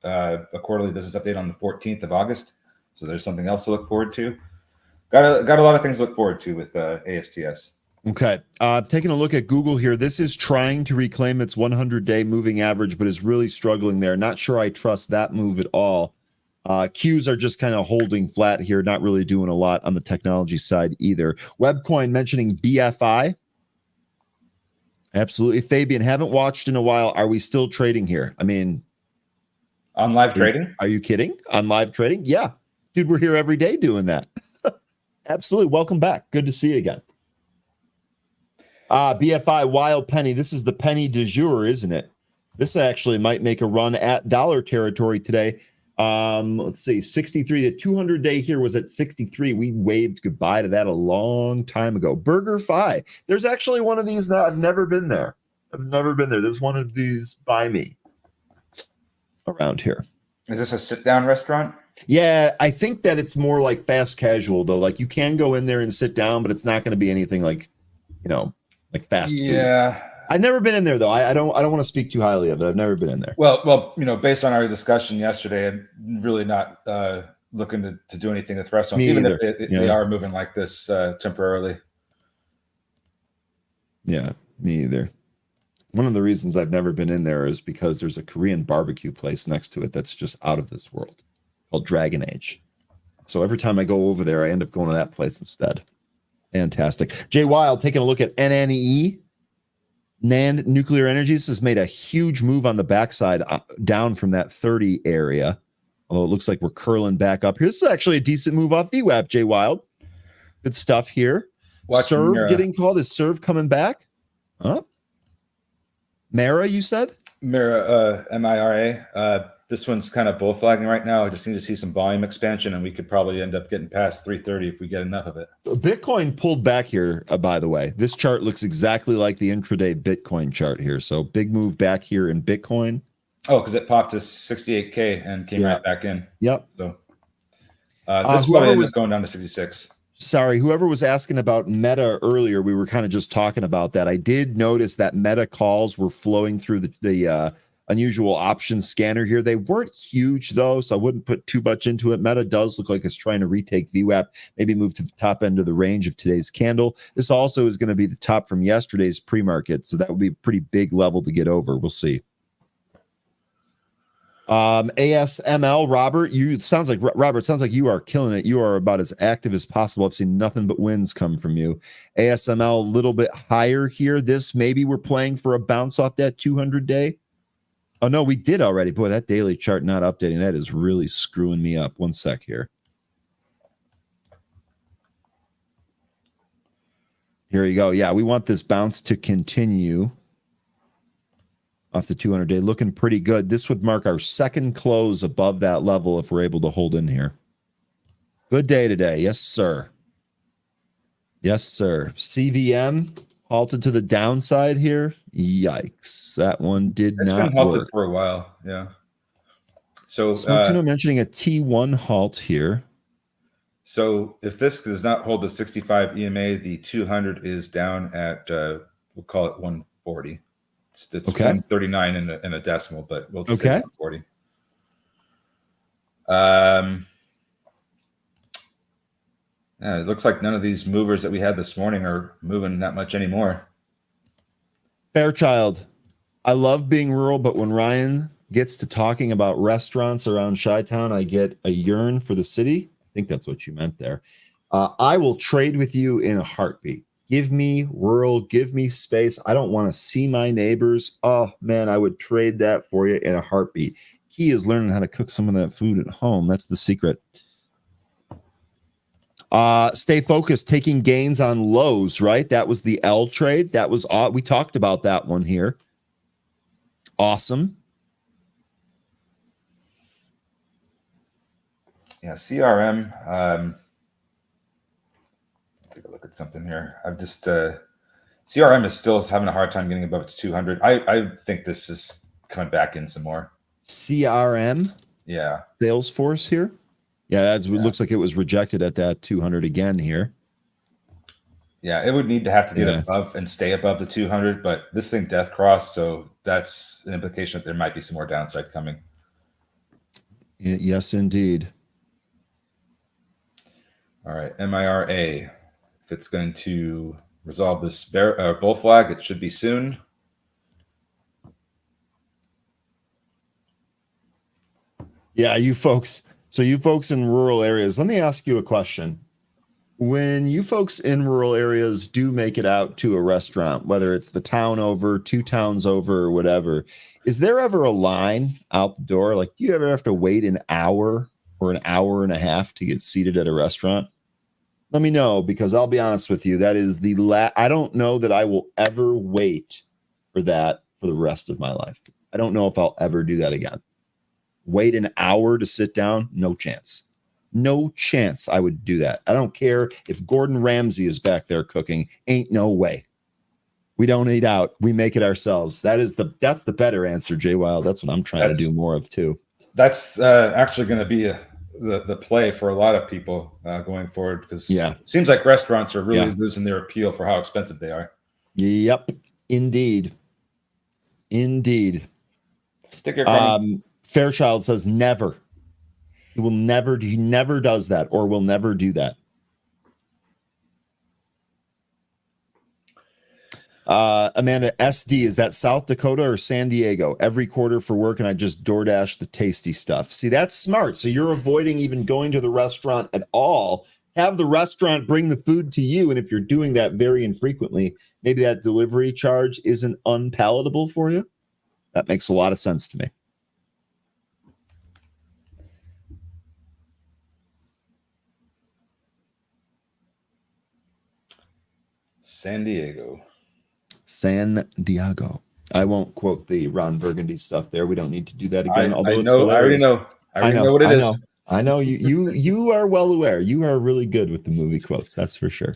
E: a quarterly business update on the 14th of August. So there's something else to look forward to. Got a lot of things to look forward to with ASTS.
A: Okay. Taking a look at Google here. This is trying to reclaim its 100-day moving average, but is really struggling there. Not sure I trust that move at all. Qs are just kind of holding flat here, not really doing a lot on the technology side either. Webcoin mentioning BFI. Absolutely. Fabian, haven't watched in a while. Are we still trading here? I mean,
E: on live trading?
A: Are you kidding? On live trading? Yeah. Dude, we're here every day doing that. Absolutely. Welcome back. Good to see you again. BFI Wild Penny. This is the penny du jour, isn't it? This actually might make a run at dollar territory today. Let's see, 63. The 200-day here was at 63. We waved goodbye to that a long time ago. Burger Fi. There's actually one of these now. I've never been there. There's one of these by me around here.
E: Is this a sit-down restaurant?
A: Yeah, I think that it's more like fast casual, though. Like, you can go in there and sit down, but it's not going to be anything like, like fast food.
E: Yeah.
A: I've never been in there, though. I don't want to speak too highly of it. I've never been in there.
E: Well, based on our discussion yesterday, I'm really not looking to do anything with restaurants, even if they are moving like this temporarily.
A: Yeah, me either. One of the reasons I've never been in there is because there's a Korean barbecue place next to it that's just out of this world called Dragon Age. So every time I go over there, I end up going to that place instead. Fantastic. Jay Wild taking a look at NNE. NAND Nuclear Energies has made a huge move on the backside down from that 30 area. Although it looks like we're curling back up here. This is actually a decent move off VWAP, Jay Wild. Good stuff here. Serve getting called. Is Serve coming back? Huh? Mara, you said?
E: Mira, MIRA. This one's kind of bull flagging right now. I just need to see some volume expansion, and we could probably end up getting past 330 if we get enough of it.
A: Bitcoin pulled back here, by the way. This chart looks exactly like the intraday Bitcoin chart here. So big move back here in Bitcoin.
E: Oh, because it popped to 68K and came right back in.
A: Yep.
E: So this probably ended up going down to 66.
A: Sorry, whoever was asking about Meta earlier, we were kind of just talking about that. I did notice that Meta calls were flowing through the unusual options scanner here. They weren't huge though, so I wouldn't put too much into it. Meta does look like it's trying to retake VWAP, maybe move to the top end of the range of today's candle. This also is going to be the top from yesterday's pre-market, so that would be a pretty big level to get over. We'll see. ASML, Robert, sounds like you are killing it. You are about as active as possible. I've seen nothing but wins come from you. ASML a little bit higher here. This maybe we're playing for a bounce off that 200-day. Oh no, we did already. Boy, that daily chart not updating, that is really screwing me up. One sec here. Here you go. Yeah, we want this bounce to continue off the 200-day, looking pretty good. This would mark our second close above that level if we're able to hold in here. Good day today. Yes, sir. Yes, sir. CVM halted to the downside here. Yikes. That one did
E: It's
A: not
E: been halted
A: work.
E: for a while. Yeah. So
A: Smootino mentioning a T1 halt here.
E: So if this does not hold the 65 EMA, the 200 is down at, we'll call it 140. It's
A: Okay.
E: 139 in a decimal, but we'll just say 140. Yeah, it looks like none of these movers that we had this morning are moving that much anymore.
A: Fairchild, I love being rural, but when Ryan gets to talking about restaurants around Chi-Town, I get a yearn for the city. I think that's what you meant there. I will trade with you in a heartbeat. Give me rural, give me space. I don't want to see my neighbors. Oh, man, I would trade that for you in a heartbeat. Key is learning how to cook some of that food at home. That's the secret. Stay focused, taking gains on lows, right? That was the L trade. That was, we talked about that one here. Awesome.
E: Yeah, CRM. Take a look at something here. I've just CRM is still having a hard time getting above its 200. I think this is coming back in some more.
A: CRM.
E: Yeah.
A: Salesforce here. Yeah, it looks like it was rejected at that 200 again here.
E: Yeah, it would need to have to get above and stay above the 200, but this thing death crossed, so that's an implication that there might be some more downside coming.
A: Yes, indeed.
E: All right, MIRA. If it's going to resolve this bull flag, it should be soon.
A: Yeah, you folks. So you folks in rural areas, let me ask you a question. When you folks in rural areas do make it out to a restaurant, whether it's the town over, 2 towns over, or whatever, is there ever a line out the door? Like, do you ever have to wait an hour or an hour and a half to get seated at a restaurant? Let me know, because I'll be honest with you, that is I don't know that I will ever wait for that for the rest of my life. I don't know if I'll ever do that again. Wait an hour to sit down? No chance. No chance I would do that. I don't care if Gordon Ramsay is back there cooking. Ain't no way. We don't eat out. We make it ourselves. That's the better answer, Jay Wild. That's what I'm trying to do more of too.
E: That's actually going to be the play for a lot of people going forward, because it seems like restaurants are really losing their appeal for how expensive they are.
A: Yep. Indeed. Fairchild says never. He never does that, or will never do that. Amanda, SD, is that South Dakota or San Diego? Every quarter for work, and I just DoorDash the tasty stuff. See, that's smart. So you're avoiding even going to the restaurant at all. Have the restaurant bring the food to you, and if you're doing that very infrequently, maybe that delivery charge isn't unpalatable for you. That makes a lot of sense to me.
E: San Diego.
A: I won't quote the Ron Burgundy stuff there. We don't need to do that
E: I
A: again. Although it's
E: know. I already
A: hilarious.
E: know. I already know what it is.
A: I know you are well aware. You are really good with the movie quotes. That's for sure.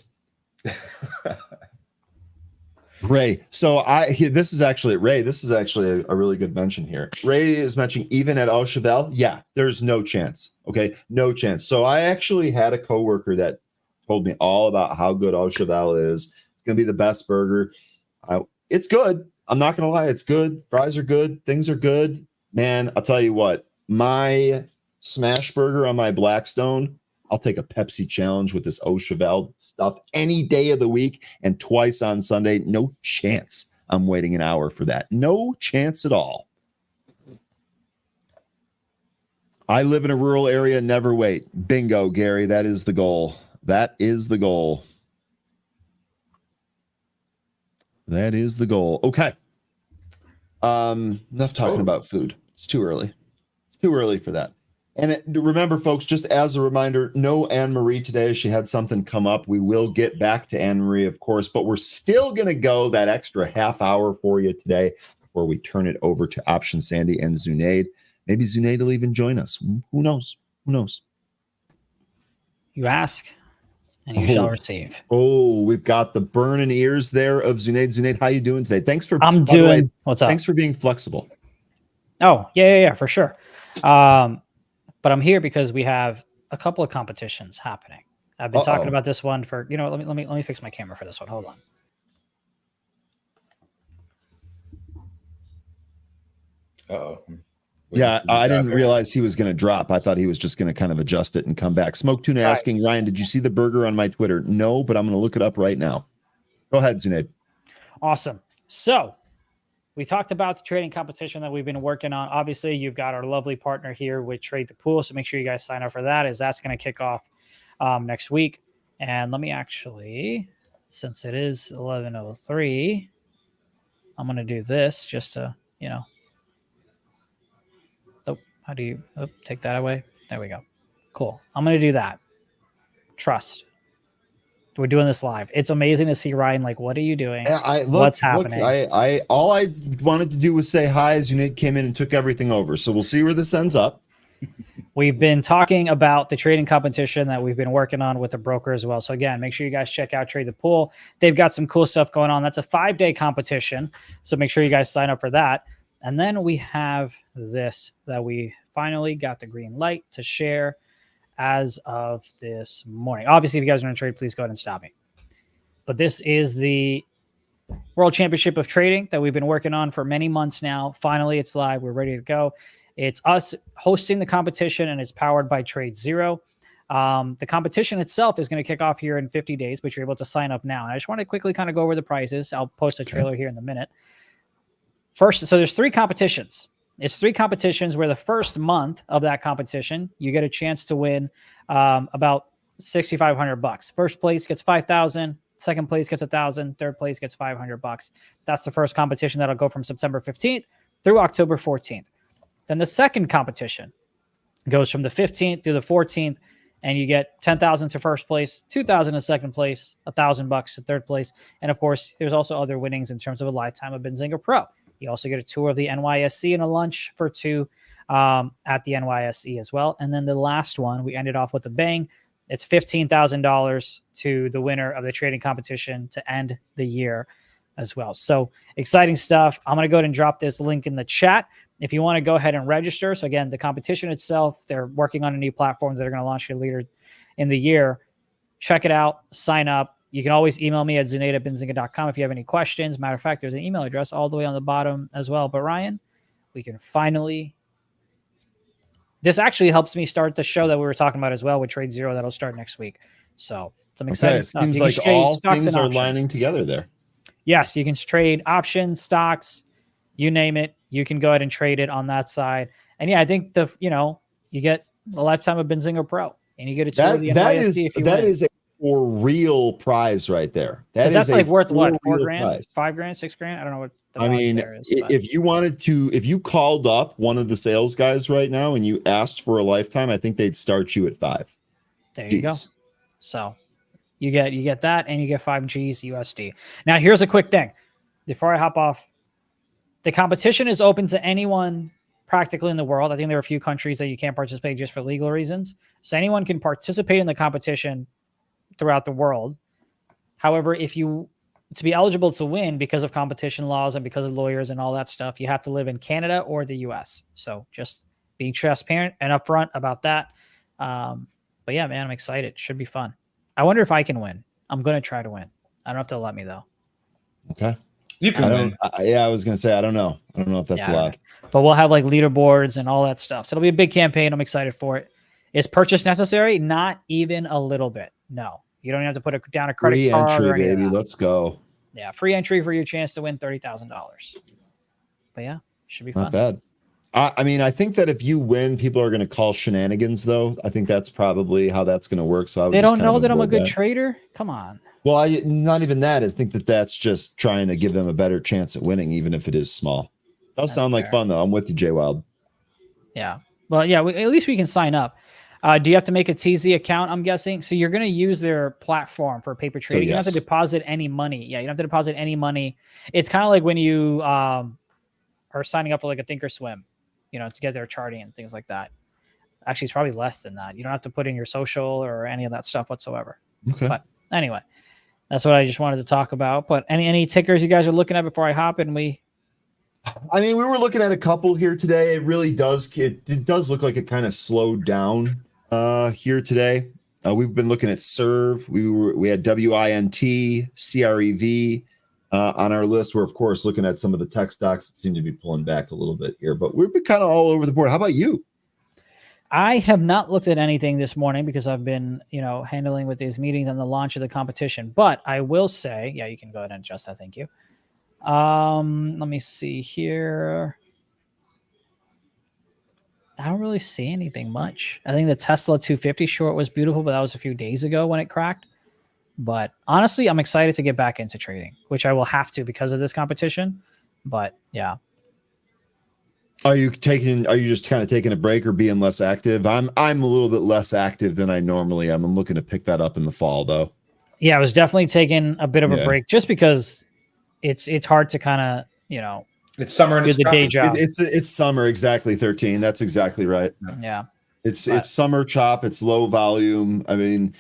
A: Ray. So this is actually a really good mention here. Ray is mentioning even at Auchevel. Yeah, there's no chance. Okay, no chance. So I actually had a coworker that told me all about how good Auchevel is. It's gonna be the best burger. It's good. I'm not gonna lie, it's good. Fries are good. Things are good. Man, I'll tell you what. My smash burger on my Blackstone, I'll take a Pepsi challenge with this Auchevel stuff any day of the week and twice on Sunday. No chance I'm waiting an hour for that. No chance at all. I live in a rural area. Never wait. Bingo, Gary. That is the goal. That is the goal. That is the goal. Okay. Enough talking about food. It's too early. It's too early for that. And remember, folks, just as a reminder, no Anne-Marie today. She had something come up. We will get back to Anne-Marie, of course, but we're still going to go that extra half hour for you today before we turn it over to Option Sandy and Zunaid. Maybe Zunaid will even join us. Who knows? Who knows?
I: You ask, and you shall receive.
A: Oh, we've got the burning ears there of Zunaid. Zunaid, how you doing today? Thanks for
I: What's up?
A: Thanks for being flexible.
I: Oh, yeah, for sure. But I'm here because we have a couple of competitions happening. I've been talking about this one for, let me fix my camera for this one. Hold on.
E: Uh-oh.
A: Yeah, I didn't realize he was going to drop. I thought he was just going to kind of adjust it and come back. Smoke Tuna asking, Ryan, did you see the burger on my Twitter? No, but I'm going to look it up right now. Go ahead, Zunaid.
I: Awesome. So we talked about the trading competition that we've been working on. Obviously, you've got our lovely partner here with Trade the Pool. So make sure you guys sign up for that, as that's going to kick off next week. And let me actually, since it is 11:03, I'm going to do this just to, how do you take that away? There we go. Cool. I'm going to do that. Trust. We're doing this live. It's amazing to see Ryan. Like, what are you doing? What's happening?
A: All I wanted to do was say hi as Unit came in and took everything over. So we'll see where this ends up.
I: We've been talking about the trading competition that we've been working on with the broker as well. So again, make sure you guys check out Trade the Pool. They've got some cool stuff going on. That's a 5-day competition. So make sure you guys sign up for that. And then we have this that we finally got the green light to share as of this morning. Obviously, if you guys are going to trade, please go ahead and stop me. But this is the World Championship of Trading that we've been working on for many months now. Finally, it's live. We're ready to go. It's us hosting the competition, and it's powered by Trade Zero. The competition itself is going to kick off here in 50 days, but you're able to sign up now. And I just want to quickly kind of go over the prices. I'll post a trailer here in a minute. First, so there's 3 competitions. It's 3 competitions where the first month of that competition, you get a chance to win about $6,500. First place gets $5,000. Second place gets $1,000. Third place gets $500. That's the first competition that'll go from September 15th through October 14th. Then the second competition goes from the 15th through the 14th, and you get $10,000 to first place, $2,000 to second place, $1,000 to third place, and of course, there's also other winnings in terms of a lifetime of Benzinga Pro. You also get a tour of the NYSE and a lunch for 2 at the NYSE as well. And then the last one, we ended off with a bang. It's $15,000 to the winner of the trading competition to end the year as well. So exciting stuff. I'm going to go ahead and drop this link in the chat if you want to go ahead and register. So again, the competition itself, they're working on a new platform that are going to launch here later in the year. Check it out. Sign up. You can always email me at zunaid@benzinga.com if you have any questions. Matter of fact, there's an email address all the way on the bottom as well. But Ryan, we can finally... This actually helps me start the show that we were talking about as well with Trade Zero that'll start next week. So some exciting stuff.
A: Seems like all things are lining together there.
I: Yes, you can trade options, stocks, you name it. You can go ahead and trade it on that side. And yeah, I think you get a lifetime of Benzinga Pro, and you get a tour of the NYSE if you win.
A: That is a for real prize right there.
I: That's like worth what? $4,000, prize. $5,000, $6,000? I don't know what the value there is.
A: If you called up one of the sales guys right now and you asked for a lifetime, I think they'd start you at 5.
I: There you go. So you get that, and you get 5 G's USD. Now here's a quick thing before I hop off The competition is open to anyone practically in the world. I think there are a few countries that you can't participate just for legal reasons. So anyone can participate in the competition throughout the world. However, to be eligible to win because of competition laws and because of lawyers and all that stuff, you have to live in Canada or the US. So just being transparent and upfront about that. But yeah, man, I'm excited. Should be fun. I wonder if I can win. I'm going to try to win. I don't know if they'll let me though.
A: Okay.
E: You can win.
A: I was going to say, I don't know. I don't know if that's allowed.
I: But we'll have like leaderboards and all that stuff. So it'll be a big campaign. I'm excited for it. Is purchase necessary? Not even a little bit. No. You don't have to put down a credit
A: Free
I: card.
A: entry,
I: Or
A: baby. Let's go.
I: Yeah, free entry for your chance to win $30,000. But yeah, should be fun.
A: Not bad. I mean, I think that if you win, people are going to call shenanigans, though. I think that's probably how that's going to work. So
I: they don't know that I'm a good trader. Come on.
A: Well, not even that. I think that that's just trying to give them a better chance at winning, even if it is small. Does sound like fun, though. I'm with you, Jay Wild.
I: Yeah. Well, yeah, at least we can sign up. Do you have to make a TZ account, I'm guessing? So you're going to use their platform for paper trading. You don't have to deposit any money. Yeah, you don't have to deposit any money. It's kind of like when you are signing up for like a Thinkorswim, to get their charting and things like that. Actually, it's probably less than that. You don't have to put in your social or any of that stuff whatsoever.
A: Okay.
I: But anyway, that's what I just wanted to talk about. But any tickers you guys are looking at before I hop in?
A: I mean, we were looking at a couple here today. It really does. It does look like it kind of slowed down here today. We've been looking at Serve. We had WINT, CREV on our list. We're of course looking at some of the tech stocks that seem to be pulling back a little bit here, but we've been kind of all over the board. How about you?
I: I have not looked at anything this morning because I've been, handling with these meetings and the launch of the competition. But I will say, yeah, you can go ahead and adjust that. Thank you. Let me see here. I don't really see anything much. I think the Tesla 250 short was beautiful, but that was a few days ago when it cracked. But honestly, I'm excited to get back into trading, which I will have to because of this competition. But yeah.
A: Are you just kind of taking a break or being less active? I'm a little bit less active than I normally am. I'm looking to pick that up in the fall though. Yeah,
I: I was definitely taking a bit of a break just because it's hard to kind of,
E: it's summer and
I: it's the day job.
A: It's summer, exactly. 13. That's exactly right.
I: Yeah.
A: It's summer chop. It's low volume. I mean,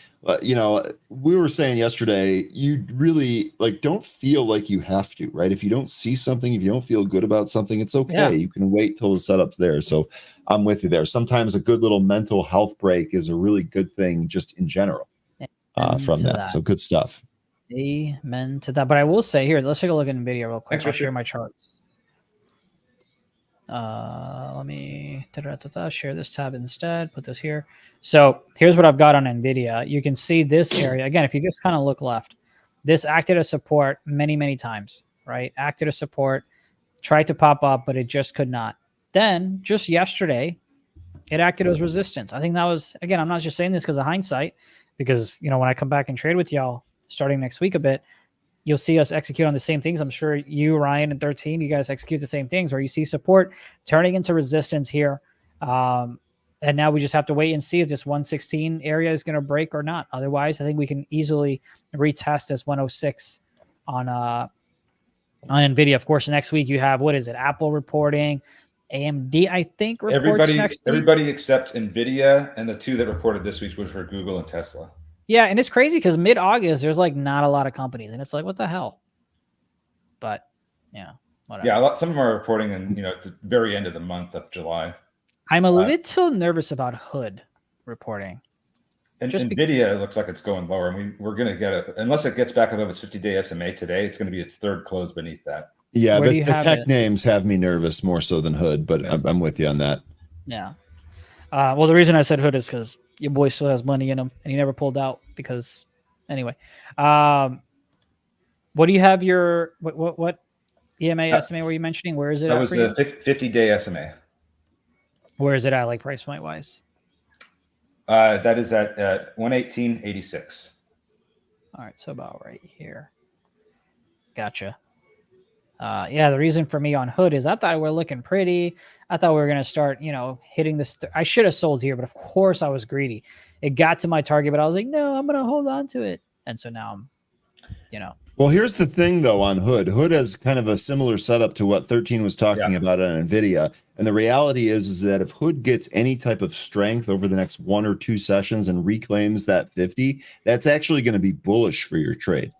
A: we were saying yesterday, you really don't feel like you have to, right? If you don't see something, if you don't feel good about something, it's okay. Yeah. You can wait till the setup's there. So I'm with you there. Sometimes a good little mental health break is a really good thing just in general from that. So good stuff.
I: Amen to that. But I will say here, let's take a look at NVIDIA real quick. I'll share my charts. Let me share this tab instead. Put this here. So here's what I've got on NVIDIA. You can see this area. Again, if you just kind of look left, this acted as support many, many times, right? Acted as support, tried to pop up, but it just could not. Then just yesterday, it acted as resistance. I think that was, again, I'm not just saying this because of hindsight, because, when I come back and trade with y'all starting next week a bit, you'll see us execute on the same things. I'm sure you, Ryan, and 13, you guys execute the same things where you see support turning into resistance here. And now we just have to wait and see if this 116 area is going to break or not. Otherwise, I think we can easily retest this 106 on NVIDIA. Of course, next week you have, Apple reporting, AMD, I think, reports next week.
E: Everybody except NVIDIA and the two that reported this week, which were Google and Tesla.
I: Yeah, and it's crazy because mid-August, there's not a lot of companies, and it's like, what the hell? But, yeah, whatever.
E: Yeah, some of them are reporting at the very end of the month of July.
I: I'm a little nervous about Hood reporting.
E: And NVIDIA looks like it's going lower, and we're going to get it. Unless it gets back above its 50-day SMA today, it's going to be its third close beneath that.
A: Yeah, the tech names have me nervous more so than Hood, but yeah. I'm with you on that.
I: Yeah. Well, the reason I said Hood is because your boy still has money in him, and he never pulled out because, anyway. What do you have your what EMA SMA were you mentioning? Where is it?
E: That was the 50-day SMA.
I: Where is it at, like price point wise?
E: That is at 118.86.
I: All right, so about right here. Gotcha. Yeah, the reason for me on Hood is I thought we were looking pretty. I thought we were going to start, hitting this. I should have sold here, but of course I was greedy. It got to my target, but I was like, no, I'm going to hold on to it. And so now I'm,
A: Well, here's the thing, though, on Hood. Hood has kind of a similar setup to what 13 was talking about on NVIDIA. And the reality is that if Hood gets any type of strength over the next 1 or 2 sessions and reclaims that 50, that's actually going to be bullish for your trade,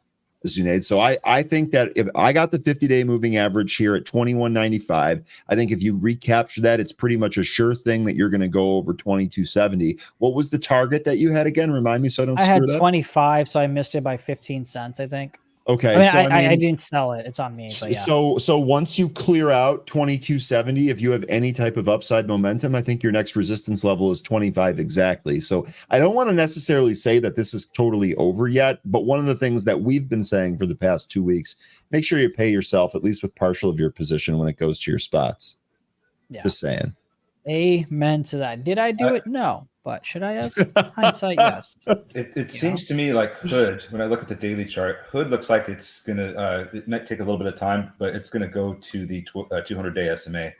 A: Zunaid. So I think that if I got the 50-day moving average here at 21.95, I think if you recapture that, it's pretty much a sure thing that you're going to go over 22.70. What was the target that you had again? Remind me so I don't screw
I: I had
A: it up.
I: 25, so I missed it by 15 cents, I think.
A: Okay,
I: I didn't sell it. It's on me. But yeah.
A: So once you clear out 22.70, if you have any type of upside momentum, I think your next resistance level is 25 exactly. So I don't want to necessarily say that this is totally over yet, but one of the things that we've been saying for the past 2 weeks, make sure you pay yourself at least with partial of your position when it goes to your spots.
I: Yeah.
A: Just saying.
I: Amen to that. Did I do it? No. But should I have? Hindsight, yes.
E: It seems to me like Hood, when I look at the daily chart, Hood looks like it's going to, it might take a little bit of time, but it's going to go to the 200-day SMA.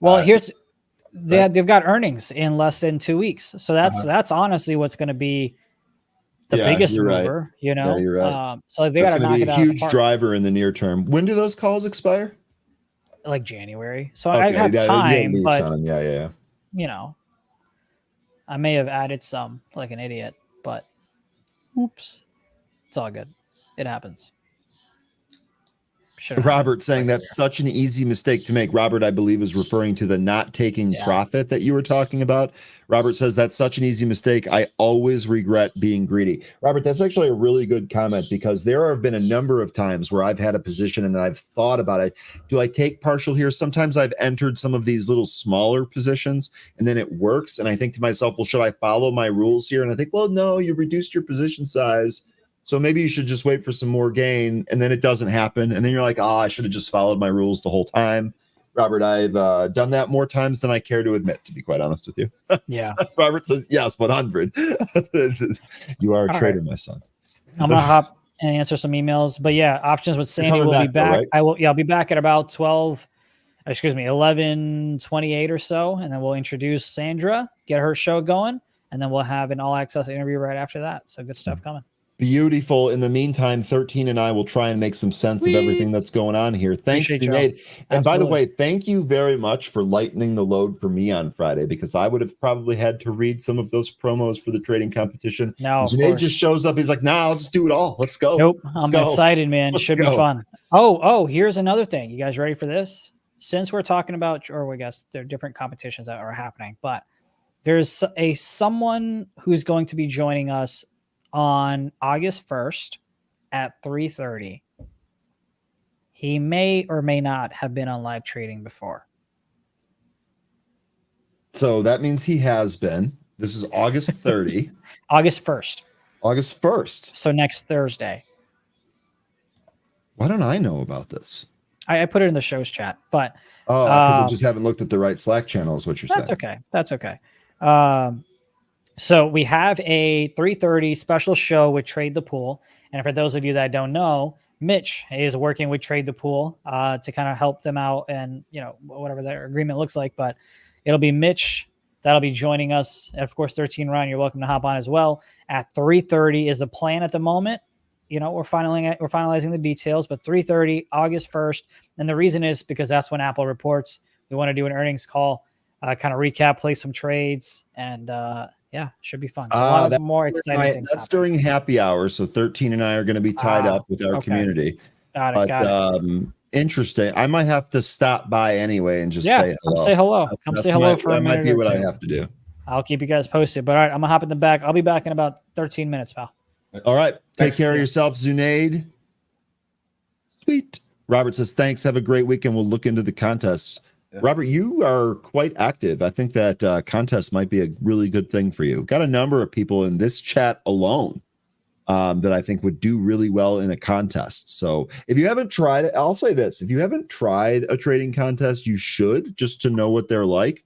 I: Well, they've got earnings in less than 2 weeks. So that's honestly what's going to be the biggest mover,
A: right.
I: you know?
A: Yeah, you're right.
I: So they got to knock it out.
A: A huge driver in the near term. When do those calls expire?
I: Like January. So I have time, but
A: yeah.
I: You know, I may have added some like an idiot, but oops, it's all good. It happens.
A: Robert saying that's such an easy mistake to make. Robert, I believe, is referring to the not taking profit that you were talking about. Robert says that's such an easy mistake. I always regret being greedy. Robert, that's actually a really good comment because there have been a number of times where I've had a position and I've thought about it. Do I take partial here? Sometimes I've entered some of these little smaller positions and then it works. And I think to myself, well, should I follow my rules here? And I think, well, no, you reduced your position size. So maybe you should just wait for some more gain, and then it doesn't happen. And then you're like, I should have just followed my rules the whole time. Robert, I've done that more times than I care to admit, to be quite honest with you.
I: Yeah.
A: Robert says, yes, 100. You are a trader, my son.
I: I'm going to hop and answer some emails. But yeah, options with Sandy will be back. Though, right? I'll be back at about 11:28 or so. And then we'll introduce Sandra, get her show going. And then we'll have an all-access interview right after that. So good stuff coming.
A: Beautiful. In the meantime, 13 and I will try and make some sense of everything that's going on here. Thanks, Junaid. And by the way, thank you very much for lightening the load for me on Friday, because I would have probably had to read some of those promos for the trading competition.
I: No,
A: Junaid just shows up. He's like, nah, I'll just do it all. Let's go.
I: Nope. I'm excited, man. Should be fun. Oh, here's another thing. You guys ready for this? Since we're talking about, or I guess there are different competitions that are happening, but there's someone who's going to be joining us on August 1st at 3:30. He may or may not have been on live trading before.
A: So that means he has been. This is August 30.
I: August 1st.
A: August 1st.
I: So next Thursday.
A: Why don't I know about this?
I: I put it in the show's chat, but
A: because I just haven't looked at the right Slack channel is what you're saying.
I: That's okay. So we have a 3:30 special show with Trade the Pool. And for those of you that don't know, Mitch is working with Trade the Pool to kind of help them out and, you know, whatever their agreement looks like. But it'll be Mitch that'll be joining us. And of course, 13 Ryan, you're welcome to hop on as well. At 3:30 is the plan at the moment. You know, we're finalizing the details, but 3:30, August 1st. And the reason is because that's when Apple reports. We want to do an earnings call, kind of recap, play some trades, and yeah, should be fun. So a lot of more exciting things.
A: That's during happy hour, so 13 and I are going to be tied up with our community.
I: Got it.
A: Interesting. I might have to stop by anyway and just say hello.
I: Come say hello. Come say hello for a minute.
A: That might be what I have to do.
I: I'll keep you guys posted. But all right, I'm gonna hop in the back. I'll be back in about 13 minutes, pal.
A: All right. Take care of yourself, Zunaid. Sweet. Robert says, thanks. Have a great weekend. We'll look into the contests. Yeah. Robert, you are quite active. I think that contest might be a really good thing for you. Got a number of people in this chat alone that I think would do really well in a contest. So if you haven't tried it, I'll say this. If you haven't tried a trading contest, you should, just to know what they're like.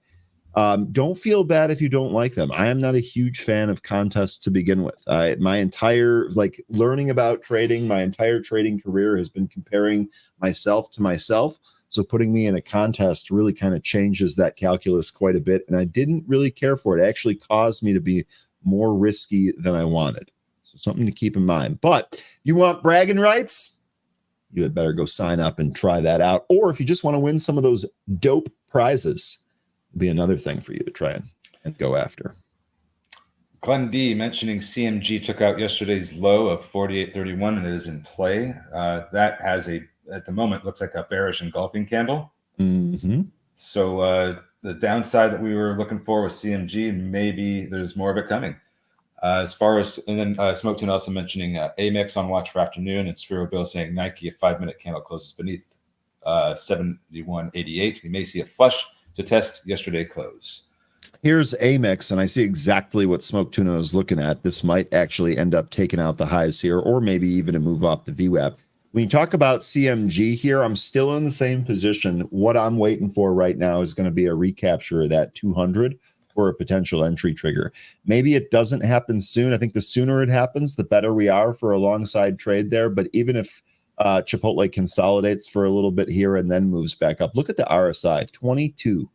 A: Don't feel bad if you don't like them. I am not a huge fan of contests to begin with. My entire learning about trading, my entire trading career has been comparing myself to myself. So putting me in a contest really kind of changes that calculus quite a bit. And I didn't really care for it. It actually caused me to be more risky than I wanted. So something to keep in mind. But you want bragging rights? you had better go sign up and try that out. Or if you just want to win some of those dope prizes, it'd be another thing for you to try and go after.
E: Glenn D mentioning CMG took out yesterday's low of 48.31 and it is in play. That has at the moment, looks like a bearish engulfing candle.
A: Mm-hmm.
E: So the downside that we were looking for with CMG, maybe there's more of it coming. As far as, and then Smoke Tune also mentioning Amex on watch for afternoon, and Spiro Bill saying Nike, a 5-minute candle closes beneath 71.88. We may see a flush to test yesterday close.
A: Here's Amex, and I see exactly what Smoke Tuna is looking at. This might actually end up taking out the highs here, or maybe even a move off the VWAP. When you talk about CMG here, I'm still in the same position. What I'm waiting for right now is going to be a recapture of that 200 for a potential entry trigger. Maybe it doesn't happen soon. I think the sooner it happens, the better we are for a long side trade there. But even if Chipotle consolidates for a little bit here and then moves back up, look at the RSI, 22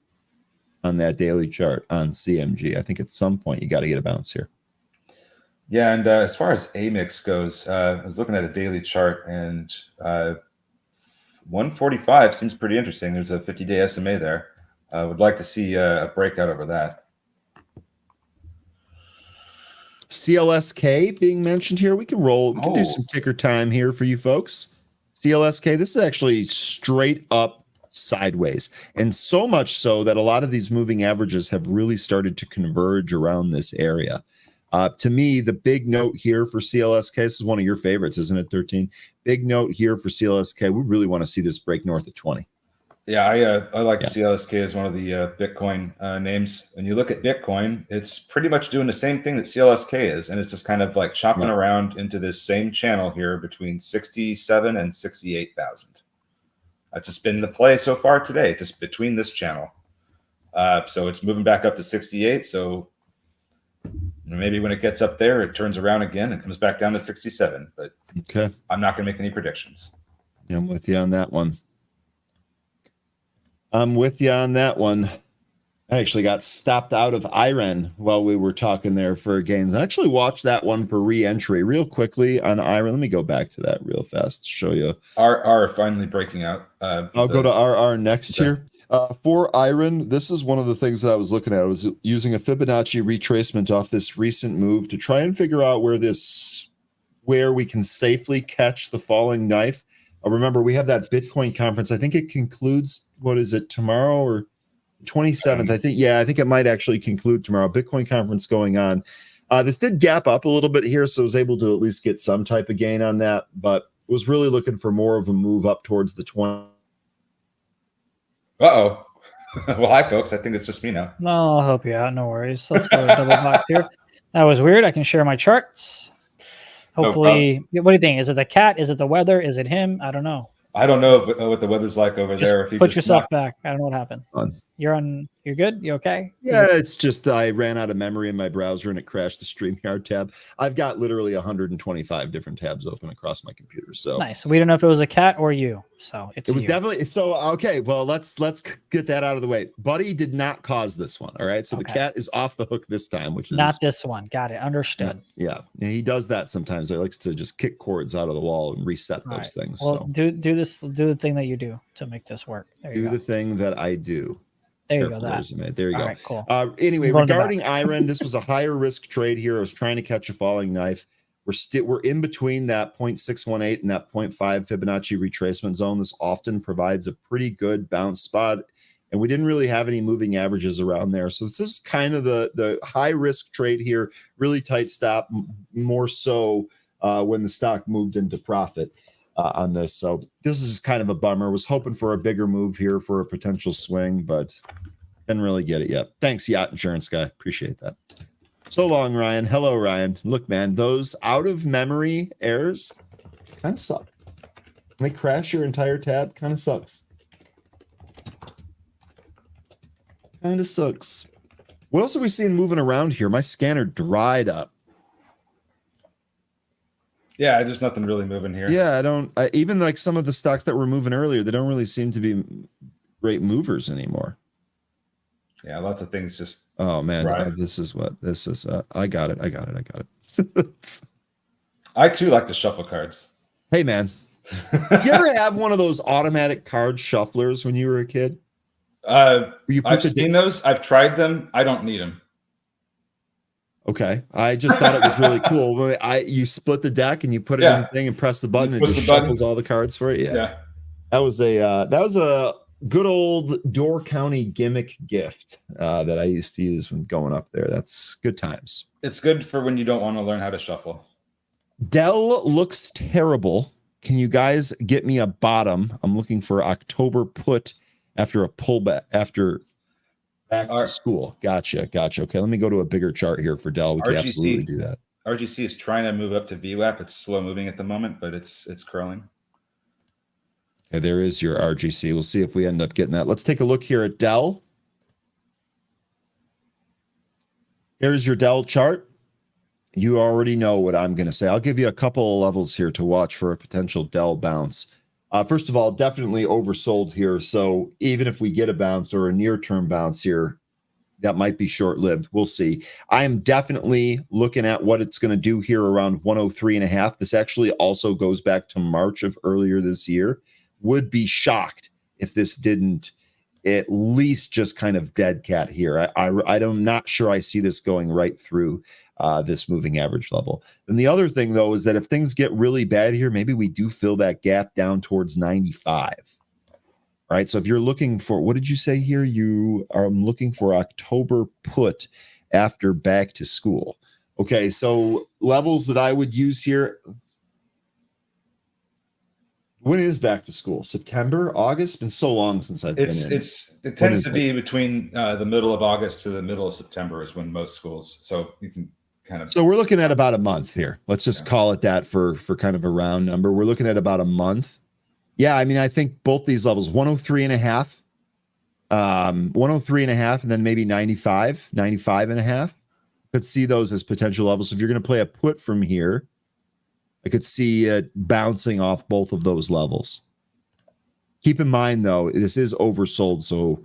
A: on that daily chart on CMG. I think at some point you got to get a bounce here.
E: Yeah, and as far as Amex goes, I was looking at a daily chart, and 145 seems pretty interesting. There's a 50-day SMA there. I would like to see a breakout over that.
A: CLSK being mentioned here. We can roll. We can do some ticker time here for you folks. CLSK, this is actually straight up sideways, and so much so that a lot of these moving averages have really started to converge around this area. To me, the big note here for CLSK, this is one of your favorites, isn't it, 13? Big note here for CLSK. We really want to see this break north of 20.
E: Yeah, I like CLSK as one of the Bitcoin names. When you look at Bitcoin, it's pretty much doing the same thing that CLSK is, and it's just kind of like chopping around into this same channel here between 67 and 68,000. That's just been the play so far today, just between this channel. So it's moving back up to 68. So maybe when it gets up there, it turns around again and comes back down to 67. But
A: okay,
E: I'm not going to make any predictions.
A: Yeah, I'm with you on that one. I actually got stopped out of IREN while we were talking there for a game. I actually watched that one for re-entry real quickly on IREN. Let me go back to that real fast to show you.
E: RR finally breaking out.
A: I'll go to RR next here. For IREN, this is one of the things that I was looking at. I was using a Fibonacci retracement off this recent move to try and figure out where we can safely catch the falling knife. Remember, we have that Bitcoin conference. I think it concludes, tomorrow or 27th? I think it might actually conclude tomorrow. Bitcoin conference going on. This did gap up a little bit here, so I was able to at least get some type of gain on that, but was really looking for more of a move up towards the 20.
E: Uh-oh. Well, hi, folks. I think it's just me now.
I: No, I'll help you out. No worries. Let's go to double box here. That was weird. I can share my charts. Hopefully, what do you think? Is it the cat? Is it the weather? Is it him? I don't know.
E: I don't know what the weather's like over there. If you
I: put yourself back. I don't know what happened.
A: On.
I: You're good? You okay?
A: Yeah, it's just I ran out of memory in my browser and it crashed the StreamYard tab. I've got literally 125 different tabs open across my computer. So
I: nice. We don't know if it was a cat or you. So it was
A: definitely so. Okay, well let's get that out of the way. Buddy did not cause this one. All right, so the cat is off the hook this time, which is
I: not this one. Got it. Understood.
A: Yeah, he does that sometimes. He likes to just kick cords out of the wall and reset those things.
I: Well,
A: so.
I: do the thing that you do to make this work. There you go.
A: Do the thing that I do.
I: There you go.
A: There you go.
I: Right, cool.
A: Anyway, regarding IREN, this was a higher risk trade here. I was trying to catch a falling knife. We're in between that 0.618 and that 0.5 Fibonacci retracement zone. This often provides a pretty good bounce spot, and we didn't really have any moving averages around there. So this is kind of the high risk trade here. Really tight stop, more so when the stock moved into profit. On this, so this is just kind of a bummer. Was hoping for a bigger move here for a potential swing, but didn't really get it yet. Thanks, Yacht Insurance Guy. Appreciate that. So long, Ryan. Hello, Ryan. Look, man, those out of memory errors kind of suck. When they crash your entire tab, kind of sucks. Kind of sucks. What else are we seeing moving around here? My scanner dried up.
E: Yeah, there's nothing really moving here.
A: Yeah, even like some of the stocks that were moving earlier, they don't really seem to be great movers anymore.
E: Yeah, lots of things just.
A: Oh man, this is. I got it.
E: I too like to shuffle cards.
A: Hey man, You ever have one of those automatic card shufflers when you were a kid?
E: I've seen those. I've tried them. I don't need them.
A: Okay, I just thought it was really cool. You split the deck and you put it in the thing and press the button and it just shuffles all the cards for you. Yeah. That was a good old Door County gimmick gift that I used to use when going up there. That's good times.
E: It's good for when you don't want to learn how to shuffle.
A: Dell looks terrible. Can you guys get me a bottom? I'm looking for October put after a pullback after back to school. Gotcha. Okay, let me go to a bigger chart here for Dell. We can absolutely do that.
E: RGC is trying to move up to VWAP. It's slow moving at the moment, but it's curling.
A: Okay, there is your RGC. We'll see if we end up getting that. Let's take a look here at Dell. Here's your Dell chart. You already know what I'm going to say. I'll give you a couple of levels here to watch for a potential Dell bounce. First of all, definitely oversold here. So even if we get a bounce or a near-term bounce here, that might be short-lived. We'll see. I am definitely looking at what it's going to do here around 103.5. This actually also goes back to March of earlier this year. Would be shocked if this didn't at least just kind of dead cat here. I'm not sure I see this going right through this moving average level. And the other thing, though, is that if things get really bad here, maybe we do fill that gap down towards 95. All right. So if you're looking for, what did you say here? You are looking for October put after back to school. Okay. So levels that I would use here. When is back to school? September, August? It's been so long since I've been in.
E: It tends to be between the middle of August to the middle of September is when most schools. So you can kind of.
A: So we're looking at about a month here. Let's just call it that for kind of a round number. We're looking at about a month. Yeah, I mean, I think both these levels, 103.5, 103.5, and then maybe 95, 95.5. Could see those as potential levels. So if you're going to play a put from here, I could see it bouncing off both of those levels. Keep in mind, though, this is oversold, so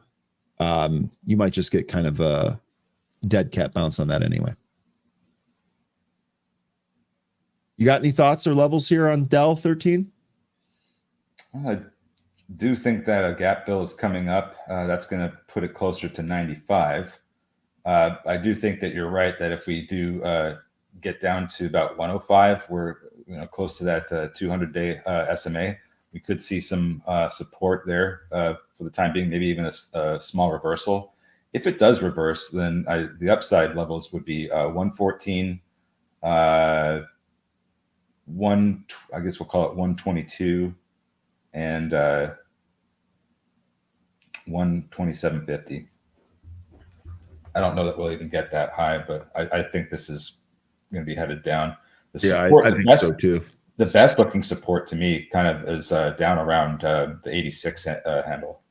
A: you might just get kind of a dead cat bounce on that anyway. You got any thoughts or levels here on Dell 13?
E: I do think that a gap fill is coming up. That's going to put it closer to 95. I do think that you're right that if we do get down to about 105, we're close to that 200-day SMA. We could see some support there for the time being, maybe even a small reversal. If it does reverse, then the upside levels would be 114, I guess we'll call it 122, and 127.50. I don't know that we'll even get that high, but I think this is going to be headed down.
A: I think so too.
E: The best looking support to me kind of is down around the 86 handle.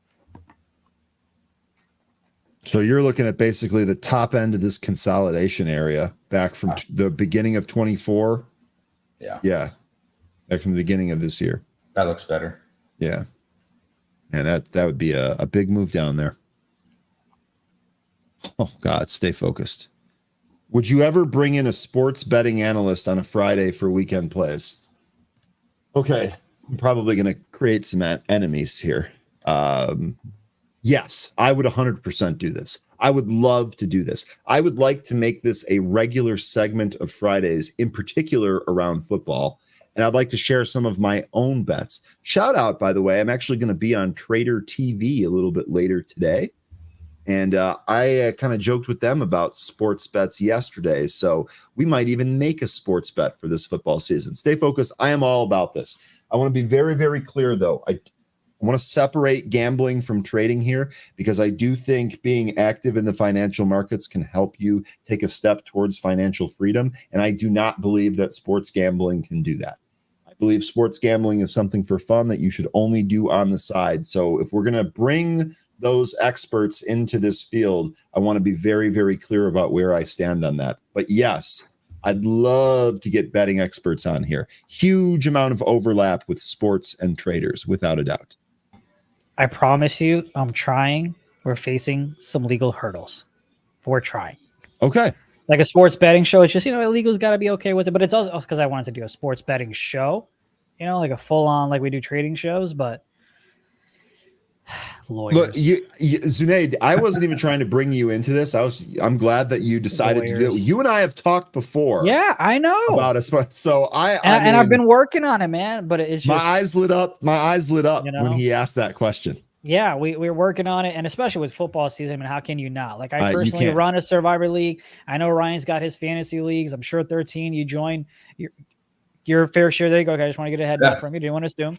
A: So you're looking at basically the top end of this consolidation area back from the beginning of 24. Yeah. Back from the beginning of this year.
E: That looks better.
A: Yeah. And that would be a big move down there. Oh God, stay focused. Would you ever bring in a sports betting analyst on a Friday for weekend plays? Okay, I'm probably going to create some enemies here. Yes, I would 100% do this. I would love to do this. I would like to make this a regular segment of Fridays, in particular around football. And I'd like to share some of my own bets. Shout out, by the way, I'm actually going to be on Trader TV a little bit later today. And I kind of joked with them about sports bets yesterday. So we might even make a sports bet for this football season. Stay focused. I am all about this. I want to be very, very clear, though. I want to separate gambling from trading here because I do think being active in the financial markets can help you take a step towards financial freedom. And I do not believe that sports gambling can do that. I believe sports gambling is something for fun that you should only do on the side. So if we're going to bring those experts into this field, I want to be very, very clear about where I stand on that. But yes, I'd love to get betting experts on here. Huge amount of overlap with sports and traders, without a doubt.
I: I promise you, I'm trying. We're facing some legal hurdles. We're trying.
A: Okay.
I: Like a sports betting show, it's just, illegal's got to be okay with it. But it's also because I wanted to do a sports betting show. you know, like a full on, like we do trading shows, but lawyers.
A: Look, Zunaid, I wasn't even trying to bring you into this. I'm glad that you decided to do it.
I: Lawyers.
A: You and I have talked before.
I: Yeah, I know.
A: About it. So
I: and I've been working on it, man. But it's just,
A: my eyes lit up. My eyes lit up
I: You know?
A: when he asked that question.
I: yeah, we're working on it, and especially with football season. I mean, how can you not? Like, I
A: You
I: personally
A: can't.
I: run a Survivor League. I know Ryan's got his fantasy leagues. I'm sure 13. You join your fair share. There you go. Okay, I just want to get a head up from you. Didn't want to assume.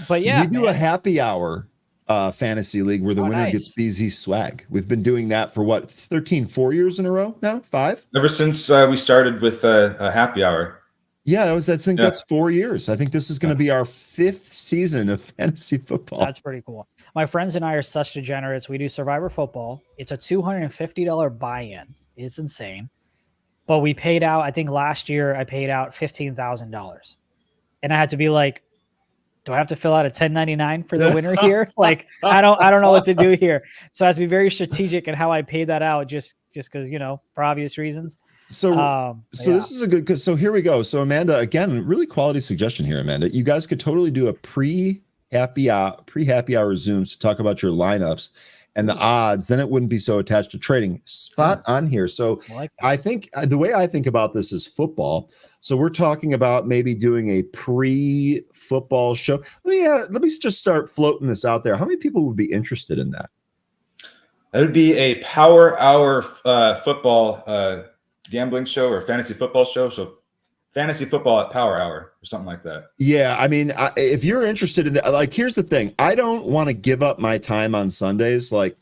I: But yeah,
A: we do a happy hour fantasy league where the winner gets BZ swag. We've been doing that for what, 4 years in a row now? 5?
E: Ever since we started with a happy hour.
A: Yeah, I think that's 4 years. I think this is going to be our 5th season of fantasy football.
I: That's pretty cool. My friends and I are such degenerates. We do Survivor football. It's a $250 buy-in. It's insane. But we paid out, I think last year I paid out $15,000. And I had to be like, do I have to fill out a 1099 for the winner here? Like, I don't know what to do here. So I have to be very strategic in how I pay that out just because, you know, for obvious reasons.
A: So this is a good, so here we go. So Amanda, again, really quality suggestion here, Amanda. You guys could totally do a pre-happy hour Zooms to talk about your lineups and the odds. Then it wouldn't be so attached to trading. Spot on here. So I think the way I think about this is football. So we're talking about maybe doing a pre-football show. Let me just start floating this out there. How many people would be interested in that?
E: That would be a power hour football gambling show or fantasy football show. So fantasy football at power hour or something like that.
A: Yeah. I mean, if you're interested in that, like, here's the thing. I don't want to give up my time on Sundays. Like,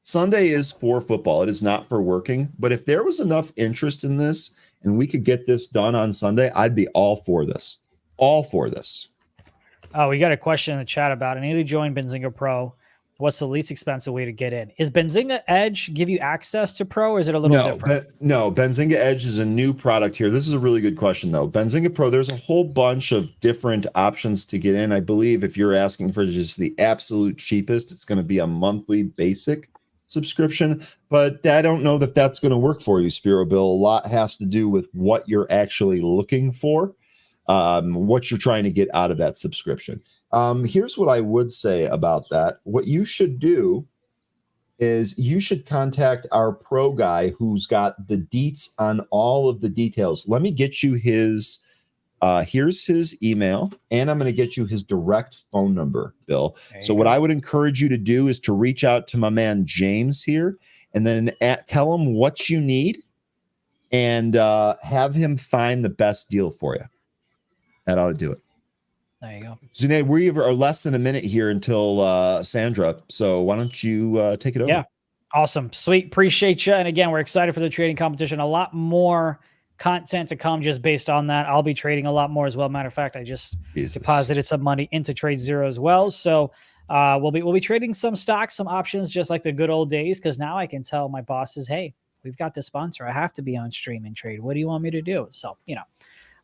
A: Sunday is for football. It is not for working. But if there was enough interest in this and we could get this done on Sunday, I'd be all for this. All for this.
I: Oh, we got a question in the chat about it. I need to join Benzinga Pro. What's the least expensive way to get in? Is Benzinga Edge give you access to Pro, or is it a little different?
A: No, Benzinga Edge is a new product here. This is a really good question, though. Benzinga Pro, there's a whole bunch of different options to get in. I believe if you're asking for just the absolute cheapest, it's going to be a monthly basic subscription. But I don't know that that's going to work for you, Spiro Bill. A lot has to do with what you're actually looking for, what you're trying to get out of that subscription. Here's what I would say about that. What you should do is you should contact our pro guy who's got the deets on all of the details. Let me get you his, here's his email, and I'm going to get you his direct phone number, Bill. So what I would encourage you to do is to reach out to my man James here, and then tell him what you need, and have him find the best deal for you. That ought to do it.
I: There you go.
A: Zune, we are less than a minute here until Sandra. So why don't you take it over?
I: Yeah. Awesome. Sweet. Appreciate you. And again, we're excited for the trading competition. A lot more content to come just based on that. I'll be trading a lot more as well. Matter of fact, I just deposited some money into Trade Zero as well. So we'll be trading some stocks, some options, just like the good old days. Because now I can tell my bosses, hey, we've got the sponsor. I have to be on stream and trade. What do you want me to do? So, you know,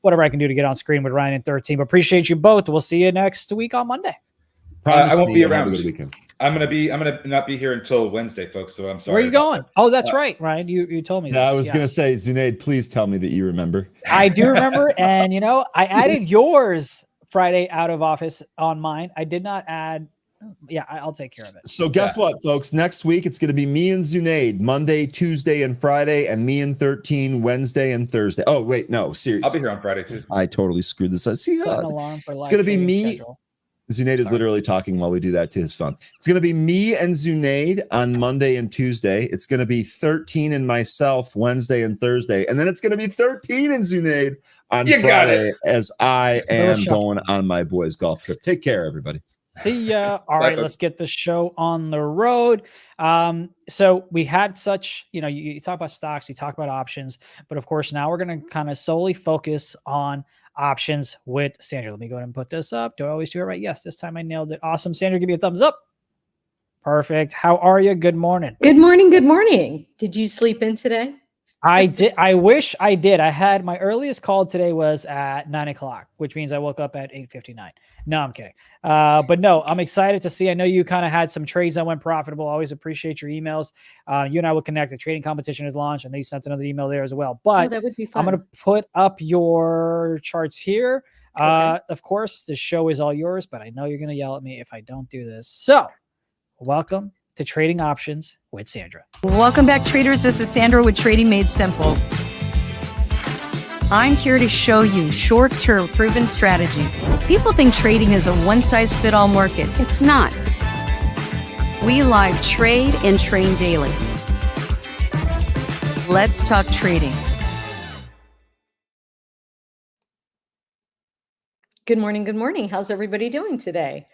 I: whatever I can do to get on screen with Ryan and 13. But appreciate you both. We'll see you next week on Monday.
E: I won't be around. I'm gonna not be here until Wednesday, folks. So I'm sorry.
I: Where are you going? Oh, that's right, Ryan. You told me.
A: I was gonna say, Zunaid, please tell me that you remember.
I: I do remember, and you know, I added yours Friday out of office on mine. I did not add. Yeah, I'll take care of it.
A: So guess what, folks? Next week it's going to be me and Zunaid Monday, Tuesday, and Friday, and me and 13 Wednesday and Thursday. Oh wait, no, seriously.
E: I'll be here on Friday too.
A: I totally screwed this up. See, it's going to be me. Schedule. Zunaid is literally talking while we do that to his phone. It's going to be me and Zunaid on Monday and Tuesday. It's going to be 13 and myself Wednesday and Thursday, and then it's going to be 13 and Zunaid on Friday as I am going on my boys' golf trip. Take care, everybody.
I: See ya. All right, let's get the show on the road. So we had such, you know, you talk about stocks, you talk about options, but of course now we're going to kind of solely focus on options with Sandra. Let me go ahead and put this up. Do I always do it right? Yes, this time I nailed it. Awesome. Sandra, give me a thumbs up. Perfect. How are you? Good morning.
J: Good morning. Good morning. Did you sleep in today?
I: I did. I wish I did. I had my earliest call today was at 9 o'clock, which means I woke up at 8:59. No, I'm kidding. But no, I'm excited to see. I know you kind of had some trades that went profitable. Always appreciate your emails. You and I will connect. The trading competition is launched. I know you sent another email there as well. But
J: that would be fun.
I: I'm going to put up your charts here. Of course, the show is all yours, but I know you're going to yell at me if I don't do this. So, welcome to Trading Options with Sandra.
K: Welcome back, traders. This is Sandra with Trading Made Simple. I'm here to show you short-term proven strategies. People think trading is a one-size-fit-all market. It's not. We live trade and train daily. Let's talk trading.
J: Good morning. Good morning. How's everybody doing today?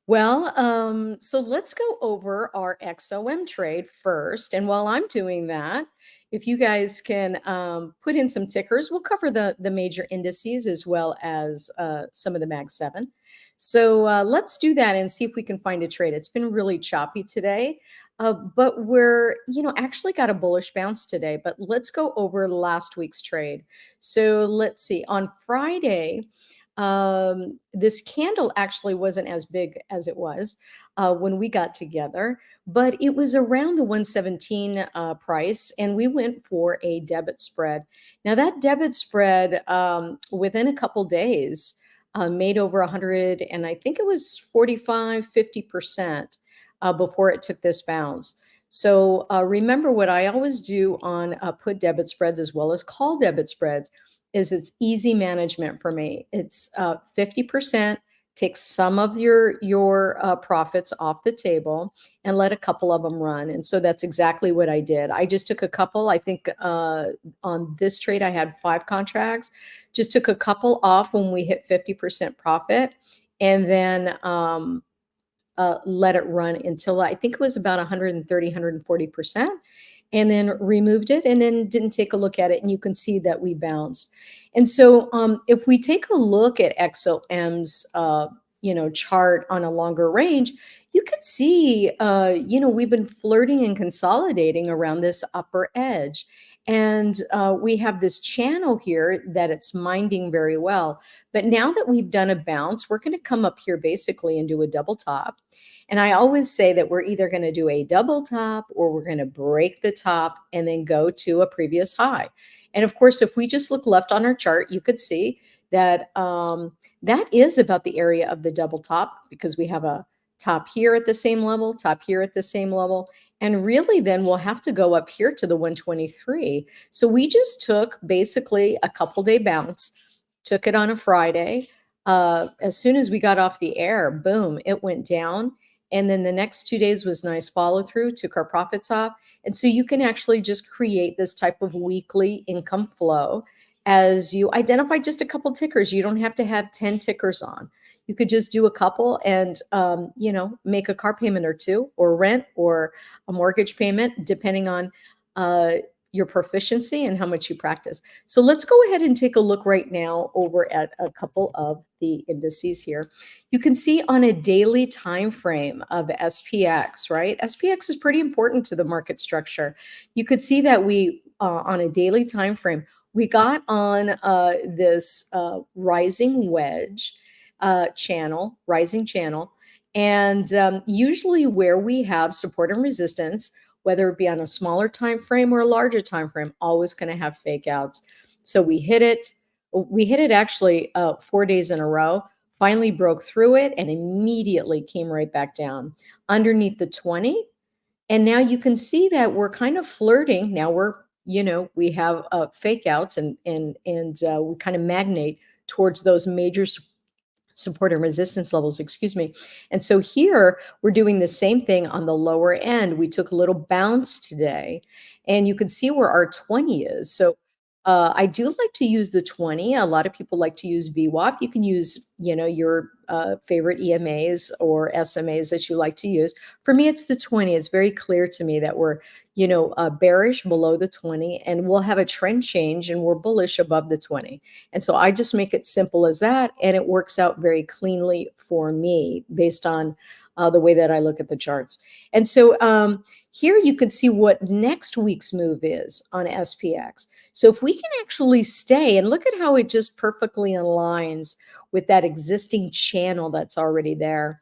J: Well, so let's go over our XOM trade first. And while I'm doing that, if you guys can put in some tickers, we'll cover the major indices as well as some of the Mag 7. So let's do that and see if we can find a trade. It's been really choppy today, but we're, actually got a bullish bounce today. But let's go over last week's trade. So let's see. On Friday, this candle actually wasn't as big as it was when we got together, but it was around the 117 price, and we went for a debit spread. Now that debit spread within a couple days made over 100, and I think it was 45-50% before it took this bounce. So remember what I always do on put debit spreads as well as call debit spreads is it's easy management for me. It's 50%, take some of your profits off the table and let a couple of them run. And so that's exactly what I did. I just took a couple. I think on this trade, I had 5 contracts, just took a couple off when we hit 50% profit, and then let it run until I think it was about 130, 140%. And then removed it and then didn't take a look at it. And you can see that we bounced. And so if we take a look at XOM's, chart on a longer range, you could see, we've been flirting and consolidating around this upper edge. And we have this channel here that it's minding very well. But now that we've done a bounce, we're going to come up here basically and do a double top. And I always say that we're either going to do a double top or we're going to break the top and then go to a previous high. And of course, if we just look left on our chart, you could see that that is about the area of the double top, because we have a top here at the same level, top here at the same level. And really then we'll have to go up here to the 123. So we just took basically a couple day bounce, took it on a Friday. As soon as we got off the air, boom, it went down. And then the next 2 days was nice follow through, took our profits off. And so you can actually just create this type of weekly income flow as you identify just a couple tickers. You don't have to have 10 tickers on. You could just do a couple and, make a car payment or two, or rent, or a mortgage payment, depending on your proficiency and how much you practice. So let's go ahead and take a look right now over at a couple of the indices here. You can see on a daily time frame of SPX, right? SPX is pretty important to the market structure. You could see that we, on a daily time frame, we got on this rising wedge channel, rising channel. And usually where we have support and resistance, whether it be on a smaller time frame or a larger time frame, always going to have fake outs. So we hit it. We hit it actually 4 days in a row, finally broke through it, and immediately came right back down underneath the 20. And now you can see that we're kind of flirting. Now we're, we have fake outs and we kind of magnate towards those major support and resistance levels, excuse me. And so here we're doing the same thing on the lower end. We took a little bounce today, and you can see where our 20 is. So I do like to use the 20. A lot of people like to use VWAP. You can use, your favorite EMAs or SMAs that you like to use. For me, it's the 20. It's very clear to me that we're, bearish below the 20, and we'll have a trend change and we're bullish above the 20. And so I just make it simple as that, and it works out very cleanly for me based on the way that I look at the charts. And so here you can see what next week's move is on SPX. So if we can actually stay, and look at how it just perfectly aligns with that existing channel that's already there.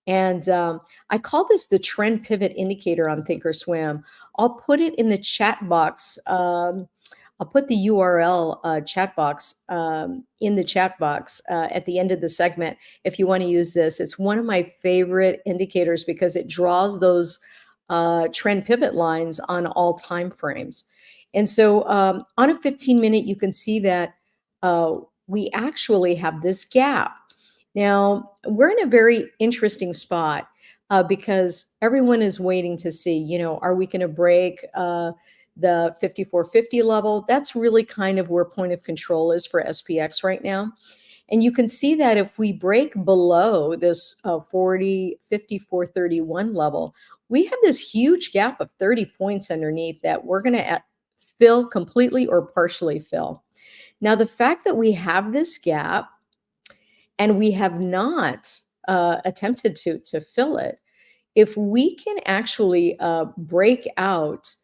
J: And I call this the trend pivot indicator on Thinkorswim. I'll put it in the chat box I'll put the URL chat box in the chat box at the end of the segment if you want to use this. It's one of my favorite indicators because it draws those trend pivot lines on all time frames. And so on a 15-minute, you can see that we actually have this gap. Now, we're in a very interesting spot because everyone is waiting to see, you know, are we going to break the 5450 level? That's really kind of where point of control is for SPX right now. And you can see that if we break below this 5431 level, we have this huge gap of 30 points underneath that we're going to fill completely or partially fill. Now, the fact that we have this gap and we have not attempted to fill it, if we can actually break out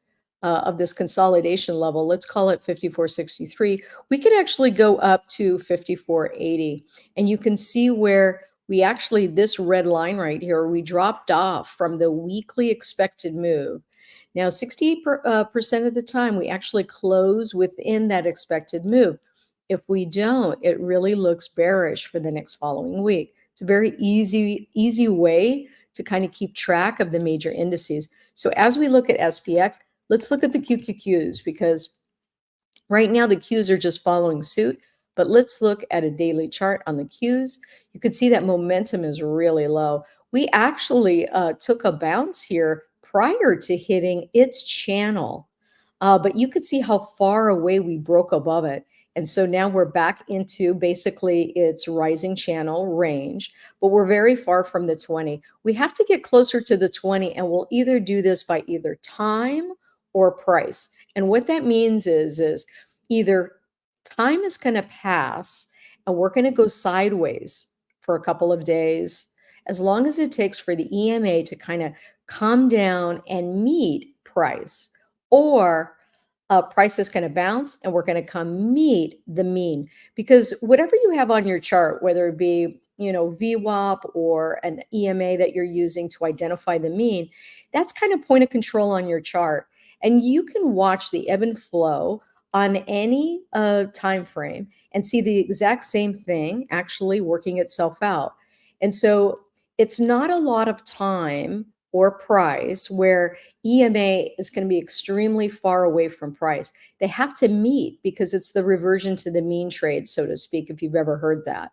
J: of this consolidation level, let's call it 5463, we could actually go up to 5480. And you can see where we actually, this red line right here, we dropped off from the weekly expected move. Now, 68% of the time, we actually close within that expected move. If we don't, it really looks bearish for the next following week. It's a very easy way to kind of keep track of the major indices. So as we look at SPX, let's look at the QQQs because right now the Qs are just following suit, but let's look at a daily chart on the Qs. You can see that momentum is really low. We actually took a bounce here prior to hitting its channel, but you could see how far away we broke above it. And so now we're back into basically its rising channel range, but we're very far from the 20. We have to get closer to the 20, and we'll either do this by either time or price. And what that means is either time is going to pass and we're going to go sideways for a couple of days, as long as it takes for the EMA to kind of come down and meet price, or price is going to bounce and we're going to come meet the mean. Because whatever you have on your chart, whether it be, you know, VWAP or an EMA that you're using to identify the mean, that's kind of point of control on your chart. And you can watch the ebb and flow on any time frame and see the exact same thing actually working itself out. And so it's not a lot of time or price where EMA is going to be extremely far away from price. They have to meet because it's the reversion to the mean trade, so to speak, if you've ever heard that.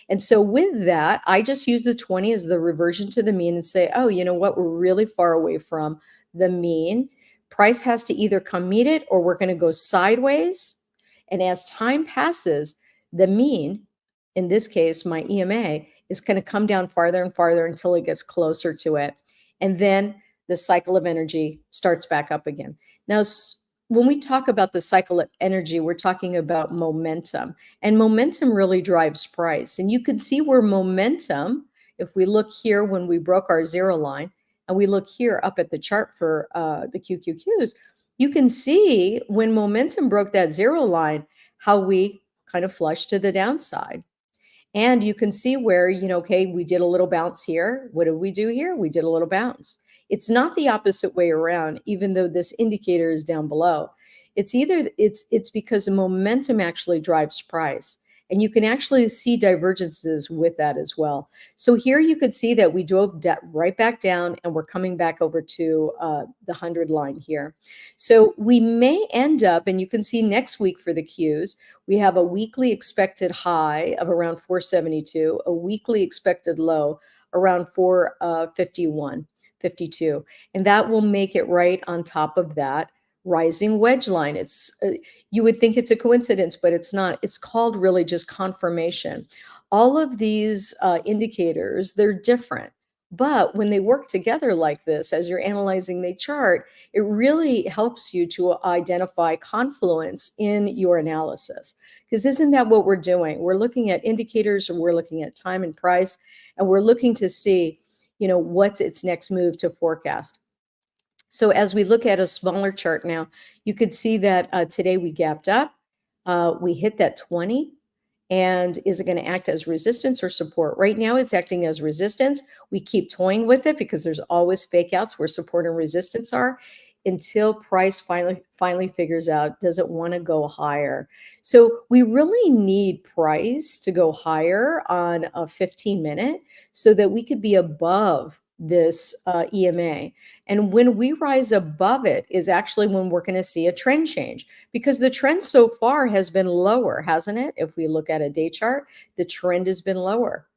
J: And so with that, I just use the 20 as the reversion to the mean and say, oh, you know what? We're really far away from the mean. Price has to either come meet it or we're going to go sideways. And as time passes, the mean, in this case, my EMA, is going to come down farther and farther until it gets closer to it. And then the cycle of energy starts back up again. Now, when we talk about the cycle of energy, we're talking about momentum. And momentum really drives price. And you can see where momentum, if we look here when we broke our zero line, and we look here up at the chart for the QQQs, you can see when momentum broke that zero line, how we kind of flushed to the downside. And you can see where, you know, okay, we did a little bounce here. What did we do here? We did a little bounce. It's not the opposite way around, even though this indicator is down below. It's either it's because the momentum actually drives price. And you can actually see divergences with that as well. So here you could see that we drove right back down and we're coming back over to the 100 line here. So we may end up, and you can see next week for the Qs, we have a weekly expected high of around 472, a weekly expected low around 451, 52. And that will make it right on top of that rising wedge line. It's you would think it's a coincidence, but it's not. It's called really just confirmation. All of these indicators, they're different, but when they work together like this, as you're analyzing the chart, it really helps you to identify confluence in your analysis. Because isn't that what we're doing? We're looking at indicators, and we're looking at time and price, and we're looking to see, you know, what's its next move to forecast. So as we look at a smaller chart now, you could see that today we gapped up, we hit that 20, and is it going to act as resistance or support? Right now it's acting as resistance. We keep toying with it because there's always fake outs where support and resistance are. until price finally figures out, does it want to go higher? So we really need price to go higher on a 15-minute so that we could be above this EMA. And when we rise above it is actually when we're going to see a trend change, because the trend so far has been lower, hasn't it? If we look at a day chart, the trend has been lower.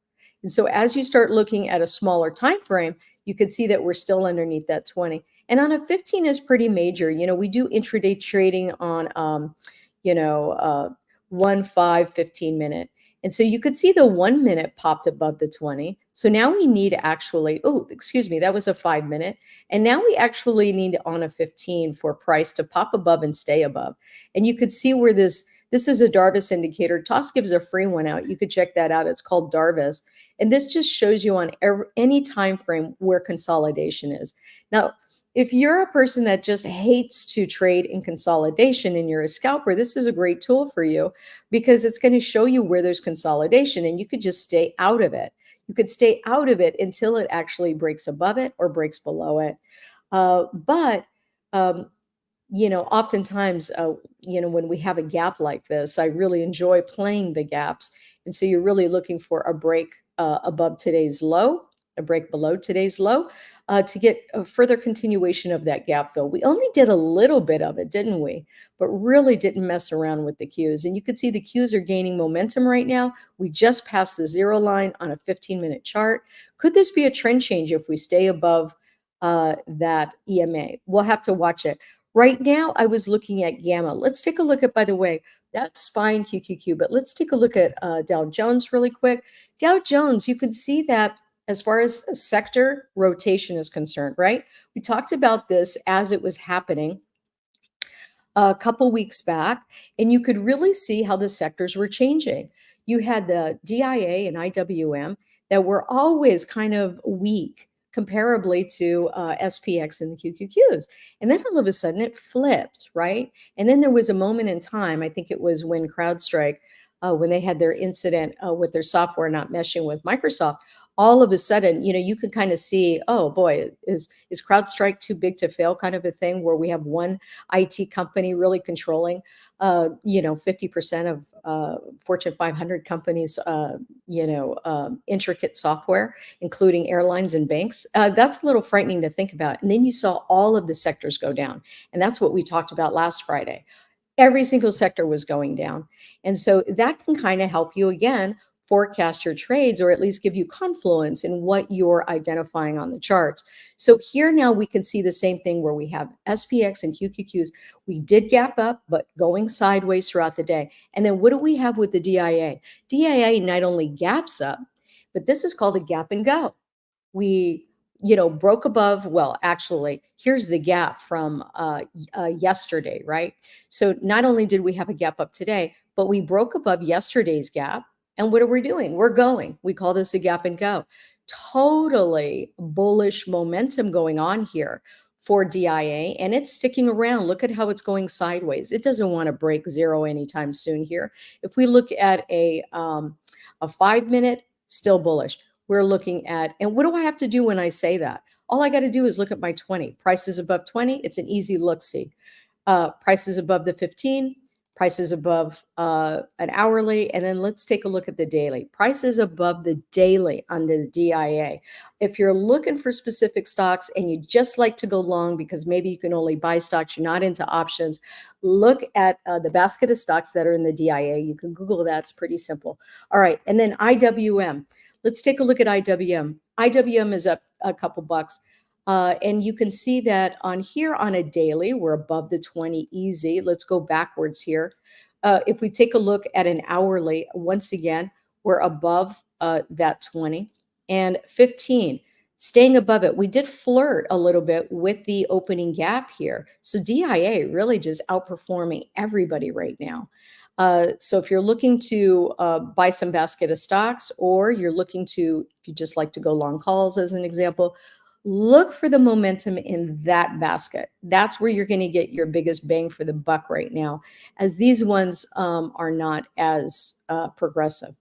J: And so as you start looking at a smaller time frame, you can see that we're still underneath that 20. And on a 15 is pretty major. You know, we do intraday trading on, 1, 5, 15 minute. And so you could see the 1 minute popped above the 20. So now we need actually, that was a 5 minute. And now we actually need on a 15 for price to pop above and stay above. And you could see where this is a Darvis indicator. Toss gives a free one out. You could check that out. It's called Darvis. And this just shows you on any time frame where consolidation is. Now, if you're a person that just hates to trade in consolidation and you're a scalper, this is a great tool for you because it's going to show you where there's consolidation and you could just stay out of it. You could stay out of it until it actually breaks above it or breaks below it. Oftentimes, when we have a gap like this, I really enjoy playing the gaps. And so you're really looking for a break above today's low, a break below today's low, to get a further continuation of that gap fill. We only did a little bit of it, didn't we? But really didn't mess around with the Qs. And you can see the Qs are gaining momentum right now. We just passed the 0 line on a 15-minute chart. Could this be a trend change if we stay above that EMA? We'll have to watch it. Right now, I was looking at Gamma. Let's take a look at, by the way, that's SPY and QQQ, but let's take a look at Dow Jones really quick. Dow Jones, you can see that as far as sector rotation is concerned, right? We talked about this as it was happening a couple weeks back, and you could really see how the sectors were changing. You had the DIA and IWM that were always kind of weak comparably to SPX and the QQQs. And then all of a sudden it flipped, right? And then there was a moment in time, I think it was when CrowdStrike, when they had their incident with their software not meshing with Microsoft, all of a sudden, you can kind of see, oh boy, is CrowdStrike too big to fail kind of a thing where we have one IT company really controlling, 50% of Fortune 500 companies, intricate software, including airlines and banks. That's a little frightening to think about. And then you saw all of the sectors go down. And that's what we talked about last Friday. Every single sector was going down. And so that can kind of help you, again, forecast your trades, or at least give you confluence in what you're identifying on the charts. So here now we can see the same thing where we have SPX and QQQs. We did gap up, but going sideways throughout the day. And then what do we have with the DIA? DIA not only gaps up, but this is called a gap and go. We broke above, well, actually, here's the gap from yesterday, right? So not only did we have a gap up today, but we broke above yesterday's gap. And what are we doing? We're going. We call this a gap and go. Totally bullish momentum going on here for DIA, and it's sticking around. Look at how it's going sideways. It doesn't want to break 0 anytime soon here. If we look at a 5 minute, still bullish. We're looking at, and what do I have to do when I say that? All I got to do is look at my 20. Prices above 20, it's an easy look-see. Prices above the 15, prices above an hourly, and then let's take a look at the daily. Prices above the daily on the DIA. If you're looking for specific stocks and you just like to go long because maybe you can only buy stocks, you're not into options, look at the basket of stocks that are in the DIA. You can Google that. It's pretty simple. All right, and then IWM. Let's take a look at IWM. IWM is up a couple bucks. And you can see that on here on a daily, we're above the 20 easy. Let's go backwards here. If we take a look at an hourly, once again, we're above that 20 and 15, staying above it. We did flirt a little bit with the opening gap here. So DIA really just outperforming everybody right now. So if you're looking to buy some basket of stocks, or you're looking to, if you just like to go long calls as an example, look for the momentum in that basket. That's where you're going to get your biggest bang for the buck right now, as these ones are not as progressive.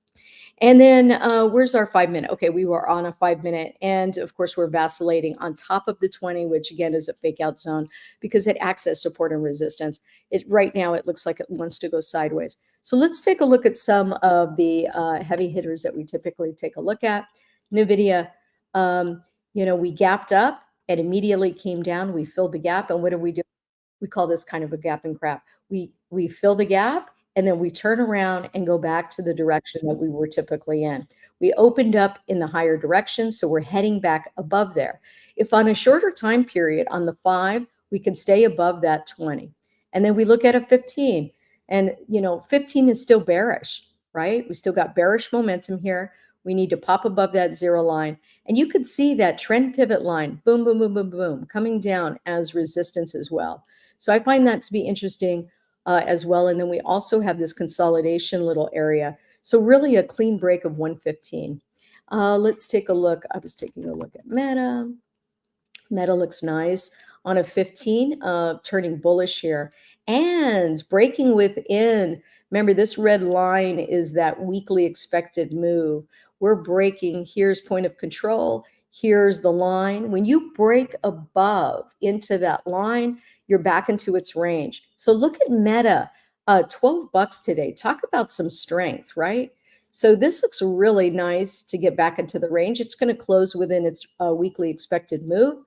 J: And then where's our 5 minute? Okay, we were on a 5 minute. And of course, we're vacillating on top of the 20, which again is a fake out zone because it acts as support and resistance. Right now, it looks like it wants to go sideways. So let's take a look at some of the heavy hitters that we typically take a look at. NVIDIA, we gapped up and immediately came down. We filled the gap. And what do? We call this kind of a gap and crap. We fill the gap and then we turn around and go back to the direction that we were typically in. We opened up in the higher direction, so we're heading back above there. If on a shorter time period on the 5, we can stay above that 20. And then we look at a 15, and 15 is still bearish, right? We still got bearish momentum here. We need to pop above that 0 line. And you could see that trend pivot line, boom, boom, boom, boom, boom, coming down as resistance as well. So I find that to be interesting as well. And then we also have this consolidation little area. So really a clean break of 115. Let's take a look. I was taking a look at Meta. Meta looks nice on a 15, turning bullish here and breaking within. Remember, this red line is that weekly expected move. We're breaking. Here's point of control. Here's the line. When you break above into that line, you're back into its range. So look at Meta, $12 today. Talk about some strength, right? So this looks really nice to get back into the range. It's going to close within its weekly expected move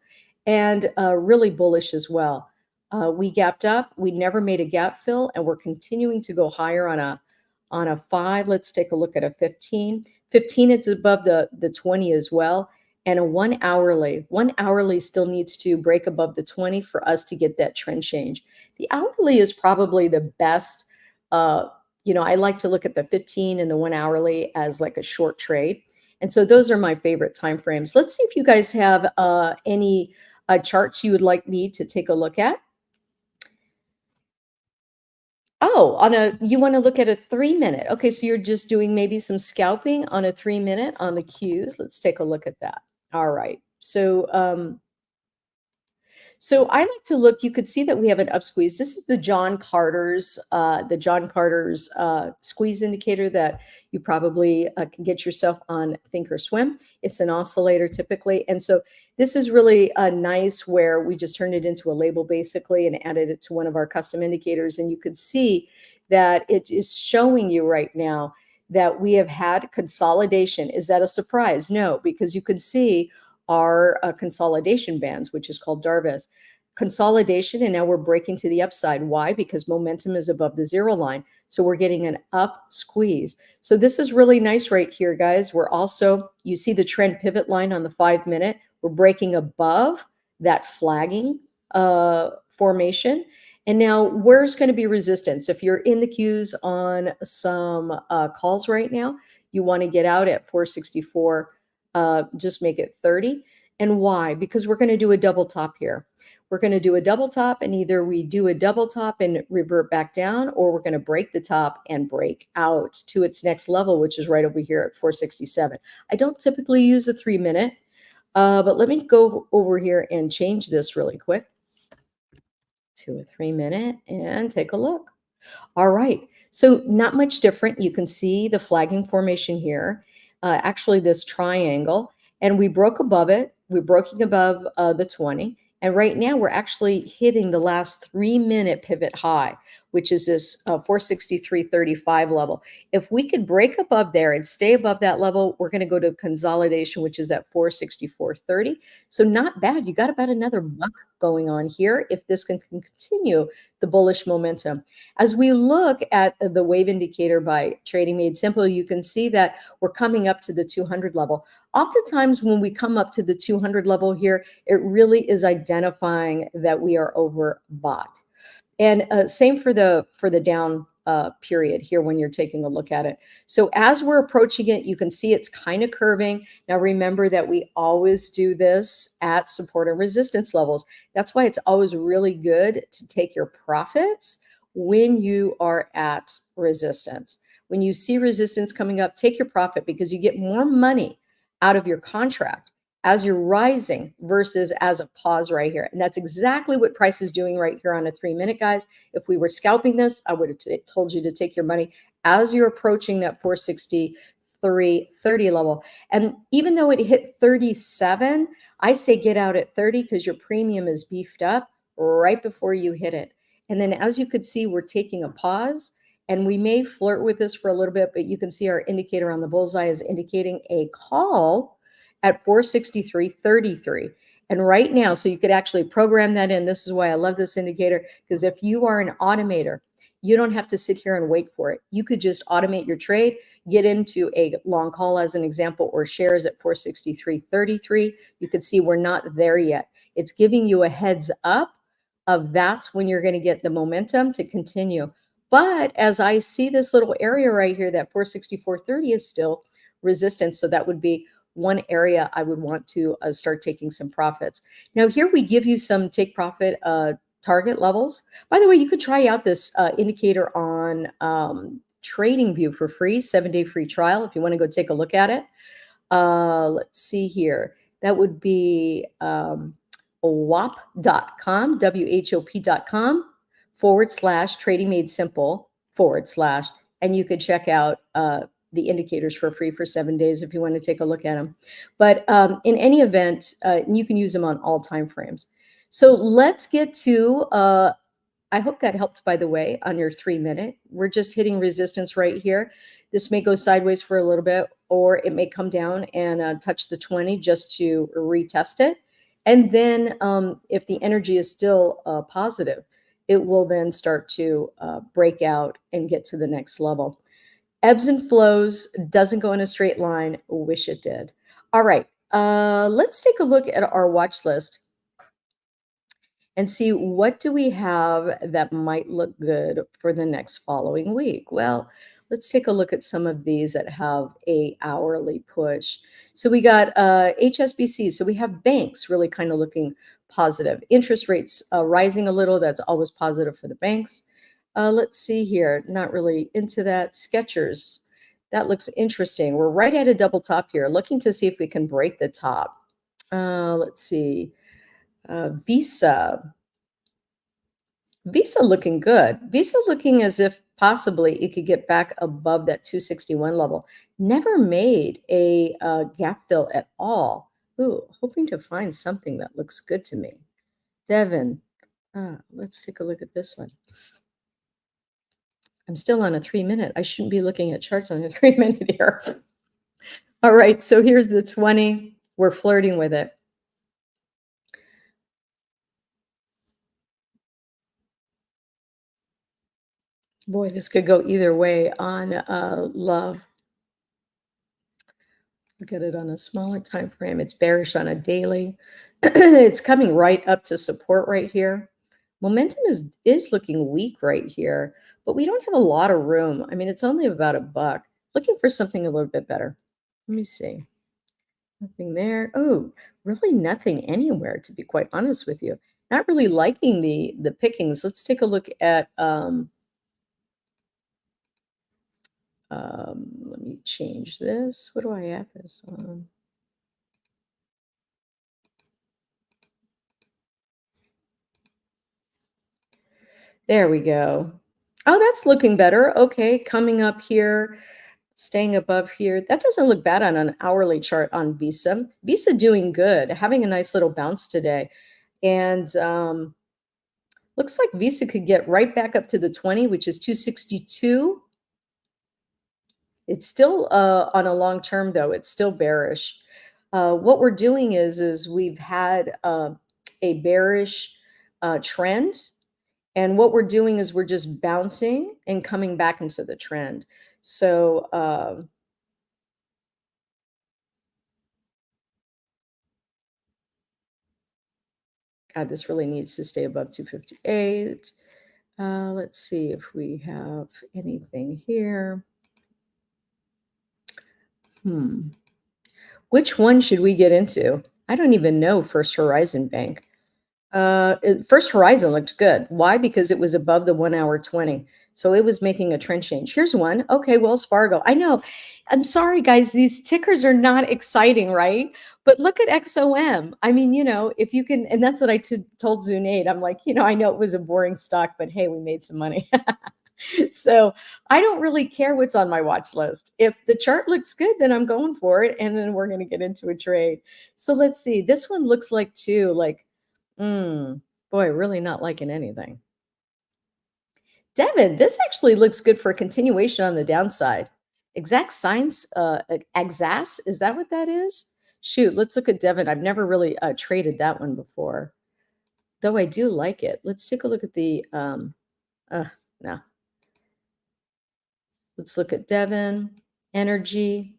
J: and really bullish as well. We gapped up. We never made a gap fill, and we're continuing to go higher on a 5. Let's take a look at a 15. 15, it's above the 20 as well. And a 1 hourly still needs to break above the 20 for us to get that trend change. The hourly is probably the best. I like to look at the 15 and the 1 hourly as like a short trade. And so those are my favorite timeframes. Let's see if you guys have any charts you would like me to take a look at. Oh, you want to look at a 3 minute. Okay, so you're just doing maybe some scalping on a 3 minute on the Qs. Let's take a look at that. All right. So I like to look, you could see that we have an up squeeze. This is the John Carter's squeeze indicator that you probably can get yourself on Thinkorswim. It's an oscillator typically. And so this is really nice where we just turned it into a label basically and added it to one of our custom indicators. And you could see that it is showing you right now that we have had consolidation. Is that a surprise? No, because you can see our consolidation bands, which is called Darvis. Consolidation, and now we're breaking to the upside. Why? Because momentum is above the 0 line. So we're getting an up squeeze. So this is really nice right here, guys. We're also, you see the trend pivot line on the 5 minute. We're breaking above that flagging formation. And now where's going to be resistance? If you're in the queues on some calls right now, you want to get out at 464, just make it 30. And why? Because we're going to do a double top here. We're going to do a double top, and either we do a double top and revert back down, or we're going to break the top and break out to its next level, which is right over here at 467. I don't typically use a 3 minute, but let me go over here and change this really quick to a 3 minute and take a look. All right, so not much different. You can see the flagging formation here, actually this triangle, and we broke above it. We're breaking above the 20. And right now we're actually hitting the last 3 minute pivot high, which is this 463.35 level. If we could break above there and stay above that level, we're going to go to consolidation, which is at 464.30. So not bad. You got about another buck going on here if this can continue the bullish momentum. As we look at the wave indicator by Trading Made Simple, you can see that we're coming up to the 200 level. Oftentimes when we come up to the 200 level here, it really is identifying that we are overbought. And same for the down period here when you're taking a look at it. So as we're approaching it, you can see it's kind of curving. Now remember that we always do this at support and resistance levels. That's why it's always really good to take your profits when you are at resistance. When you see resistance coming up, take your profit because you get more money out of your contract as you're rising versus as a pause right here. And that's exactly what price is doing right here on a 3 minute, guys. If we were scalping this, I would have told you to take your money as you're approaching that 460, 30 level. And even though it hit 37, I say get out at 30 because your premium is beefed up right before you hit it. And then as you could see, we're taking a pause, and we may flirt with this for a little bit, but you can see our indicator on the bullseye is indicating a call at 463.33. And right now, so you could actually program that in. This is why I love this indicator, because if you are an automator, you don't have to sit here and wait for it. You could just automate your trade, get into a long call as an example, or shares at 463.33. You could see we're not there yet. It's giving you a heads up of that's when you're going to get the momentum to continue. But as I see this little area right here, that 464.30 is still resistance. So that would be one area I would want to start taking some profits. Now here we give you some take profit target levels. By the way, you could try out this indicator on TradingView for free, 7-day free trial if you want to go take a look at it. Let's see here. That would be WHOP.com, WHOP.com / trading made simple / and you could check out the indicators for free for 7 days if you want to take a look at them. But in any event, you can use them on all time frames. So let's get to, I hope that helped, by the way, on your 3-minute. We're just hitting resistance right here. This may go sideways for a little bit, or it may come down and touch the 20 just to retest it. And then if the energy is still positive, it will then start to break out and get to the next level. Ebbs and flows, doesn't go in a straight line. Wish it did. All right, let's take a look at our watch list and see what do we have that might look good for the next following week. Well, let's take a look at some of these that have a hourly push. So we got HSBC. So we have banks really kind of looking positive. Interest rates rising a little. That's always positive for the banks. Let's see here. Not really into that. Skechers. That looks interesting. We're right at a double top here, looking to see if we can break the top. Let's see. Visa looking good. Visa looking as if possibly it could get back above that 261 level. Never made a gap fill at all. Ooh, hoping to find something that looks good to me. Devon, let's take a look at this one. I'm still on a 3-minute. I shouldn't be looking at charts on a 3-minute here. All right, so here's the 20. We're flirting with it. Boy, this could go either way on love. Look at it on a smaller time frame. It's bearish on a daily. It's coming right up to support right here. Momentum is looking weak right here, but we don't have a lot of room. I mean, it's only about $1. Looking for something a little bit better. Let me see. Nothing there. Oh, really nothing anywhere, to be quite honest with you. Not really liking the pickings. Let's take a look at let me change this. What do I have this on? There we go. Oh, that's looking better. Okay, coming up here, staying above here. That doesn't look bad on an hourly chart on Visa. Visa doing good, having a nice little bounce today. And looks like Visa could get right back up to the 20, which is 262. It's still on a long term, though. It's still bearish. What we're doing is we've had a bearish trend. And what we're doing is we're just bouncing and coming back into the trend. So God, this really needs to stay above 258. Let's see if we have anything here. Which one should we get into? I don't even know First Horizon Bank. First Horizon looked good. Why? Because it was above the 1 hour 20. So it was making a trend change. Here's one. Okay, Wells Fargo. I know. I'm sorry, guys. These tickers are not exciting, right? But look at XOM. I mean, you know, if you can, and that's what I told Zunaid. I'm like, you know, I know it was a boring stock, but hey, we made some money. So I don't really care what's on my watch list. If the chart looks good, then I'm going for it. And then we're going to get into a trade. So let's see. This one looks like too, like, boy, really not liking anything. Devin, this actually looks good for a continuation on the downside. Exact Science, Exas, is that what that is? Shoot, let's look at Devin. I've never really traded that one before, though I do like it. Let's take a look at the, no. Let's look at Devin, energy.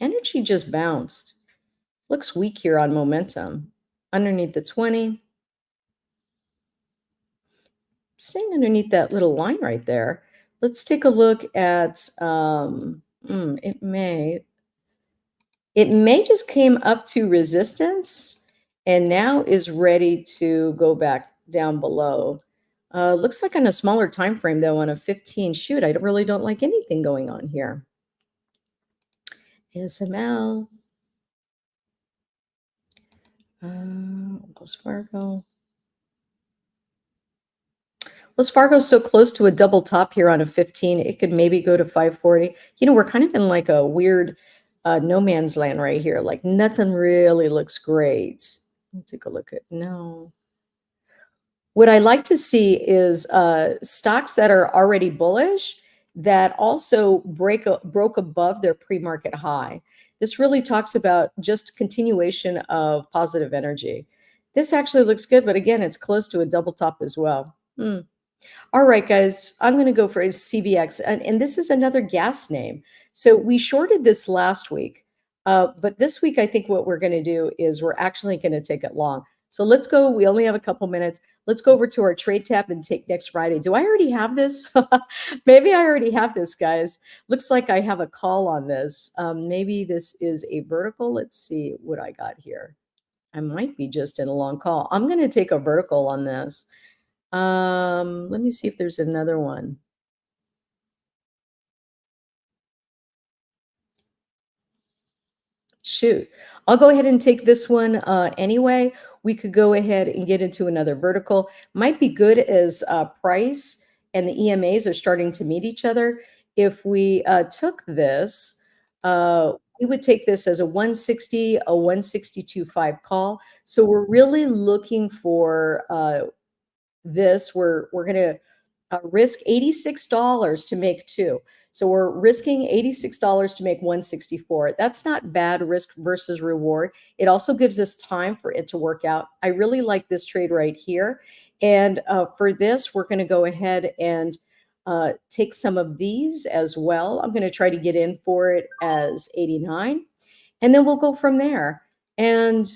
J: Energy just bounced. Looks weak here on momentum. Underneath the 20. Staying underneath that little line right there. Let's take a look at, it may just came up to resistance and now is ready to go back down below. Looks like on a smaller time frame though, on a 15. Shoot, I really don't like anything going on here. ASML, Wells Fargo. Wells Fargo's so close to a double top here on a 15. It could maybe go to 540. You know, we're kind of in like a weird no man's land right here. Like nothing really looks great. Let's take a look at, no. What I like to see is stocks that are already bullish that also broke above their pre-market high. This really talks about just continuation of positive energy. This actually looks good, but again, it's close to a double top as well. All right, guys, I'm going to go for a CVX, and this is another gas name. So we shorted this last week, but this week I think what we're going to do is we're actually going to take it long. So let's go. We only have a couple minutes. Let's go over to our trade tab and take next Friday. Do I already have this? Maybe I already have this, guys. Looks like I have a call on this. Maybe this is a vertical. Let's see what I got here. I might be just in a long call. I'm going to take a vertical on this. Let me see if there's another one. Shoot, I'll go ahead and take this one anyway. We could go ahead and get into another vertical. Might be good as price and the EMAs are starting to meet each other. If we took this, we would take this as a 160, a 162.5 call. So we're really looking for this. We're going to risk $86 to make two. So we're risking $86 to make 164. That's not bad risk versus reward. It also gives us time for it to work out. I really like this trade right here. And for this, we're going to go ahead and take some of these as well. I'm going to try to get in for it as 89. And then we'll go from there. And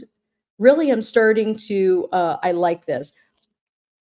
J: really, I'm starting to, I like this.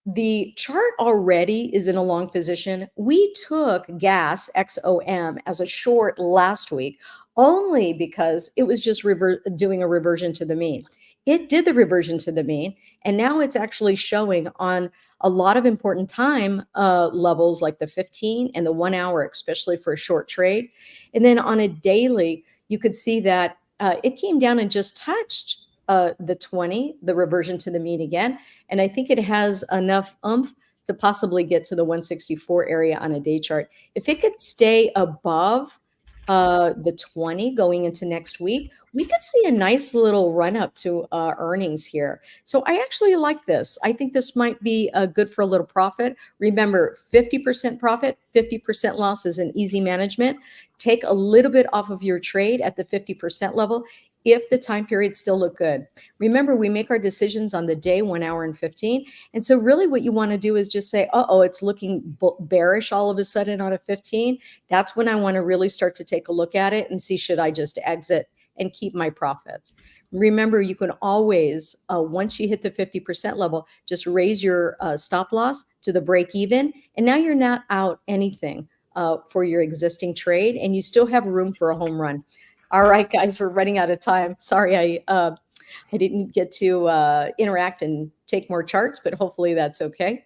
J: The chart already is in a long position. We took gas XOM as a short last week only because it was just doing a reversion to the mean. It did the reversion to the mean, and now it's actually showing on a lot of important time levels like the 15 and the 1 hour, especially for a short trade. And then on a daily, you could see that it came down and just touched the 20, the reversion to the mean again. And I think it has enough oomph to possibly get to the 164 area on a day chart. If it could stay above the 20 going into next week, we could see a nice little run up to earnings here. So I actually like this. I think this might be good for a little profit. Remember, 50% profit, 50% loss is an easy management. Take a little bit off of your trade at the 50% level if the time periods still look good. Remember, we make our decisions on the day, 1 hour and 15. And so really what you want to do is just say, it's looking bearish all of a sudden on a 15. That's when I want to really start to take a look at it and see, should I just exit and keep my profits? Remember, you can always, once you hit the 50% level, just raise your stop loss to the break even. And now you're not out anything for your existing trade, and you still have room for a home run. All right, guys, we're running out of time. Sorry, I didn't get to interact and take more charts, but hopefully that's okay.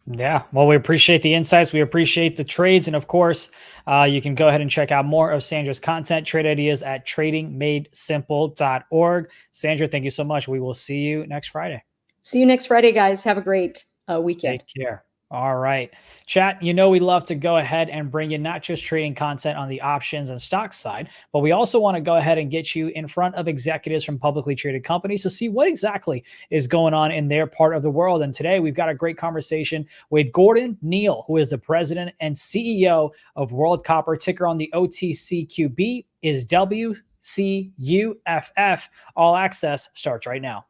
I: Yeah, well, we appreciate the insights. We appreciate the trades. And of course, you can go ahead and check out more of Sandra's content, trade ideas at tradingmadesimple.org. Sandra, thank you so much. We will see you next Friday.
J: See you next Friday, guys. Have a great weekend.
I: Take care. All right. Chat, you know we love to go ahead and bring you not just trading content on the options and stock side, but we also want to go ahead and get you in front of executives from publicly traded companies to see what exactly is going on in their part of the world. And today we've got a great conversation with Gordon Neal, who is the president and CEO of World Copper. Ticker on the OTCQB is WCUFF. All access starts right now.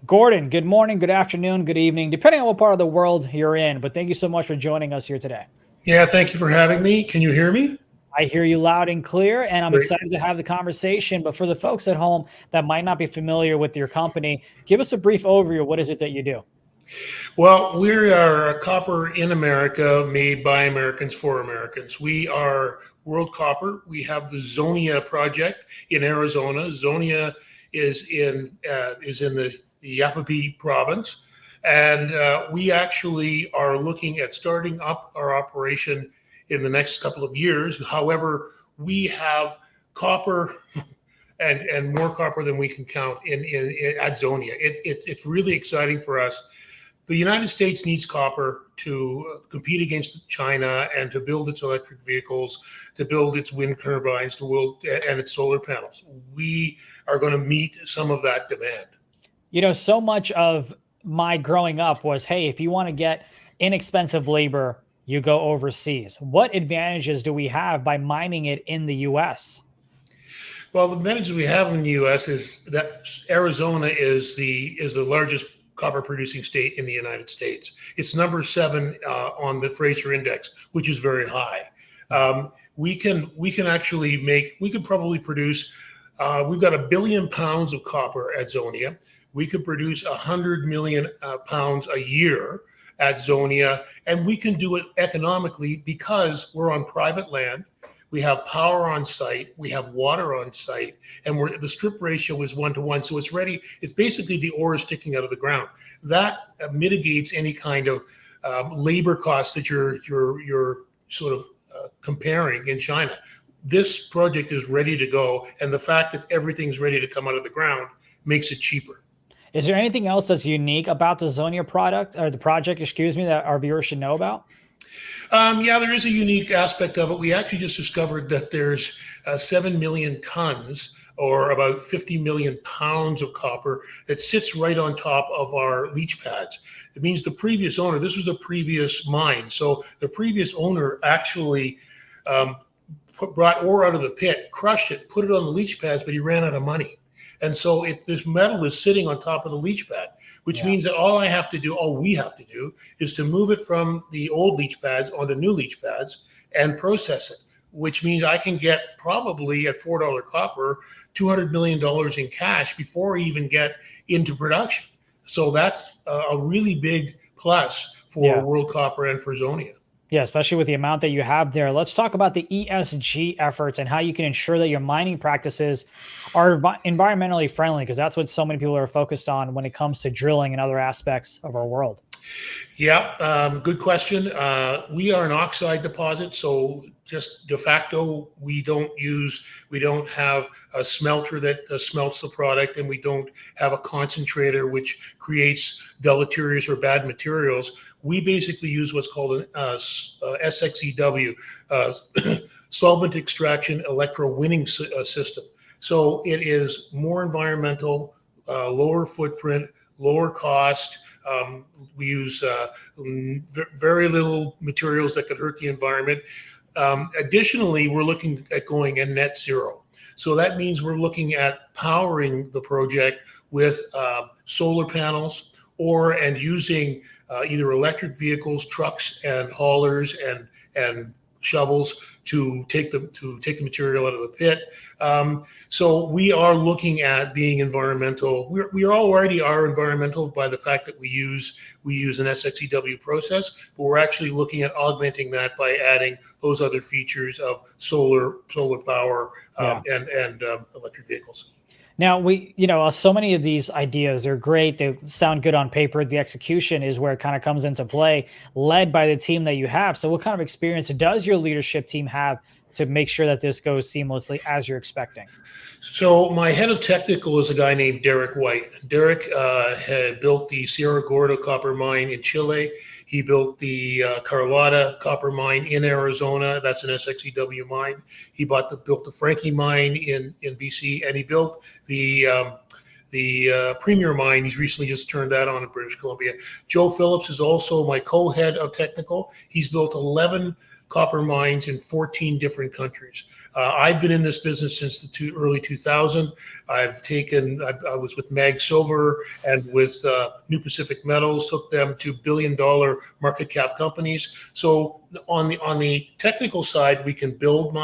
I: Gordon, good morning, good afternoon, good evening, depending on what part of the world you're in. But thank you so much for joining us here today.
L: Yeah, thank you for having me. Can you hear me?
I: I hear you loud and clear, and I'm
L: Great.
I: excited to have the conversation. But for the folks at home that might not be familiar with your company, give us a brief overview. What is it that you do?
L: Well, we are a copper in America made by Americans for Americans. We are World Copper. We have the Zonia project in Arizona. Zonia is in the Yavapai province. And we actually are looking at starting up our operation in the next couple of years. However, we have copper and more copper than we can count at Zonia. It's really exciting for us. The United States needs copper to compete against China and to build its electric vehicles, to build its wind turbines, and its solar panels. We are going to meet some of that demand.
I: You know, so much of my growing up was, hey, if you want to get inexpensive labor, you go overseas. What advantages do we have by mining it in the U.S.?
L: Well, the advantage we have in the U.S. is that Arizona is the largest copper producing state in the United States. It's number 7 on the Fraser Index, which is very high. We can probably produce. We've got 1 billion pounds of copper at Zonia. We could produce 100 million pounds a year at Zonia, and we can do it economically because we're on private land. We have power on site, we have water on site, and the strip ratio is 1-to-1, so it's ready. It's basically the ore is sticking out of the ground. That mitigates any kind of labor costs that you're sort of comparing in China. This project is ready to go, and the fact that everything's ready to come out of the ground makes it cheaper.
I: Is there anything else that's unique about the Zonia project, that our viewers should know about?
L: Yeah, there is a unique aspect of it. We actually just discovered that there's 7 million tons, or about 50 million pounds of copper that sits right on top of our leach pads. It means the previous owner, this was a previous mine, so the previous owner actually brought ore out of the pit, crushed it, put it on the leach pads, but he ran out of money. And so this metal is sitting on top of the leach pad, which means that all we have to do is to move it from the old leach pads onto new leach pads and process it, which means I can get probably at $4 copper, $200 million in cash before I even get into production. So that's a really big plus for World Copper and for Zonia.
I: Yeah, especially with the amount that you have there. Let's talk about the ESG efforts and how you can ensure that your mining practices are environmentally friendly, because that's what so many people are focused on when it comes to drilling and other aspects of our world.
L: Yeah, good question. We are an oxide deposit, so just de facto, we don't have a smelter that smelts the product, and we don't have a concentrator which creates deleterious or bad materials. We basically use what's called an SXEW, solvent extraction electrowinning system. So it is more environmental, lower footprint, lower cost. We use very little materials that could hurt the environment. Additionally, we're looking at going at net zero. So that means we're looking at powering the project with solar panels and using either electric vehicles, trucks, and haulers and shovels to take the material out of the pit. So we are looking at being environmental. We already are environmental by the fact that we use an SXEW process, but we're actually looking at augmenting that by adding those other features of solar power and electric vehicles.
I: Now so many of these ideas are great. They sound good on paper. The execution is where it kind of comes into play, led by the team that you have. So what kind of experience does your leadership team have to make sure that this goes seamlessly as you're expecting?
L: So my head of technical is a guy named Derek White. Derek had built the Sierra Gorda copper mine in Chile. He built the Carlotta copper mine in Arizona. That's an SXEW mine. He built the Frankie mine in BC, and he built the Premier mine. He's recently just turned that on in British Columbia. Joe Phillips is also my co-head of technical. He's built 11 copper mines in 14 different countries. I've been in this business since the early 2000s. I was with Mag Silver and with New Pacific Metals, took them to billion-dollar market cap companies. So on the technical side, we can build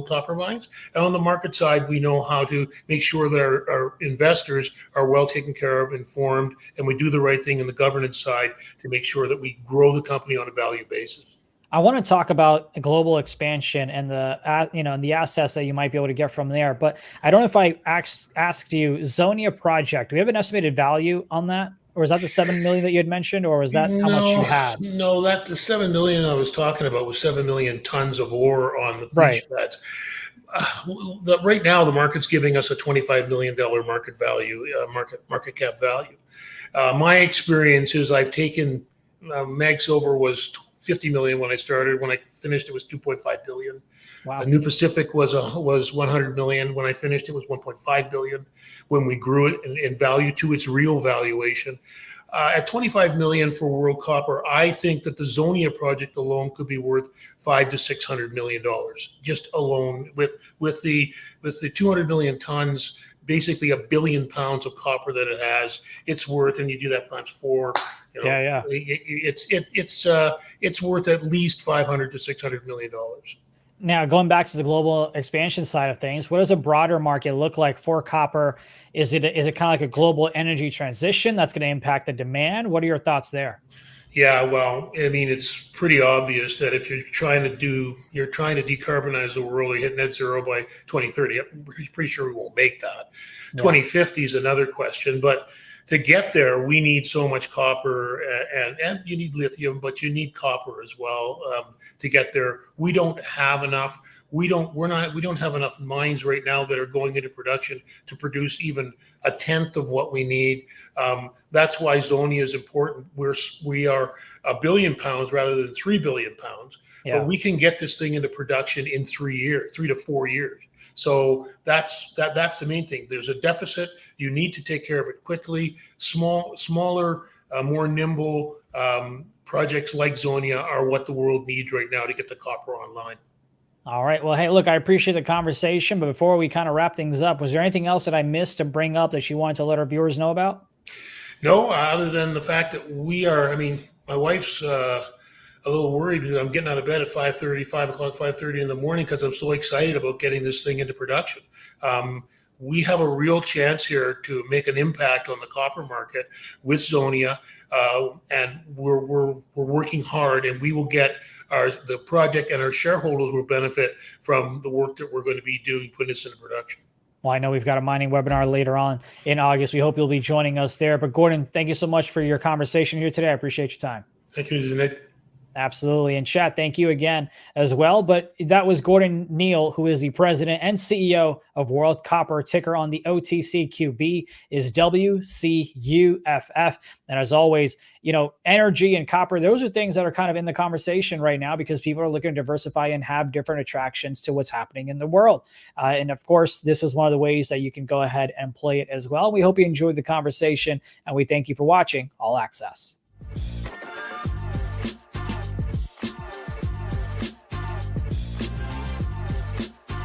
L: copper mines. And on the market side, we know how to make sure that our investors are well taken care of, informed, and we do the right thing in the governance side to make sure that we grow the company on a value basis.
I: I want to talk about global expansion and the assets that you might be able to get from there. But I don't know if I asked you, Zonia project, do we have an estimated value on that? Or is that the 7 million that you had mentioned, or was that how much you had?
L: No, the 7 million I was talking about was 7 million tons of ore on the
I: right.
L: beds. Right now, the market's giving us a $25 million market value, market cap value. My experience is I've taken Mag Silver was 50 million when I started. When I finished, it was 2.5 billion.
I: Wow.
L: New Pacific was 100 million. When I finished, it was 1.5 billion. When we grew it in value to its real valuation, at 25 million for World Copper, I think that the Zonia project alone could be worth $500 to $600 million, just alone with the 200 million tons. Basically, 1 billion pounds of copper that it has, it's worth, and you do that times 4. It's worth at least $500 to $600 million.
I: Now, going back to the global expansion side of things, what does a broader market look like for copper? Is it kind of like a global energy transition that's going to impact the demand? What are your thoughts there?
L: Yeah, well, I mean, it's pretty obvious that if you're trying to decarbonize the world or hit net zero by 2030, I'm pretty sure we won't make that. Yeah. 2050 is another question, but to get there, we need so much copper, and you need lithium, but you need copper as well to get there. We don't have enough. We don't have enough mines right now that are going into production to produce even a tenth of what we need. That's why Zonia is important. We are 1 billion pounds rather than 3 billion pounds. Yeah. But we can get this thing into production in 3 to 4 years. So that's the main thing. There's a deficit. You need to take care of it quickly. Smaller, more nimble projects like Zonia are what the world needs right now to get the copper online.
I: All right. Well, hey, look, I appreciate the conversation, but before we kind of wrap things up, was there anything else that I missed to bring up that you wanted to let our viewers know about?
L: No, other than the fact that my wife's a little worried because I'm getting out of bed at 5:30 in the morning because I'm so excited about getting this thing into production. We have a real chance here to make an impact on the copper market with Zonia, and we're working hard, and we will get the project, and our shareholders will benefit from the work that we're going to be doing, putting this into production.
I: Well, I know we've got a mining webinar later on in August. We hope you'll be joining us there. But Gordon, thank you so much for your conversation here today. I appreciate your time.
L: Thank you, Nick.
I: Absolutely. And chat, thank you again as well. But that was Gordon Neal, who is the president and CEO of World Copper. Ticker on the OTCQB is WCUFF. And as always, energy and copper, those are things that are kind of in the conversation right now because people are looking to diversify and have different attractions to what's happening in the world. And of course, this is one of the ways that you can go ahead and play it as well. We hope you enjoyed the conversation, and we thank you for watching All Access.